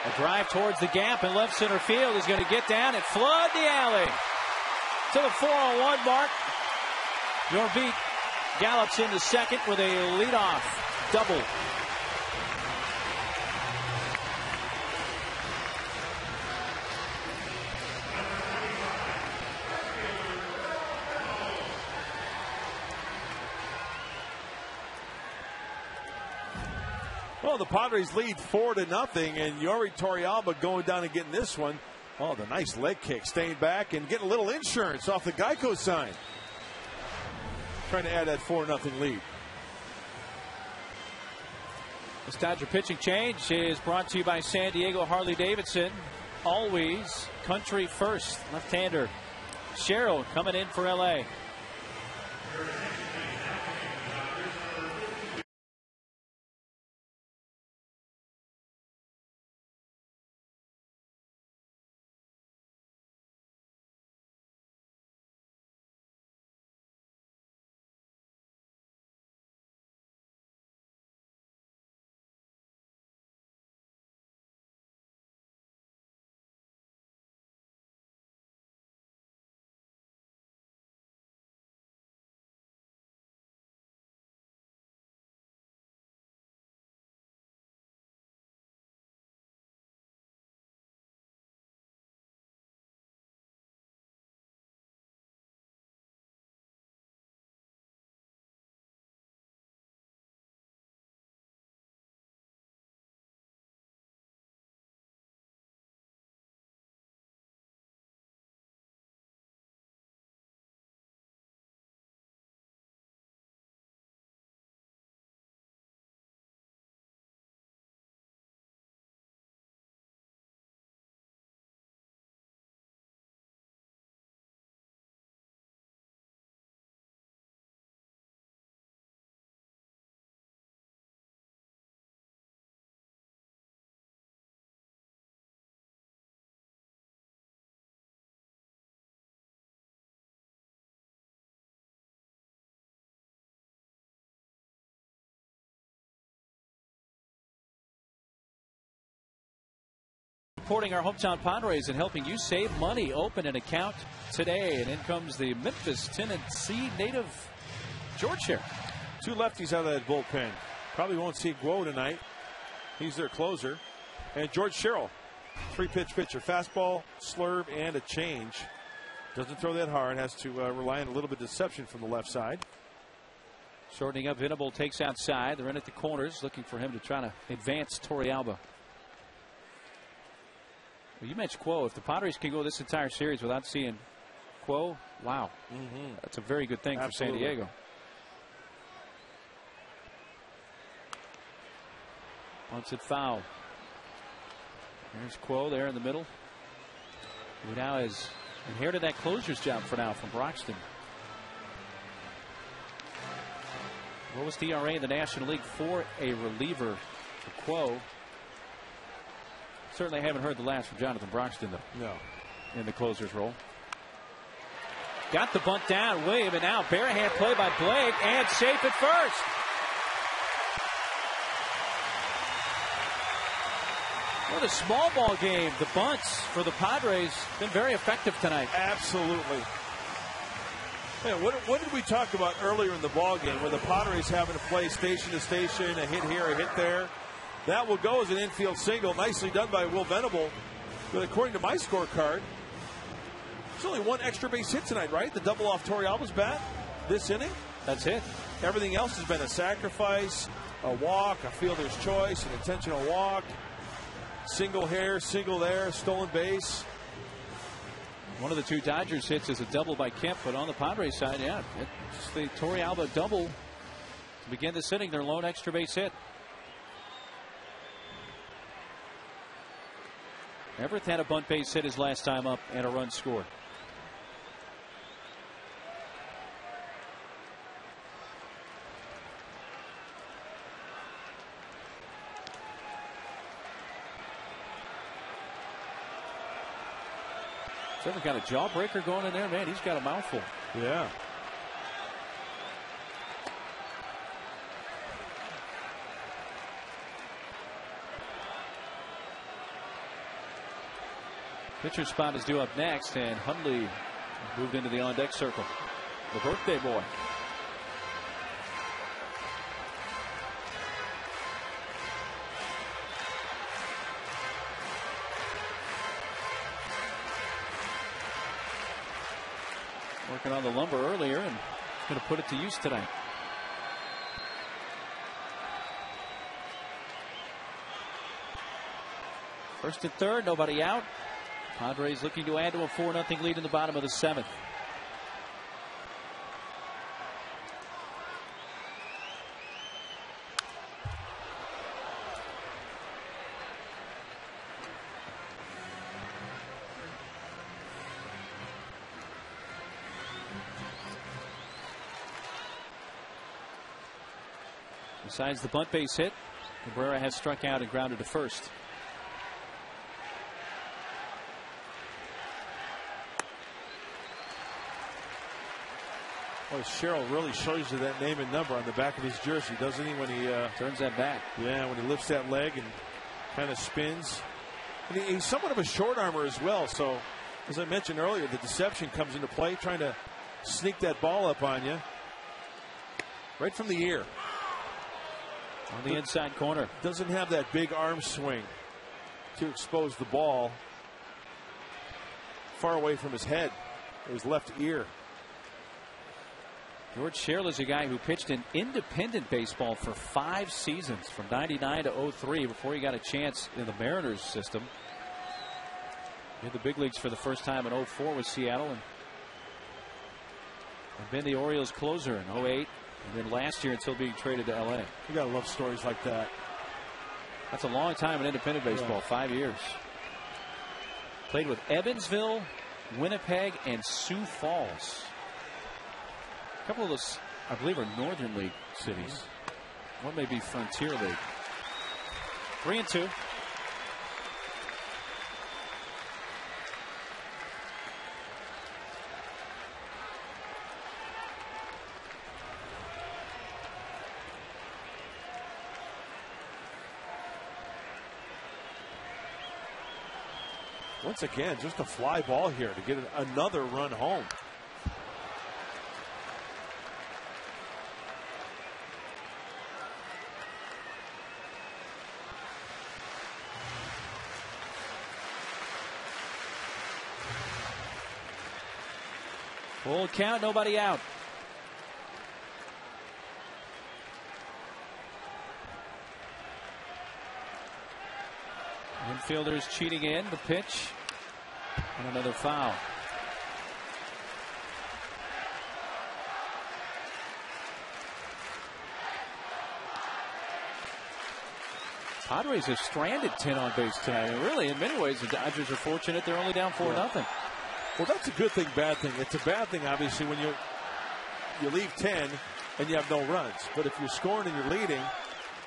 A drive towards the gap in left center field is going to get down and flood the alley. To the 4-on-1 mark. Norbeat gallops into second with a leadoff double. Well, the Padres lead 4-0, and Yori Torrealba going down and getting this one. Oh, the nice leg kick, staying back and getting a little insurance off the Geico sign. Trying to add that 4-0 lead. This Dodger pitching change is brought to you by San Diego Harley-Davidson. Always country first. Left-hander Sherrill coming in for LA. supporting our hometown Padres and helping you save money. Open an account today. And in comes the Memphis, Tennessee native, George Sherrill. Two lefties out of that bullpen. Probably won't see Guo tonight. He's their closer. And George Sherrill, 3-pitch pitcher. Fastball, slurve, and a change. Doesn't throw that hard. Has to rely on a little bit of deception from the left side. Shortening up, Venable takes outside. They're in at the corners, looking for him to try to advance Torrealba. Well, you mentioned Quo. If the Padres can go this entire series without seeing Quo, wow. That's a very good thing for San Diego. Bunts it foul. There's Quo there in the middle, who now has inherited that closer's job for now from Broxton. Lowest ERA in the National League for a reliever for Quo. Certainly haven't heard the last from Jonathan Broxton, though. No. In the closer's role. Got the bunt down. William, and now barehand play by Blake, and safe at first. What a small ball game. The bunts for the Padres been very effective tonight. Absolutely. Man, what did we talk about earlier in the ball game, where the Padres having to play station to station, a hit here, a hit there? That will go as an infield single. Nicely done by Will Venable. But according to my scorecard, there's only one extra base hit tonight, right? The double off Torrealba's bat this inning. That's it. Everything else has been a sacrifice, a walk, a fielder's choice, an intentional walk, single here, single there, stolen base. One of the two Dodgers hits is a double by Kemp, but on the Padres side, yeah, it's the Torrealba double to begin this inning, their lone extra base hit. Everett had a bunt base hit his last time up and a run scored. Everett got a jawbreaker going in there, man. He's got a mouthful. Yeah. Pitcher spot is due up next, and Hundley moved into the on-deck circle. The birthday boy. Working on the lumber earlier and going to put it to use tonight. First and third, nobody out. Padres looking to add to a 4-0 lead in the bottom of the 7th. Besides the bunt base hit, Cabrera has struck out and grounded to first. Boy, Sherrill really shows you that name and number on the back of his jersey, doesn't he, when he turns that back? Yeah, when he lifts that leg and kind of spins. And he's somewhat of a short armor as well, so as I mentioned earlier, the deception comes into play, trying to sneak that ball up on you right from the ear. On the inside corner. Doesn't have that big arm swing to expose the ball far away from his head, or his left ear. George Sherrill is a guy who pitched in independent baseball for 5 seasons, from '99 to '03, before he got a chance in the Mariners system. In the big leagues for the first time in '04 with Seattle, and been the Orioles closer in '08, and then last year until being traded to LA. You gotta love stories like that. That's a long time in independent baseball, yeah. 5 years. Played with Evansville, Winnipeg, and Sioux Falls. A couple of those, I believe, are Northern League cities. One may be Frontier League. 3-2. Once again, just a fly ball here to get another run home. Full count, nobody out. Infielders cheating in the pitch. And another foul. Padres have stranded 10 on base tonight. And really, in many ways, the Dodgers are fortunate they're only down 4-0. Well, that's a good thing, bad thing. It's a bad thing, obviously, when you leave 10 and you have no runs. But if you're scoring and you're leading,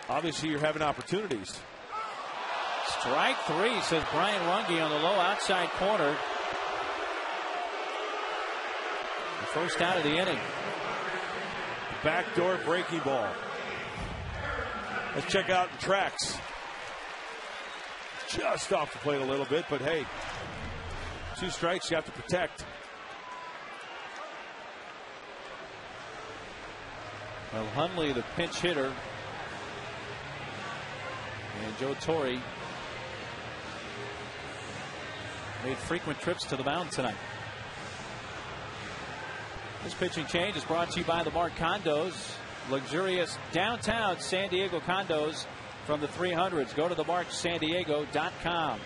obviously you're having opportunities. Strike 3, says Brian Runge on the low outside corner. The first out of the inning. Backdoor breaking ball. Let's check out the tracks. Just off the plate a little bit, but hey, 2 strikes you have to protect. Well, Hundley, the pinch hitter, and Joe Torre made frequent trips to the mound tonight. This pitching change is brought to you by the Mark Condos. Luxurious downtown San Diego condos from the 300s. Go to themarksandiego.com.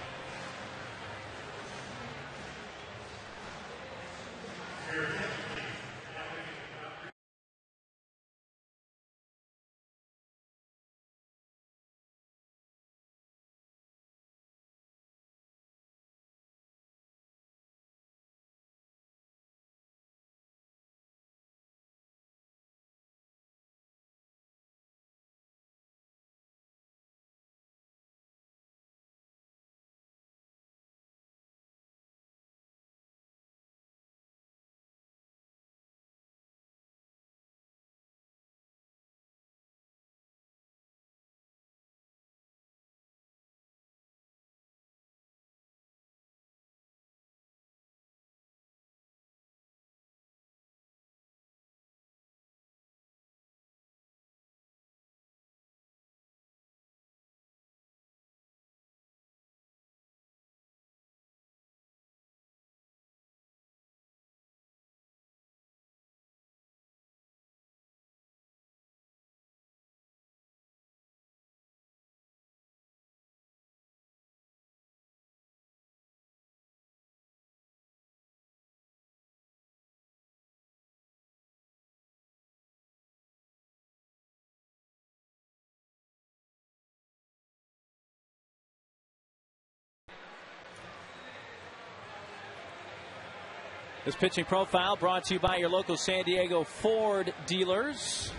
This pitching profile brought to you by your local San Diego Ford dealers.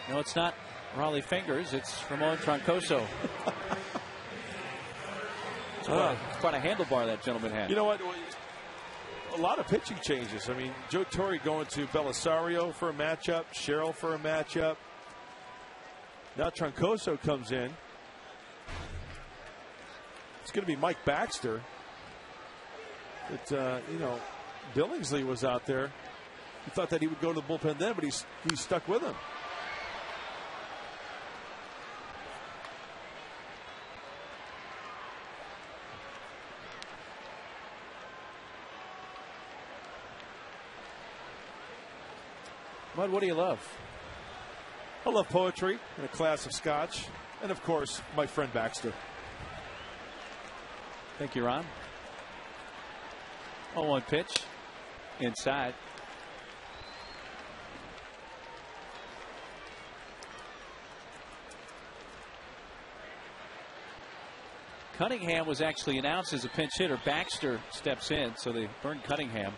No, it's not Raleigh Fingers. It's Ramon Troncoso. It's quite a handlebar that gentleman had. You know what? A lot of pitching changes. I mean, Joe Torre going to Belisario for a matchup, Sherrill for a matchup. Now Troncoso comes in. It's going to be Mike Baxter. But, you know, Billingsley was out there. He thought that he would go to the bullpen then, but he's stuck with him. Bud, what do you love? I love poetry and a glass of scotch. And, of course, my friend Baxter. Thank you, Ron. 0-1 pitch inside. Cunningham was actually announced as a pinch hitter. Baxter steps in, so they burn Cunningham.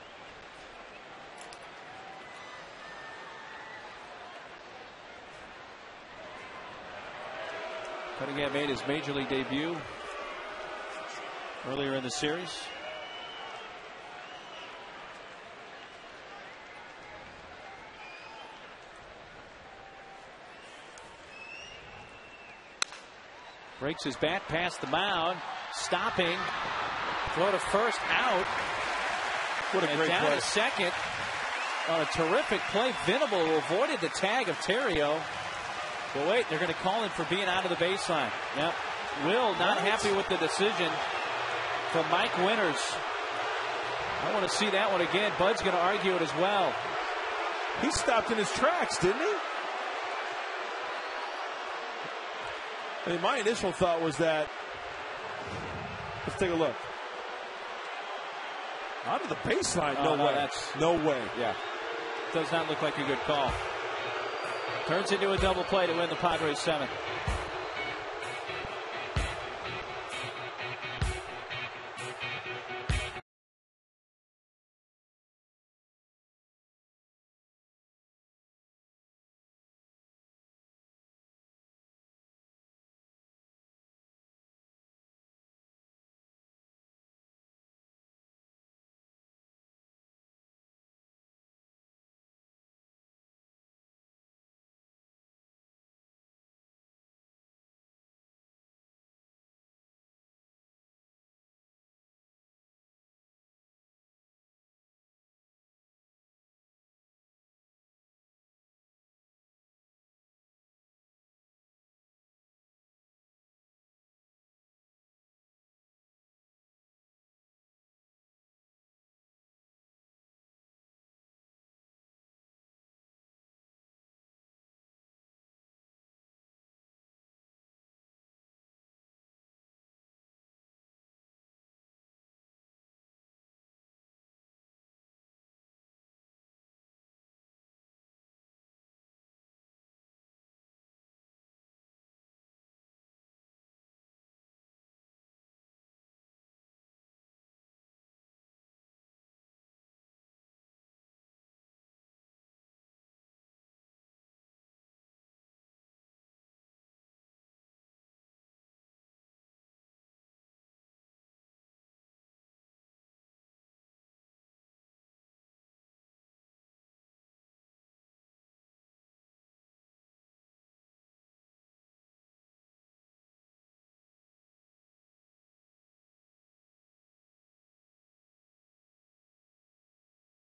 Cunningham made his major league debut earlier in the series. Breaks his bat past the mound. Stopping. Throw to first, out. What a great down play. to second. On a terrific play. Venable avoided the tag of Terrio. But wait, they're going to call him for being out of the baseline. Yep. Will not happy with the decision from Mike Winters. I want to see that one again. Bud's going to argue it as well. He stopped in his tracks, didn't he? I mean, my initial thought was that, let's take a look. Out of the baseline, no way. No way. Yeah. Does not look like a good call. Turns into a double play to win the Padres 7th.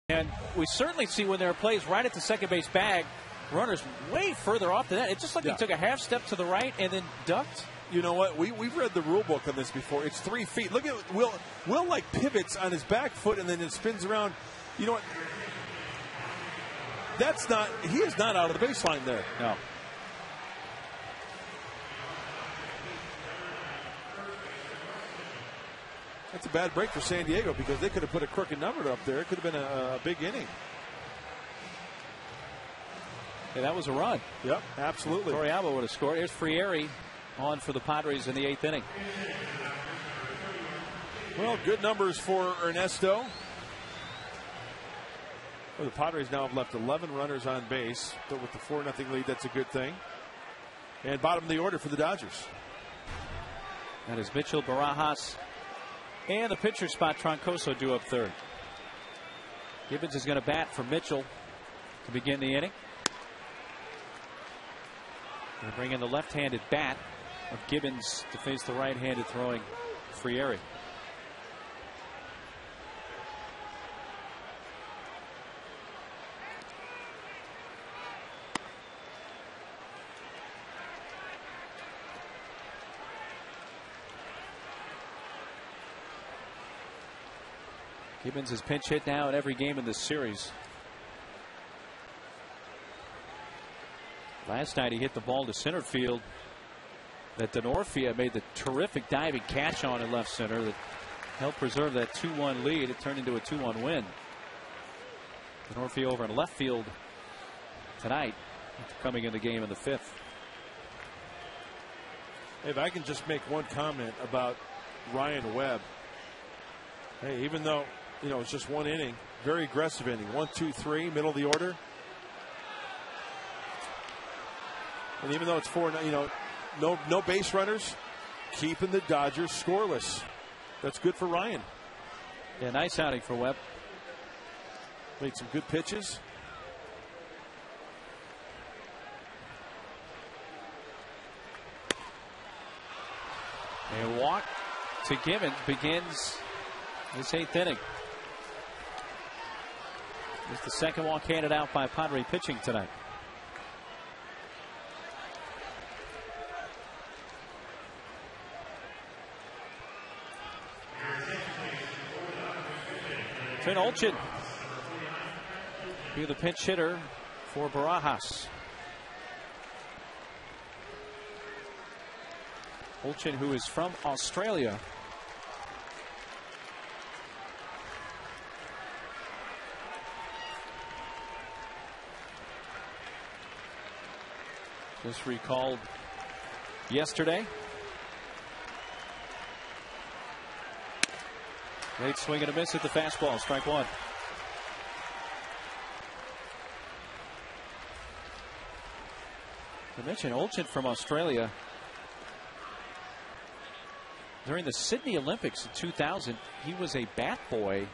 And we certainly see when there are plays right at the second base bag, runners way further off than that. It's just like he took a half step to the right and then ducked. You know what? We've read the rule book on this before. It's 3 feet. Look at Will. Will like pivots on his back foot and then it spins around. You know what? That's not. He is not out of the baseline there. No. That's a bad break for San Diego because they could have put a crooked number up there. It could have been a big inning. Yeah, that was a run. Yep, absolutely. Torrealba would have scored. Here's Frieri on for the Padres in the 8th inning. Well, good numbers for Ernesto. Well, the Padres now have left 11 runners on base, but with the 4-0 lead, that's a good thing. And bottom of the order for the Dodgers. That is Mitchell, Barajas, and the pitcher spot, Troncoso, due up third. Gibbons is going to bat for Mitchell to begin the inning. Going to bring in the left-handed bat of Gibbons to face the right-handed throwing Frieri. Gibbons has pinch hit now in every game in this series. Last night he hit the ball to center field that Denorfia made the terrific diving catch on in left center that helped preserve that 2-1 lead. It turned into a 2-1 win. Denorfia over in left field tonight, coming in the game in the 5th. If I can just make one comment about Ryan Webb. Hey, even though, you know, it's just one inning, very aggressive inning. 1, 2, 3, middle of the order. And even though it's 4, you know, no base runners, keeping the Dodgers scoreless. That's good for Ryan. Yeah, nice outing for Webb. Made some good pitches. A walk to Gibbons begins this 8th inning. It's the second walk handed out by Padre pitching tonight. Trent Olchin, be the pinch hitter for Barajas. Olchin, who is from Australia. Just recalled yesterday. Late swing and a miss at the fastball. Strike one. I mentioned Olchin from Australia. During the Sydney Olympics in 2000, he was a bat boy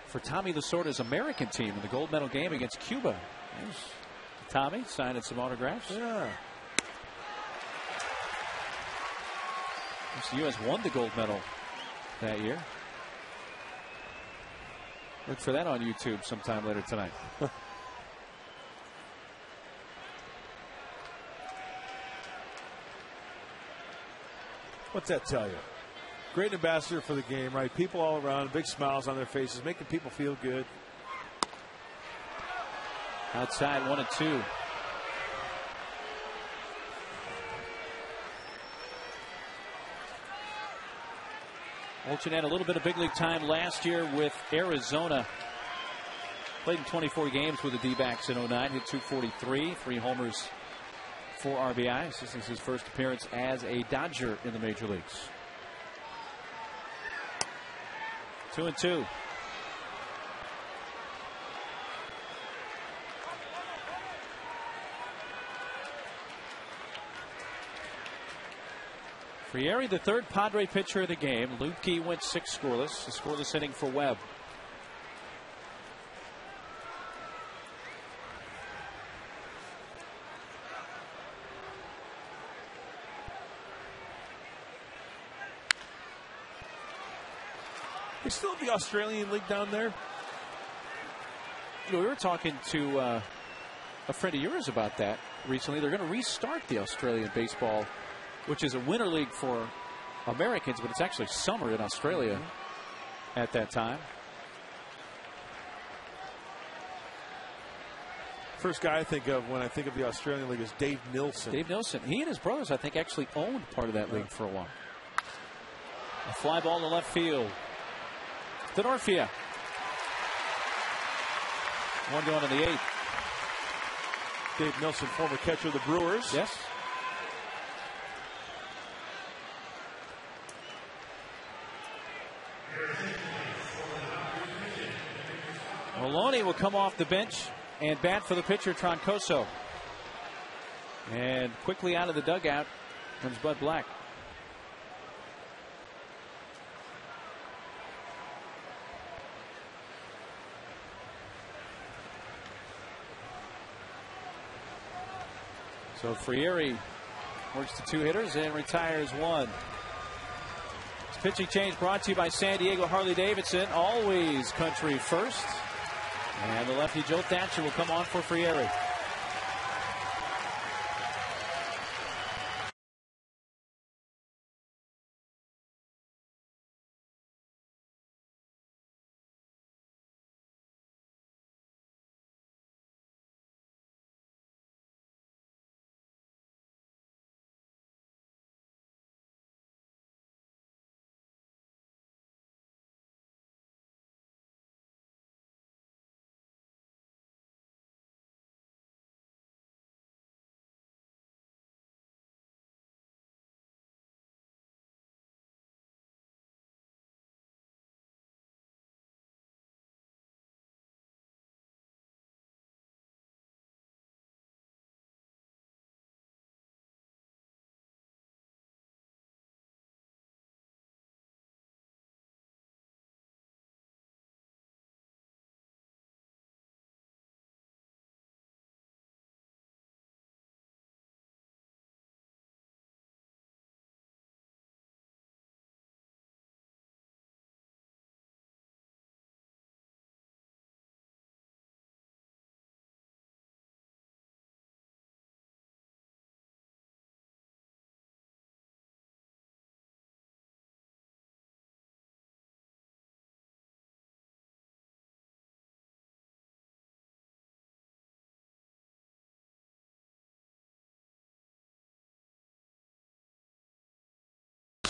for Tommy Lasorda's American team in the gold medal game against Cuba. There's Tommy signing some autographs. Yeah. The U.S. won the gold medal that year. Look for that on YouTube sometime later tonight. What's that tell you? Great ambassador for the game, right? People all around, big smiles on their faces, making people feel good. Outside 1-2. Olchin had a little bit of big league time last year with Arizona. Played in 24 games with the D-backs in 09. Hit .243, 3 homers, 4 RBIs. This is his first appearance as a Dodger in the major leagues. 2-2. Frieri, the third Padre pitcher of the game. Lupke went 6 scoreless. A scoreless inning for Webb. They still have the Australian League down there. You know, we were talking to a friend of yours about that recently. They're going to restart the Australian baseball, which is a winter league for Americans, but it's actually summer in Australia at that time. First guy I think of when I think of the Australian League is Dave Nilsson. Dave Nilsson. He and his brothers, I think, actually owned part of that league for a while. A fly ball to left field. Denorfia. 1 going in the 8th. Dave Nilsson, former catcher of the Brewers. Yes. Maloney will come off the bench and bat for the pitcher, Troncoso. And quickly out of the dugout comes Bud Black. So Frieri works to 2 hitters and retires 1. This pitching change brought to you by San Diego Harley-Davidson. Always country first. And the lefty Joe Thatcher will come on for Frieri.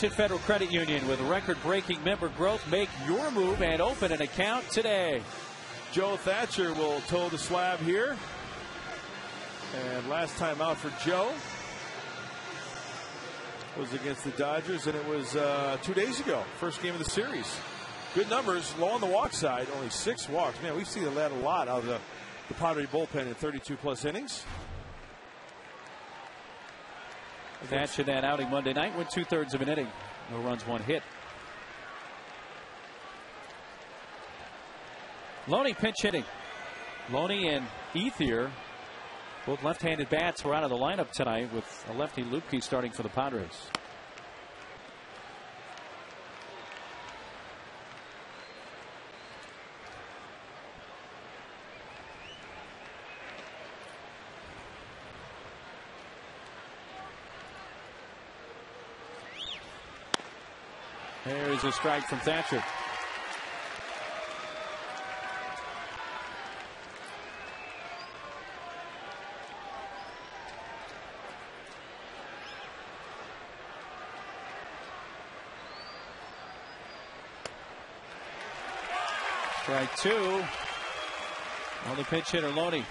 Nation Federal Credit Union with record-breaking member growth. Make your move and open an account today. Joe Thatcher will toe the slab here. And last time out for Joe was against the Dodgers, and it was 2 days ago. First game of the series. Good numbers, low on the walk side, only 6 walks. Man, we've seen that a lot out of the Padre bullpen in 32-plus innings. Thatcher that outing Monday night went 2/3 of an inning. No runs, 1 hit. Loney pinch hitting. Loney and Ethier, both left-handed bats, were out of the lineup tonight with a lefty Lupke starting for the Padres. There's a strike from Thatcher. Strike 2 on the pinch hitter Loney.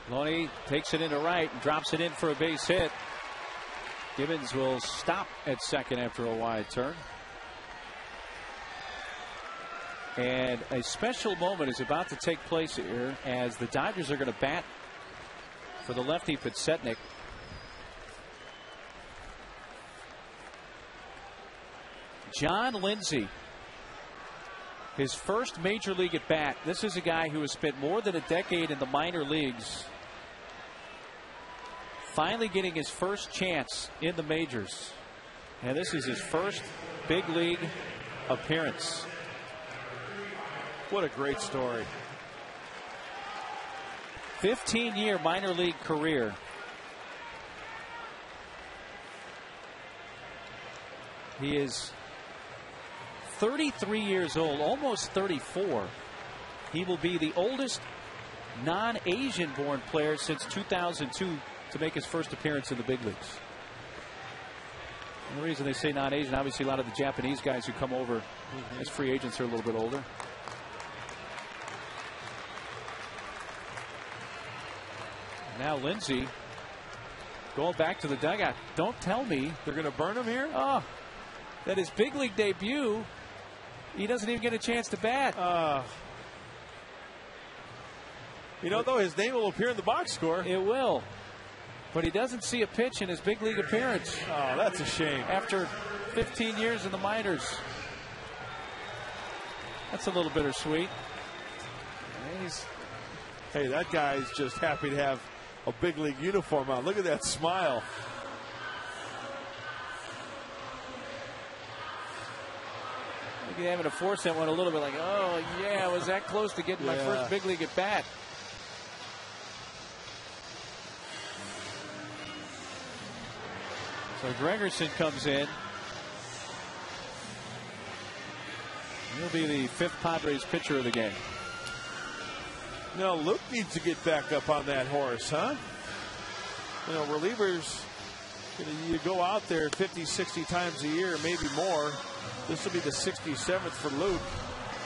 Loney takes it into right and drops it in for a base hit. Gibbons will stop at second after a wide turn. And a special moment is about to take place here as the Dodgers are going to bat for the lefty Pitsetnik. John Lindsay, his first major league at bat. This is a guy who has spent more than a decade in the minor leagues, finally getting his first chance in the majors. And this is his first big league appearance. What a great story. 15-year minor league career. He is 33 years old, almost 34. He will be the oldest non-Asian born player since 2002 to make his first appearance in the big leagues. And the reason they say non-Asian, obviously a lot of the Japanese guys who come over as free agents are a little bit older. Now Lindsay going back to the dugout. Don't tell me they're going to burn him here. Oh, that his big league debut, he doesn't even get a chance to bat. You know, though, his name will appear in the box score. It will. But he doesn't see a pitch in his big league appearance. Oh, that's a shame. After 15 years in the minors. That's a little bittersweet. Hey, that guy's just happy to have a big league uniform on. Look at that smile. Maybe having to force that one a little bit, like, oh, yeah, I was that close to getting my first big league at bat. So Gregerson comes in. He'll be the 5th Padres pitcher of the game. No, Luke needs to get back up on that horse, huh? You know, relievers, you go out there 50, 60 times a year, maybe more. This will be the 67th for Luke.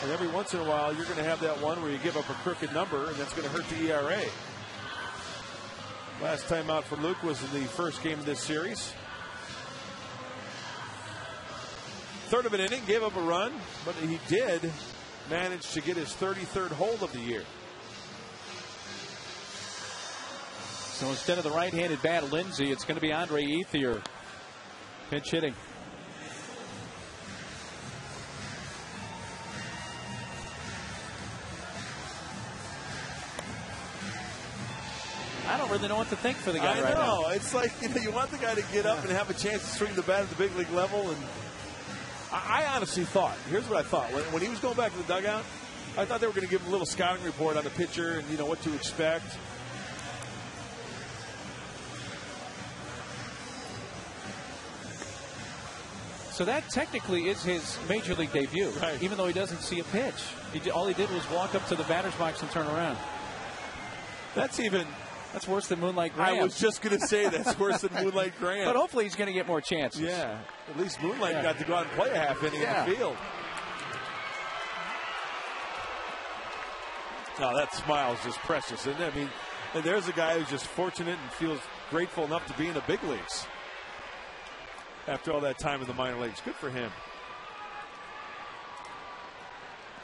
And every once in a while, you're going to have that one where you give up a crooked number, and that's going to hurt the ERA. Last time out for Luke was in the first game of this series. Third of an inning, gave up a run, but he did manage to get his 33rd hold of the year. So instead of the right-handed bat Lindsay, it's going to be Andre Ethier pinch hitting. I don't really know what to think for the guy right now. It's like, you know, you want the guy to get up and have a chance to swing the bat at the big league level. And I honestly thought, here's what I thought. When he was going back to the dugout, I thought they were going to give him a little scouting report on the pitcher and, you know, what to expect. So that technically is his major league debut, right, even though he doesn't see a pitch. All he did was walk up to the batter's box and turn around. That's worse than Moonlight Graham. I was just going to say that's worse than Moonlight Graham. But hopefully he's going to get more chances. Yeah, at least Moonlight got to go out and play a half inning in the field. Oh, that smile is just precious, isn't it? I mean, and there's a guy who's just fortunate and feels grateful enough to be in the big leagues after all that time in the minor leagues. Good for him.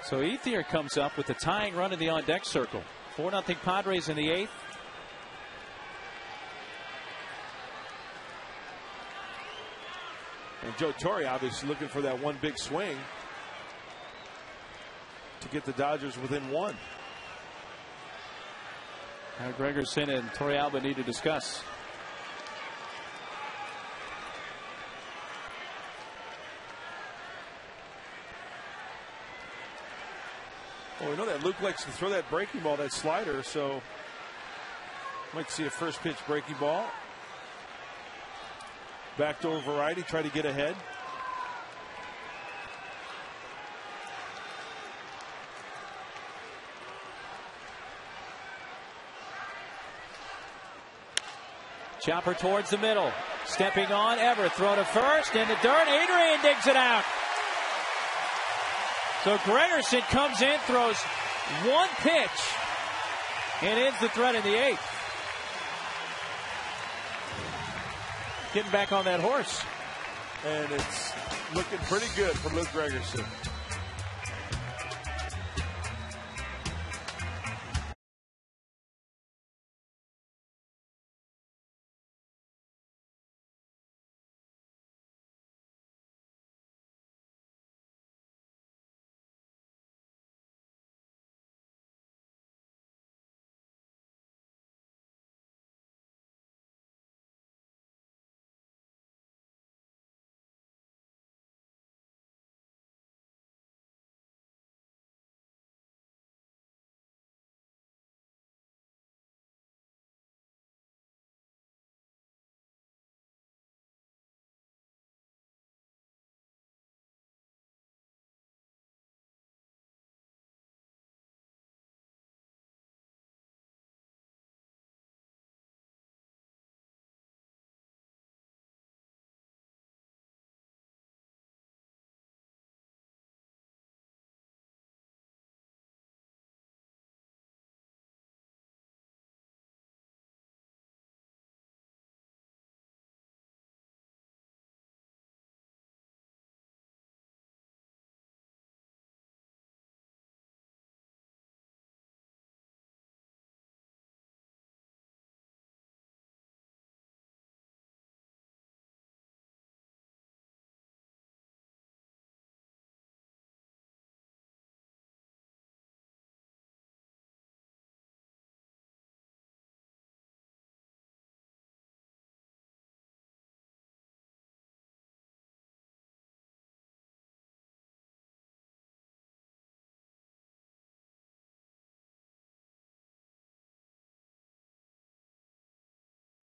So Ethier comes up with the tying run in the on-deck circle. 4-0 Padres in the 8th. And Joe Torre obviously looking for that one big swing to get the Dodgers within 1. Now Gregerson and Torrealba need to discuss. Well, we know that Luke likes to throw that breaking ball, that slider, so might see a first pitch breaking ball. Backdoor variety, try to get ahead. Chopper towards the middle. Stepping on, Everett. Throw to first. In the dirt. Adrian digs it out. So Gregerson comes in, throws one pitch, and ends the threat in the 8th. Getting back on that horse. And it's looking pretty good for Luke Gregerson.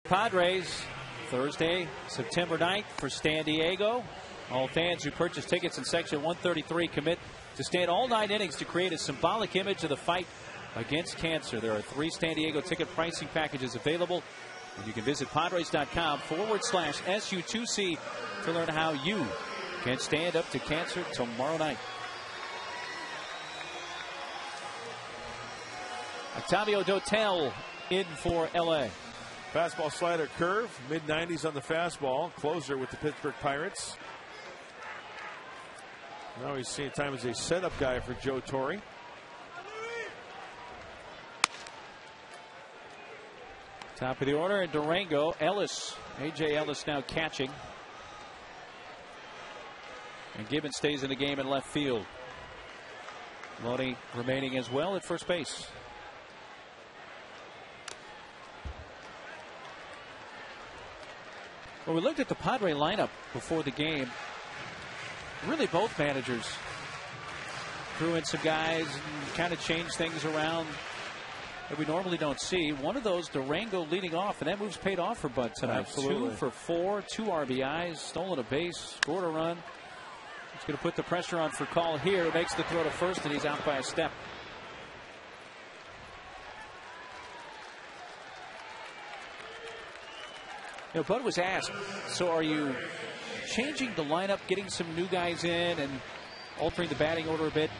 Padres Thursday, September 9th for San Diego. All fans who purchase tickets in section 133 commit to stand all 9 innings to create a symbolic image of the fight against cancer. There are 3 San Diego ticket pricing packages available, and you can visit Padres.com/SU2C to learn how you can stand up to cancer tomorrow night. Octavio Dotel in for LA. Fastball, slider, curve, mid-90s on the fastball. Closer with the Pittsburgh Pirates. Now he's seeing time as a setup guy for Joe Torre. Top of the order, and Durango. Ellis, A.J. Ellis now catching. And Gibbons stays in the game in left field. Loney remaining as well at first base. Well, we looked at the Padre lineup before the game. Really, both managers threw in some guys and kind of changed things around. that we normally don't see. One of those, Durango leading off, and that move's paid off for Bud tonight. Absolutely. 2 for 4, 2 RBIs, stolen a base, scored a run. He's going to put the pressure on for Call here. Makes the throw to first, and he's out by a step. You know, Bud was asked, so are you changing the lineup, getting some new guys in, and altering the batting order a bit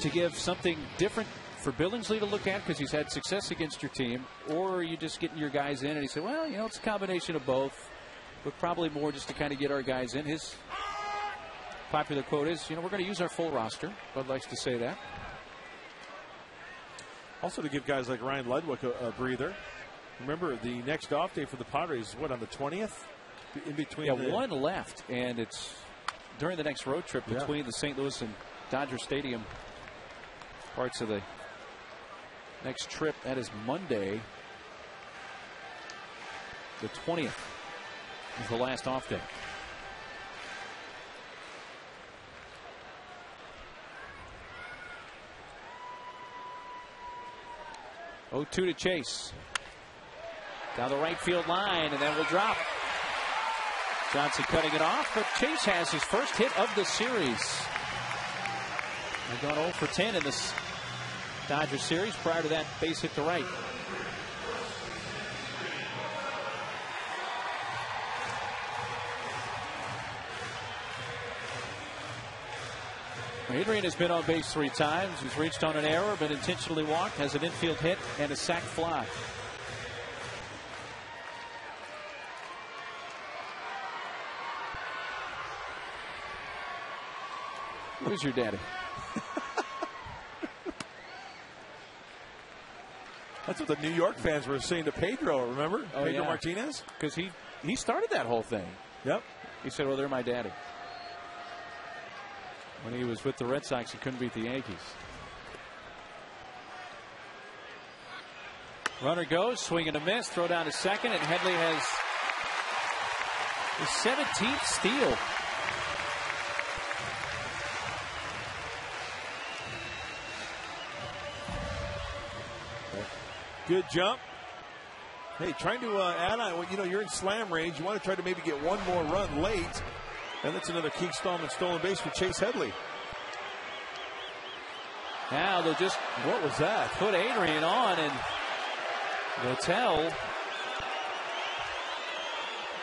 to give something different for Billingsley to look at because he's had success against your team, or are you just getting your guys in? And he said, well, you know, it's a combination of both, but probably more just to kind of get our guys in. His popular quote is, you know, we're going to use our full roster. Bud likes to say that. Also to give guys like Ryan Ludwig a breather. Remember, the next off day for the Padres, what, on the 20th? In between. Yeah, one left, and it's during the next road trip between the St. Louis and Dodger Stadium. Parts of the next trip. That is Monday. The 20th is the last off day. Oh, 2 to Chase. Down the right field line, and then we'll drop. Johnson cutting it off, but Chase has his first hit of the series. They've gone 0 for 10 in this Dodger series. Prior to that, base hit to right. Adrian has been on base 3 times. He's reached on an error, been intentionally walked, has an infield hit, and a sac fly. Who's your daddy? That's what the New York fans were saying to Pedro, remember? Oh, Pedro yeah. Martinez? Because he started that whole thing. Yep. He said, well, they're my daddy. When he was with the Red Sox, he couldn't beat the Yankees. Runner goes, swing and a miss, throw down to second, and Headley has his 17th steal. Good jump. Hey, trying to add on, you know, you're in slam range. You want to try to maybe get one more run late. And that's another Keith Stallman stolen base for Chase Headley. Now they'll just, what was that? Put Adrian on, and Littell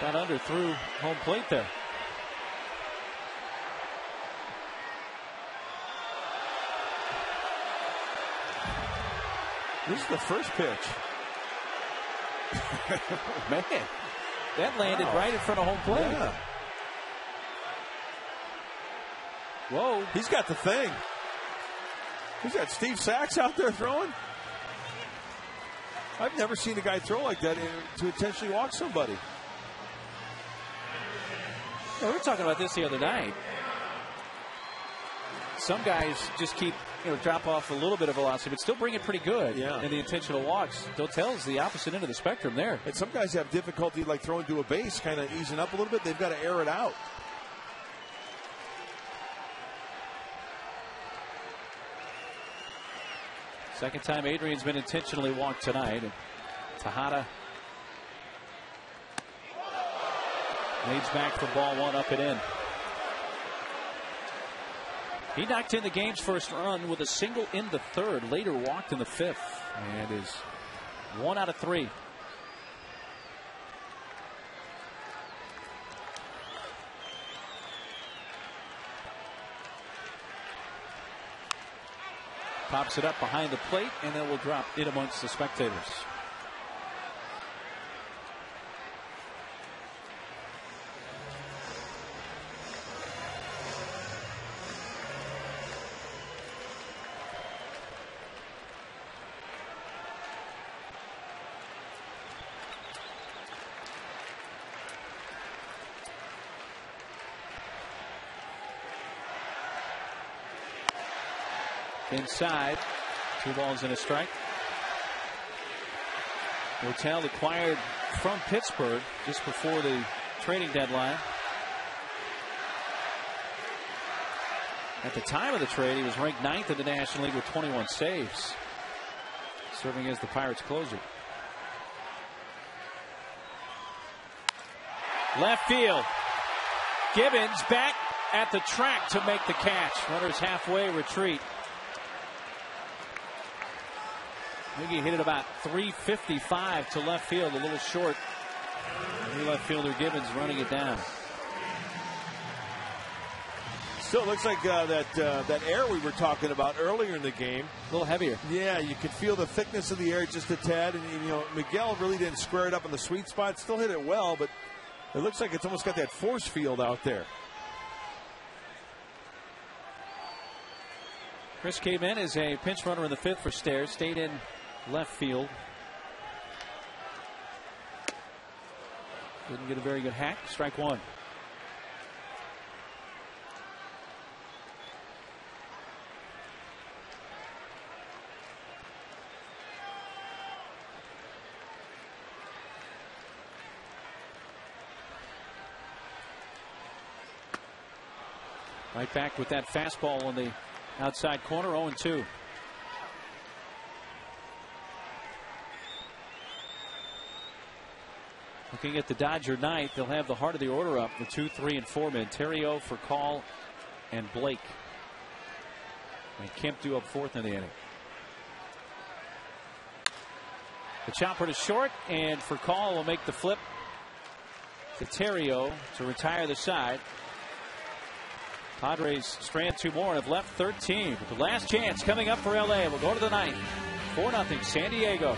got under through home plate there. This is the first pitch. Man, that landed right in front of home plate. Yeah. Whoa. He's got the thing. Who's that, Steve Sachs out there throwing? I've never seen a guy throw like that to intentionally walk somebody. Well, we were talking about this the other night. Some guys just keep, you know, drop off a little bit of velocity, but still bring it pretty good. Yeah. In the intentional walks. Dotel's the opposite end of the spectrum there. And some guys have difficulty like throwing to a base, kind of easing up a little bit. They've got to air it out. Second time Adrian's been intentionally walked tonight. And Tejada leads back for ball 1, up and in. He knocked in the game's first run with a single in the 3rd, later walked in the 5th, and is 1 out of 3. Pops it up behind the plate, and then will drop it amongst the spectators. Inside, 2 balls and a strike. Littell acquired from Pittsburgh just before the trading deadline. At the time of the trade, he was ranked 9th in the National League with 21 saves. serving as the Pirates closer. Left field. Gibbons back at the track to make the catch. Runners halfway retreat. I think he hit it about 355 to left field, a little short. New left fielder Gibbons running it down. Still looks like that air we were talking about earlier in the game. A little heavier. Yeah, you could feel the thickness of the air just a tad. And, you know, Miguel really didn't square it up in the sweet spot. Still hit it well, but it looks like it's almost got that force field out there. Chris came in as a pinch runner in the 5th for Stairs. Stayed in left field. Didn't get a very good hack. Strike one. Right back with that fastball on the outside corner. 0-2. Looking at the Dodger ninth, they'll have the heart of the order up. The 2, 3, and 4 men. Terrio for Call and Blake. And Kemp due up 4th in the inning. The chopper to short, and for Call will make the flip to Terrio to retire the side. Padres strand 2 more and have left 13. But the last chance coming up for LA. We'll go to the 9th. 4-0 San Diego.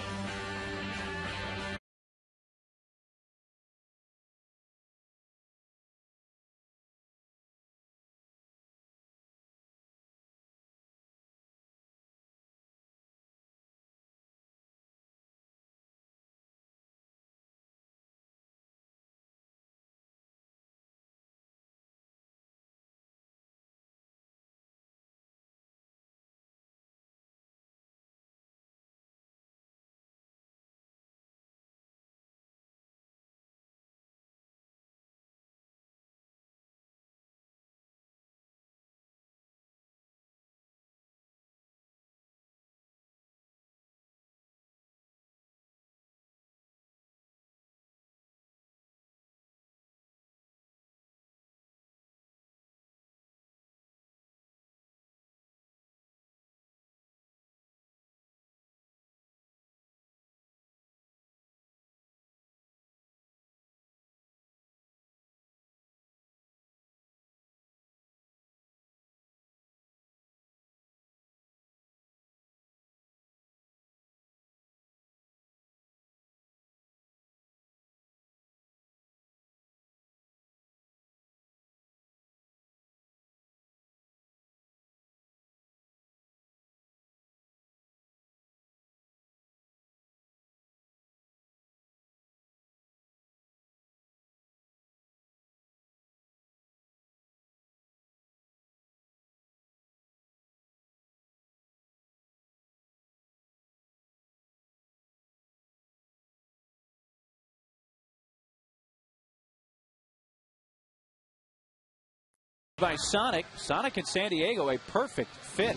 By Sonic. Sonic in San Diego, a perfect fit.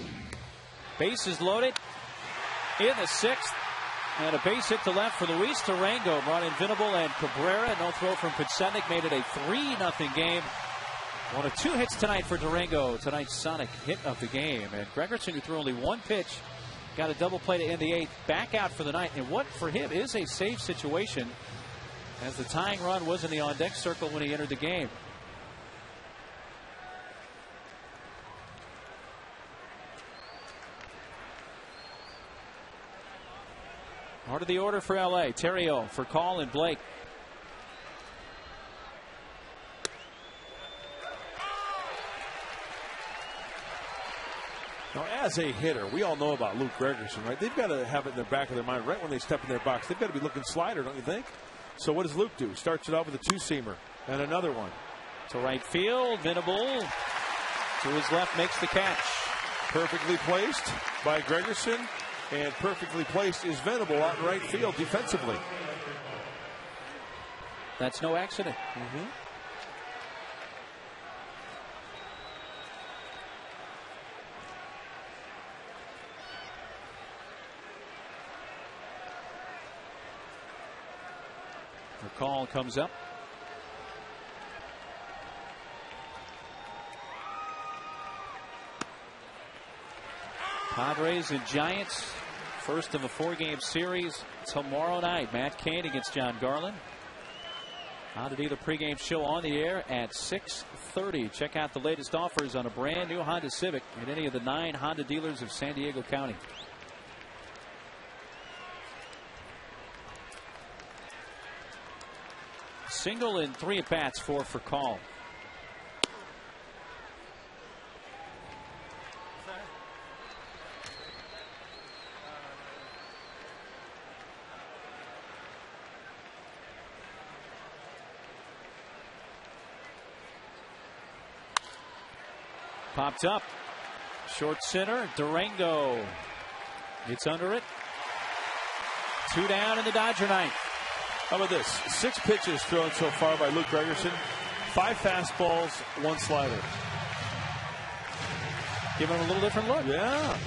Bases loaded in the 6th. And a base hit to left for Luis Durango. Brought in Venable and Cabrera. No throw from Podsednik made it a 3-0 game. One of 2 hits tonight for Durango. Tonight's Sonic hit of the game. And Gregerson, who threw only 1 pitch, got a double play to end the 8th. Back out for the 9th. And what for him is a save situation, as the tying run was in the on-deck circle when he entered the game. Heart of the order for LA. Terrio for Call and Blake. Now, as a hitter, we all know about Luke Gregerson, right? They've got to have it in the back of their mind right when they step in their box. They've got to be looking slider, don't you think? So what does Luke do? Starts it off with a 2-seamer and another one. To right field. Venable to his left makes the catch. Perfectly placed by Gregerson. And perfectly placed is Venable out in right field defensively. That's no accident. call comes up. Padres and Giants, first of a 4-game series tomorrow night. Matt Cain against John Garland. Honda dealer pregame show on the air at 6:30. Check out the latest offers on a brand new Honda Civic at any of the 9 Honda dealers of San Diego County. Single and 3 at bats, 4 for Call. Popped up. Short center. Durango. It's under it. 2 down in the Dodger ninth. How about this? 6 pitches thrown so far by Luke Gregerson. 5 fastballs, 1 slider. Giving him a little different look. Yeah.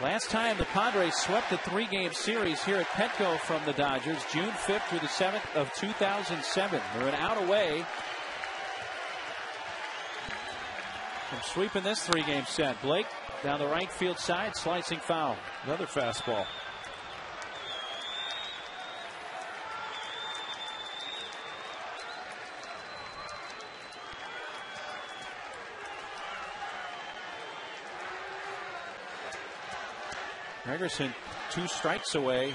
Last time the Padres swept the 3-game series here at Petco from the Dodgers, June 5th through the 7th of 2007. They're an out away from sweeping this 3-game set. Blake down the right field side, slicing foul. Another fastball. Gregerson 2 strikes away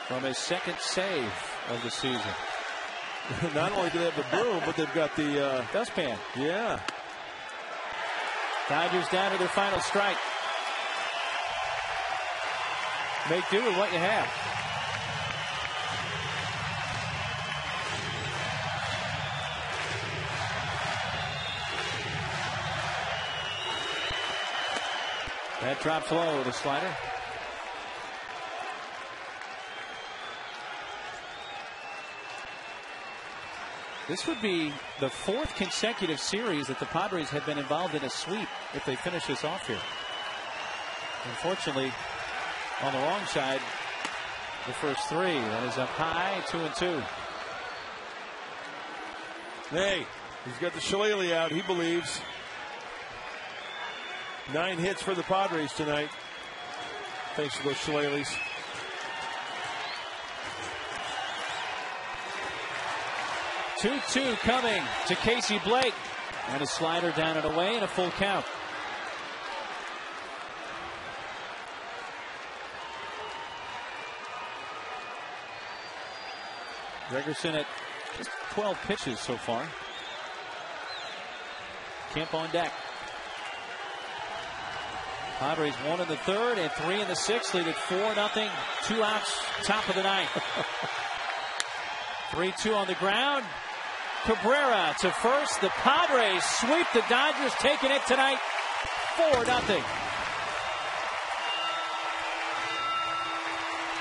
from his 2nd save of the season. Not only do they have the broom, but they've got the dustpan. Yeah. Dodgers down to their final strike. Make do with what you have. That drops low, the slider. This would be the 4th consecutive series that the Padres have been involved in a sweep if they finish this off here. Unfortunately, on the wrong side, the first 3. That is up high, 2-2. Hey, he's got the shillelagh out. He believes. 9 hits for the Padres tonight. Thanks to those shillelaghs. Two coming to Casey Blake. And a slider down and away and a full count. Gregerson at just 12 pitches so far. Kemp on deck. Padres 1 in the 3rd and 3 in the 6th. Lead at 4-0. 2 outs, top of the 9th. 3-2 on the ground. Cabrera to first. The Padres sweep the Dodgers, taking it tonight 4-0.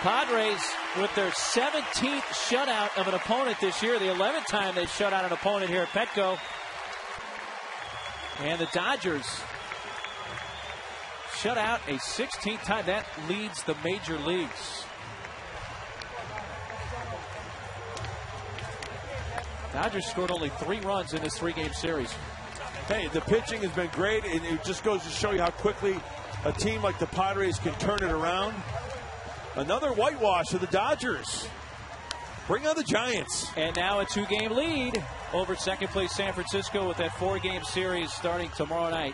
Padres with their 17th shutout of an opponent this year. The 11th time they've shut out an opponent here at Petco. And the Dodgers shut out a 16th time. That leads the major leagues. Dodgers scored only 3 runs in this 3-game series. Hey, the pitching has been great, and it just goes to show you how quickly a team like the Padres can turn it around. Another whitewash of the Dodgers. Bring on the Giants. And now a 2-game lead over 2nd place San Francisco with that 4-game series starting tomorrow night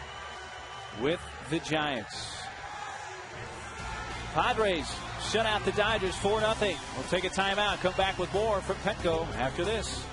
with the Giants. Padres shut out the Dodgers 4-0. We'll take a timeout. Come back with more from Petco after this.